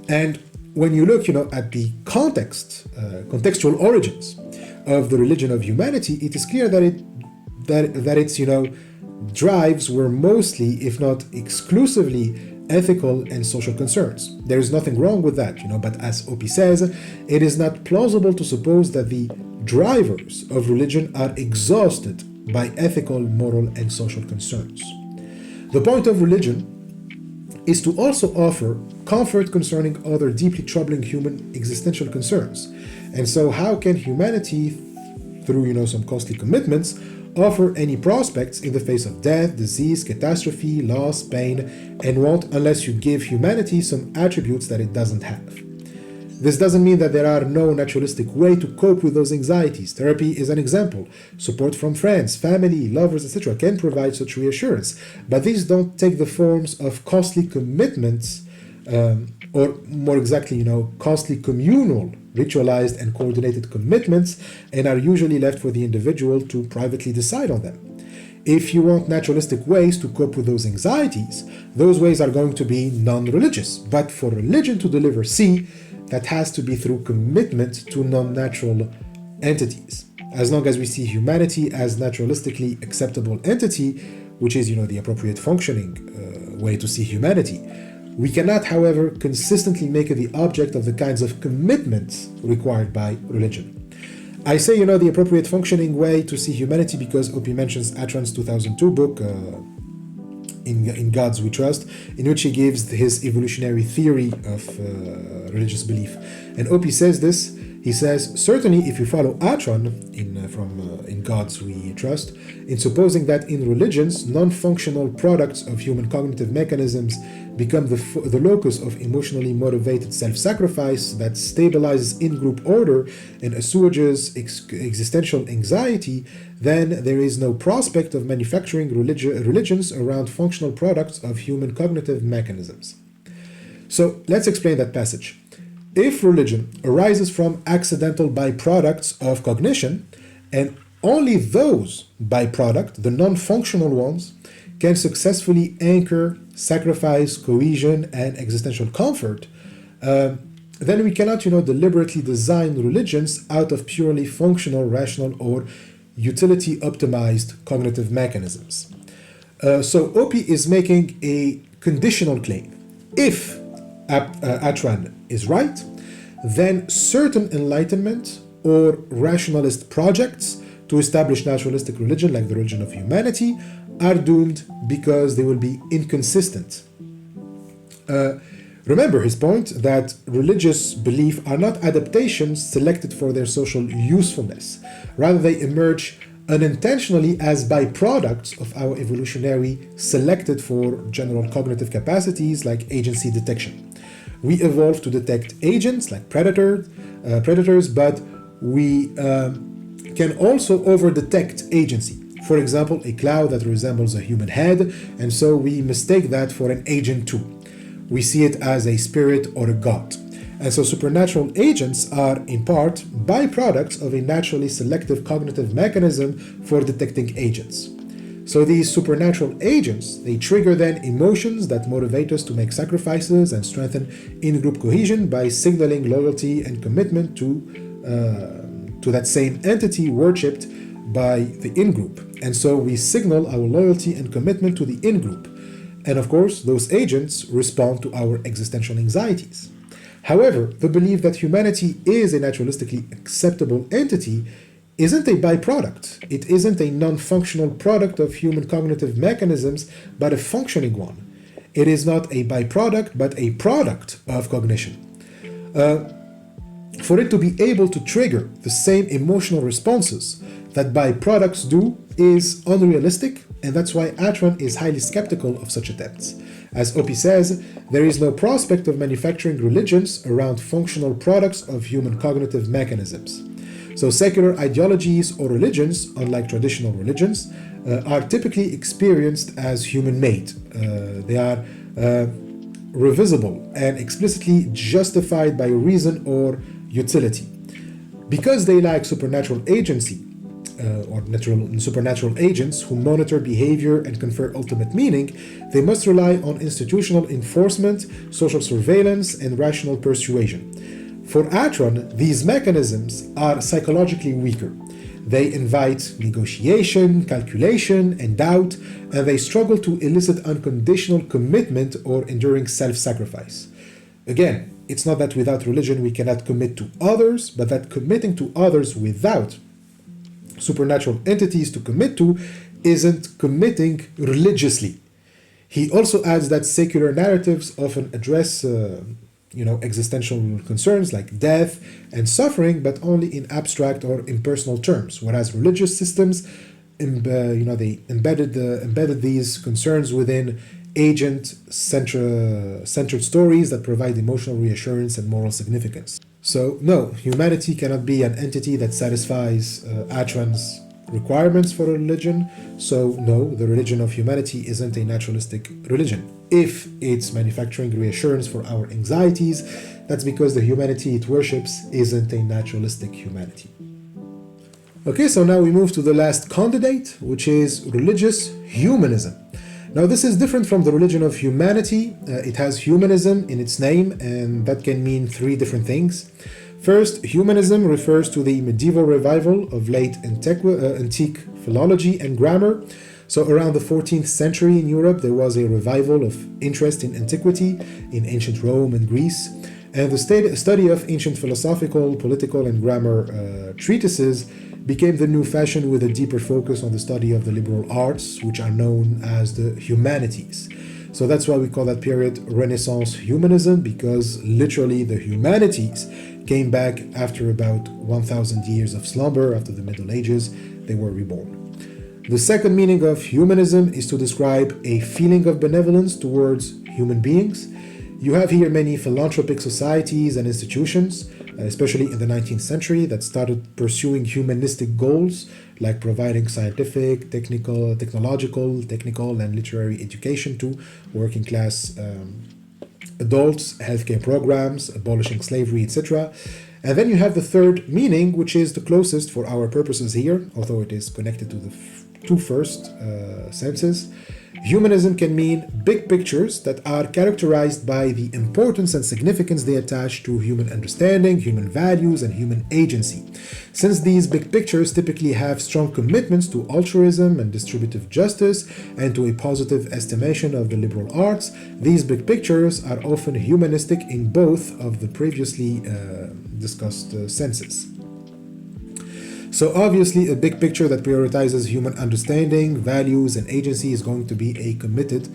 And when you look, at the contextual origins of the religion of humanity, it is clear that its, drives were mostly, if not exclusively, ethical and social concerns. There is nothing wrong with that, but as Oppy says, it is not plausible to suppose that the drivers of religion are exhausted by ethical, moral, and social concerns. The point of religion is to also offer comfort concerning other deeply troubling human existential concerns. And so how can humanity, through some costly commitments, offer any prospects in the face of death, disease, catastrophe, loss, pain, and want unless you give humanity some attributes that it doesn't have? This doesn't mean that there are no naturalistic way to cope with those anxieties. Therapy is an example. Support from friends, family, lovers, etc. can provide such reassurance. But these don't take the forms of costly commitments, or more exactly, costly communal, ritualized and coordinated commitments, and are usually left for the individual to privately decide on them. If you want naturalistic ways to cope with those anxieties, those ways are going to be non-religious. But for religion to deliver that has to be through commitment to non-natural entities. As long as we see humanity as naturalistically acceptable entity, which is, the appropriate functioning way to see humanity, we cannot, however, consistently make it the object of the kinds of commitments required by religion. I say, the appropriate functioning way to see humanity because Oppy mentions Atran's 2002 book, in Gods We Trust, in which he gives his evolutionary theory of religious belief. And Oppy says this. He says, certainly if you follow Atran in Gods We Trust, in supposing that in religions, non-functional products of human cognitive mechanisms become the locus of emotionally motivated self-sacrifice that stabilizes in-group order and assuages existential anxiety, then there is no prospect of manufacturing religions around functional products of human cognitive mechanisms. So let's explain that passage. If religion arises from accidental byproducts of cognition, and only those byproducts, the non-functional ones, can successfully anchor, sacrifice, cohesion, and existential comfort, then we cannot, deliberately design religions out of purely functional, rational, or utility-optimized cognitive mechanisms. So Oppy is making a conditional claim. If Atran is right, then certain enlightenment or rationalist projects to establish naturalistic religion, like the religion of humanity, are doomed because they will be inconsistent. Remember his point that religious belief are not adaptations selected for their social usefulness. Rather, they emerge unintentionally as byproducts of our evolutionary selected for general cognitive capacities like agency detection. We evolved to detect agents like predators, but we can also over-detect agency. For example, a cloud that resembles a human head, and so we mistake that for an agent too. We see it as a spirit or a god. And so supernatural agents are, in part, byproducts of a naturally selective cognitive mechanism for detecting agents. So these supernatural agents, they trigger then emotions that motivate us to make sacrifices and strengthen in-group cohesion by signaling loyalty and commitment to that same entity worshipped by the in-group. And so we signal our loyalty and commitment to the in-group. And of course, those agents respond to our existential anxieties. However, the belief that humanity is a naturalistically acceptable entity isn't a byproduct. It isn't a non-functional product of human cognitive mechanisms, but a functioning one. It is not a byproduct, but a product of cognition. For it to be able to trigger the same emotional responses that byproducts do is unrealistic, and that's why Atran is highly skeptical of such attempts. As Oppy says, there is no prospect of manufacturing religions around functional products of human cognitive mechanisms. So secular ideologies or religions, unlike traditional religions, are typically experienced as human-made. They are revisible and explicitly justified by reason or utility. Because they lack supernatural agency, or supernatural agents who monitor behavior and confer ultimate meaning, they must rely on institutional enforcement, social surveillance, and rational persuasion. For Atran, these mechanisms are psychologically weaker. They invite negotiation, calculation, and doubt, and they struggle to elicit unconditional commitment or enduring self-sacrifice. Again, it's not that without religion we cannot commit to others, but that committing to others without supernatural entities to commit to isn't committing religiously. He also adds that secular narratives often address existential concerns like death and suffering, but only in abstract or impersonal terms, whereas religious systems they embedded these concerns within agent-centered stories that provide emotional reassurance and moral significance. So, no, humanity cannot be an entity that satisfies Atran's requirements for a religion. So, no, the religion of humanity isn't a naturalistic religion. If it's manufacturing reassurance for our anxieties, that's because the humanity it worships isn't a naturalistic humanity. Okay, so now we move to the last candidate, which is religious humanism. Now, this is different from the religion of humanity. It has humanism in its name, and that can mean three different things. First, humanism refers to the medieval revival of late antique philology and grammar. So around the 14th century in Europe, there was a revival of interest in antiquity, in ancient Rome and Greece, and the study of ancient philosophical, political, and grammar treatises became the new fashion with a deeper focus on the study of the liberal arts, which are known as the humanities. So that's why we call that period Renaissance humanism, because literally the humanities came back after about 1,000 years of slumber. After the Middle Ages, they were reborn. The second meaning of humanism is to describe a feeling of benevolence towards human beings. You have here many philanthropic societies and institutions, especially in the 19th century, that started pursuing humanistic goals like providing scientific, technical, and literary education to working class adults, healthcare programs, abolishing slavery, etc. And then you have the third meaning, which is the closest for our purposes here, although it is connected to the two first senses. Humanism can mean big pictures that are characterized by the importance and significance they attach to human understanding, human values, and human agency. Since these big pictures typically have strong commitments to altruism and distributive justice and to a positive estimation of the liberal arts, these big pictures are often humanistic in both of the previously discussed senses. So obviously, a big picture that prioritizes human understanding, values, and agency is going to be committed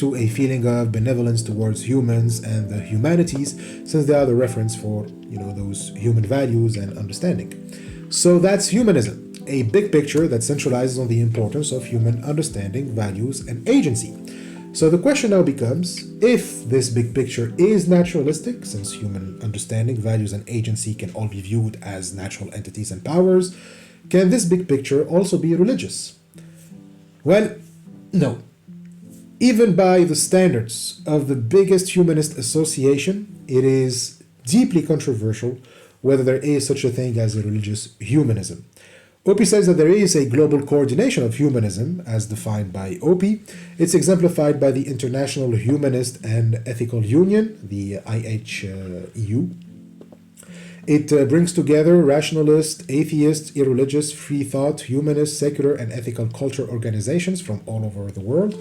to a feeling of benevolence towards humans and the humanities, since they are the reference for those human values and understanding. So that's humanism, a big picture that centralizes on the importance of human understanding, values, and agency. So the question now becomes, if this big picture is naturalistic, since human understanding, values, and agency can all be viewed as natural entities and powers, can this big picture also be religious? Well, no. Even by the standards of the biggest humanist association, it is deeply controversial whether there is such a thing as a religious humanism. Oppy says that there is a global coordination of humanism, as defined by Oppy. It's exemplified by the International Humanist and Ethical Union, the IHEU. It brings together rationalist, atheist, irreligious, free thought, humanist, secular, and ethical culture organizations from all over the world.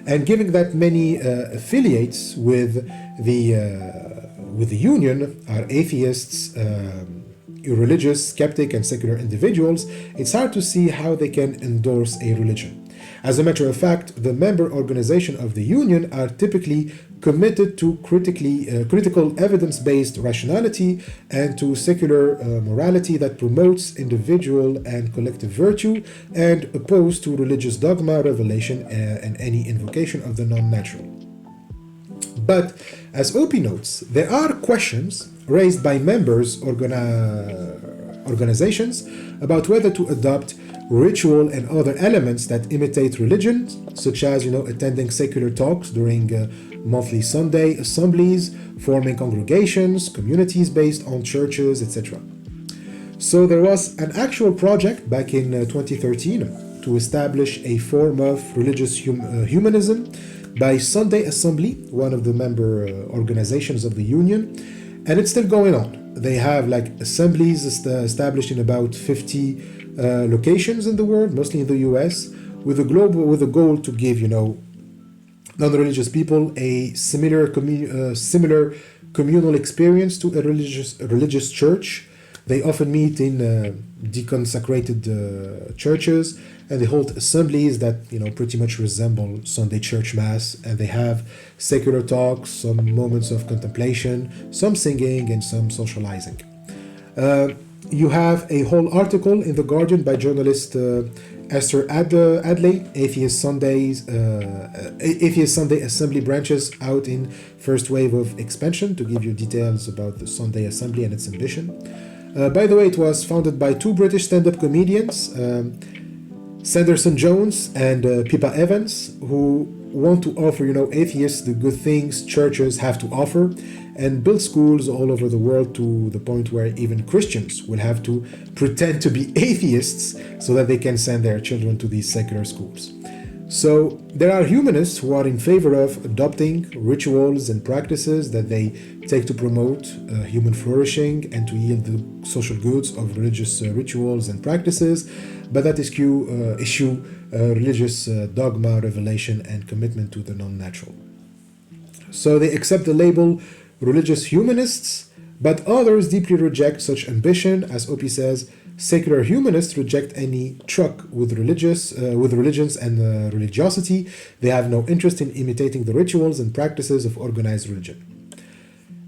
And given that many affiliates with the union are atheists, irreligious, skeptic, and secular individuals, it's hard to see how they can endorse a religion. As a matter of fact, the member organization of the union are typically committed to critical evidence-based rationality and to secular morality that promotes individual and collective virtue, and opposed to religious dogma, revelation, and any invocation of the non-natural. But, as Oppy notes, there are questions raised by members' organizations about whether to adopt ritual and other elements that imitate religion, such as attending secular talks during monthly Sunday assemblies, forming congregations, communities based on churches, etc. So there was an actual project back in 2013 to establish a form of religious humanism by Sunday Assembly, one of the member organizations of the union, and it's still going on. They have assemblies established in about 50 locations in the world, mostly in the US, with a goal to give non-religious people a similar communal experience to a religious church, They often meet in deconsecrated churches, and they hold assemblies that pretty much resemble Sunday church mass, and they have secular talks, some moments of contemplation, some singing, and some socializing. You have a whole article in The Guardian by journalist Esther Adley, Atheist Sunday Assembly branches out in first wave of expansion, to give you details about the Sunday Assembly and its ambition. By the way, it was founded by two British stand-up comedians, Sanderson Jones and Pippa Evans, who want to offer, atheists the good things churches have to offer, and build schools all over the world to the point where even Christians will have to pretend to be atheists so that they can send their children to these secular schools. So there are humanists who are in favor of adopting rituals and practices that they take to promote human flourishing and to yield the social goods of religious rituals and practices, but that issue religious dogma, revelation, and commitment to the non-natural. So they accept the label religious humanists, but others deeply reject such ambition. As Oppy says, secular humanists reject any truck with religions and religiosity. They have no interest in imitating the rituals and practices of organized religion.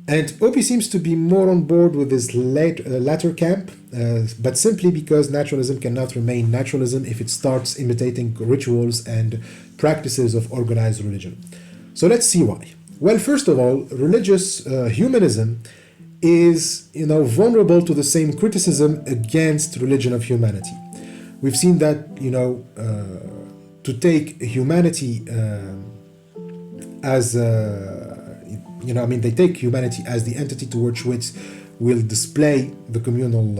And Oppy seems to be more on board with this latter camp, but simply because naturalism cannot remain naturalism if it starts imitating rituals and practices of organized religion. So let's see why. Well, first of all, religious humanism is vulnerable to the same criticism against religion of humanity. We've seen that to take humanity as they take humanity as the entity towards which will display the communal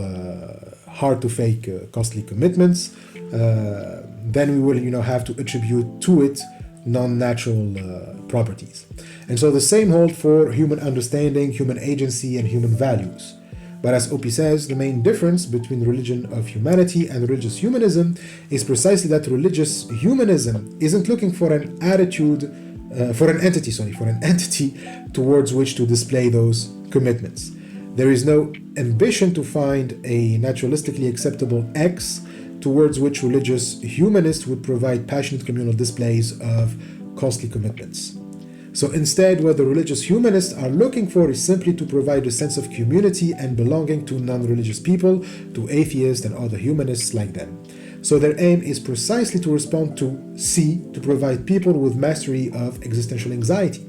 hard to fake costly commitments. Then we will have to attribute to it non-natural properties. And so the same hold for human understanding, human agency, and human values. But as Oppy says, the main difference between religion of humanity and religious humanism is precisely that religious humanism isn't looking for an entity towards which to display those commitments. There is no ambition to find a naturalistically acceptable X towards which religious humanists would provide passionate communal displays of costly commitments. So instead, what the religious humanists are looking for is simply to provide a sense of community and belonging to non-religious people, to atheists and other humanists like them. So their aim is precisely to respond to C, to provide people with mastery of existential anxiety.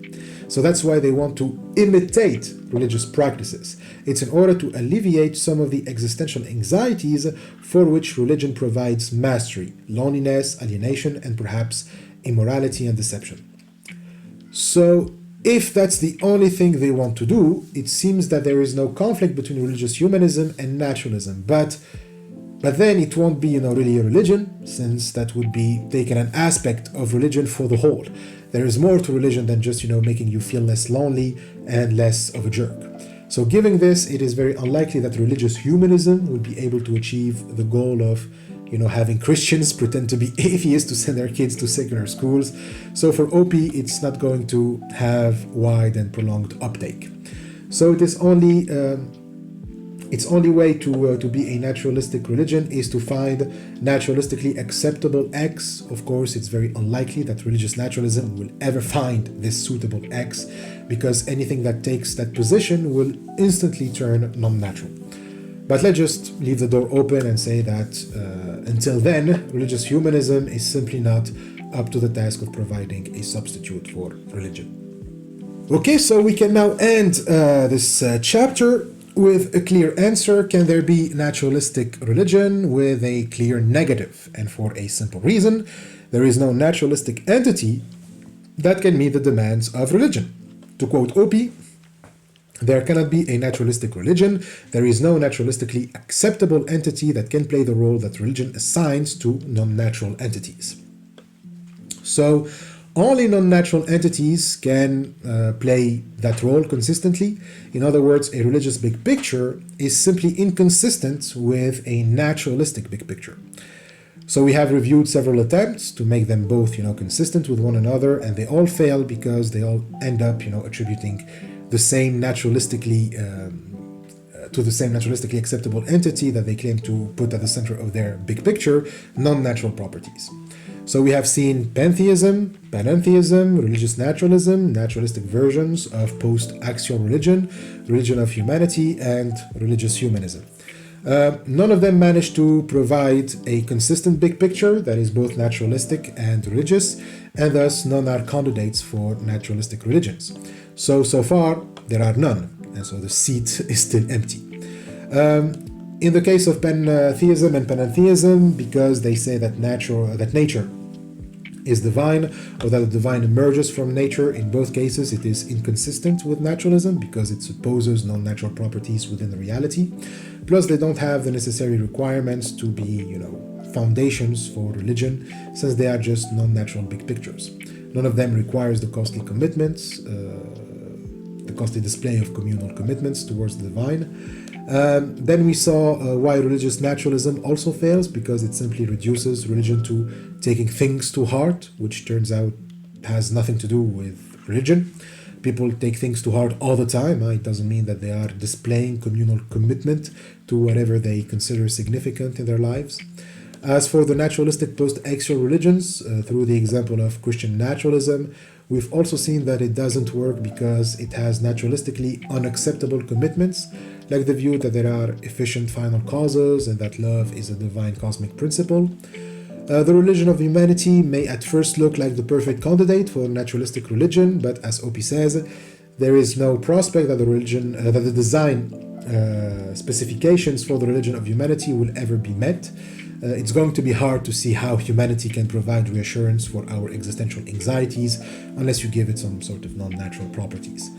So that's why they want to imitate religious practices. It's in order to alleviate some of the existential anxieties for which religion provides mastery: loneliness, alienation, and perhaps immorality and deception. So if that's the only thing they want to do, it seems that there is no conflict between religious humanism and naturalism. But then it won't be really a religion, since that would be taking an aspect of religion for the whole. There is more to religion than just making you feel less lonely and less of a jerk. So given this, it is very unlikely that religious humanism would be able to achieve the goal of having Christians pretend to be atheists to send their kids to secular schools. So for Oppy, it's not going to have wide and prolonged uptake. So it is only its only way to be a naturalistic religion is to find naturalistically acceptable X. Of course, it's very unlikely that religious naturalism will ever find this suitable X, because anything that takes that position will instantly turn non-natural. But let's just leave the door open and say that until then, religious humanism is simply not up to the task of providing a substitute for religion. Okay, so we can now end this chapter with a clear answer. Can there be naturalistic religion? With a clear negative, and for a simple reason: there is no naturalistic entity that can meet the demands of religion. To quote Oppy, there cannot be a naturalistic religion. There is no naturalistically acceptable entity that can play the role that religion assigns to non-natural entities. So only non-natural entities can play that role consistently. In other words, a religious big picture is simply inconsistent with a naturalistic big picture. So we have reviewed several attempts to make them both, consistent with one another, and they all fail because they all end up, attributing the same naturalistically to the same naturalistically acceptable entity that they claim to put at the center of their big picture, non-natural properties. So we have seen pantheism, panentheism, religious naturalism, naturalistic versions of post-axial religion, religion of humanity, and religious humanism. None of them managed to provide a consistent big picture that is both naturalistic and religious, and thus none are candidates for naturalistic religions. So far, there are none, and so the seat is still empty. In the case of pantheism and panentheism, because they say that nature is divine, or that the divine emerges from nature, in both cases it is inconsistent with naturalism because it supposes non-natural properties within the reality. Plus, they don't have the necessary requirements to be, foundations for religion, since they are just non-natural big pictures. None of them requires the costly commitments, the costly display of communal commitments towards the divine. Then we saw why religious naturalism also fails, because it simply reduces religion to taking things to heart, which turns out has nothing to do with religion. People take things to heart all the time. It doesn't mean that they are displaying communal commitment to whatever they consider significant in their lives. As for the naturalistic post-axial religions, through the example of Christian naturalism, we've also seen that it doesn't work because it has naturalistically unacceptable commitments, like the view that there are efficient final causes and that love is a divine cosmic principle. The religion of humanity may at first look like the perfect candidate for naturalistic religion, but as Oppy says, there is no prospect that the design specifications for the religion of humanity will ever be met. It's going to be hard to see how humanity can provide reassurance for our existential anxieties unless you give it some sort of non-natural properties.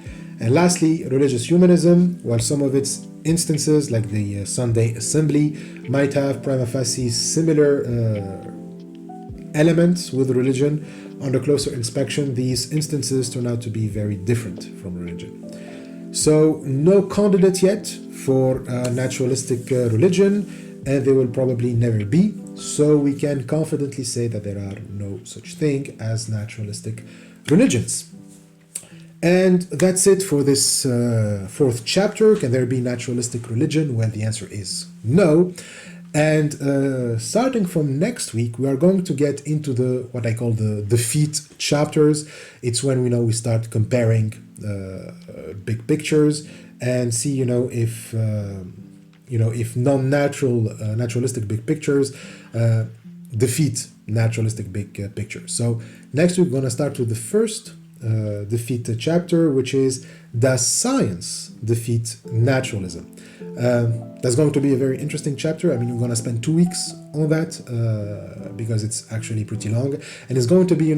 And lastly, religious humanism, while some of its instances, like the Sunday Assembly, might have prima facie similar elements with religion, under closer inspection, these instances turn out to be very different from religion. So, no candidate yet for naturalistic religion, and there will probably never be. So we can confidently say that there are no such thing as naturalistic religions. And that's it for this fourth chapter. Can there be naturalistic religion? Well, the answer is no. And starting from next week, we are going to get into what I call the defeat chapters. It's when we start comparing big pictures and see if naturalistic big pictures defeat naturalistic big pictures. So next week we're going to start with the first defeat chapter, which is, does science defeat naturalism? That's going to be a very interesting chapter. I mean, we're going to spend 2 weeks on that because it's actually pretty long, and it's going to be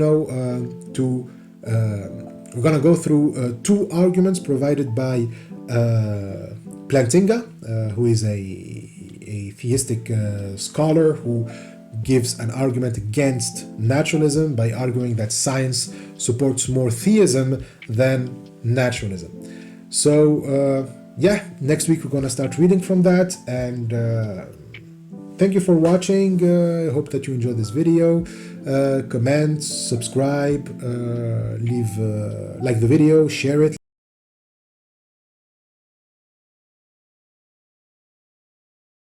we're going to go through two arguments provided by Plantinga, who is a theistic scholar who gives an argument against naturalism by arguing that science supports more theism than naturalism. So next week we're going to start reading from that, and thank you for watching. I hope that you enjoyed this video. Comment, subscribe, like the video, share it.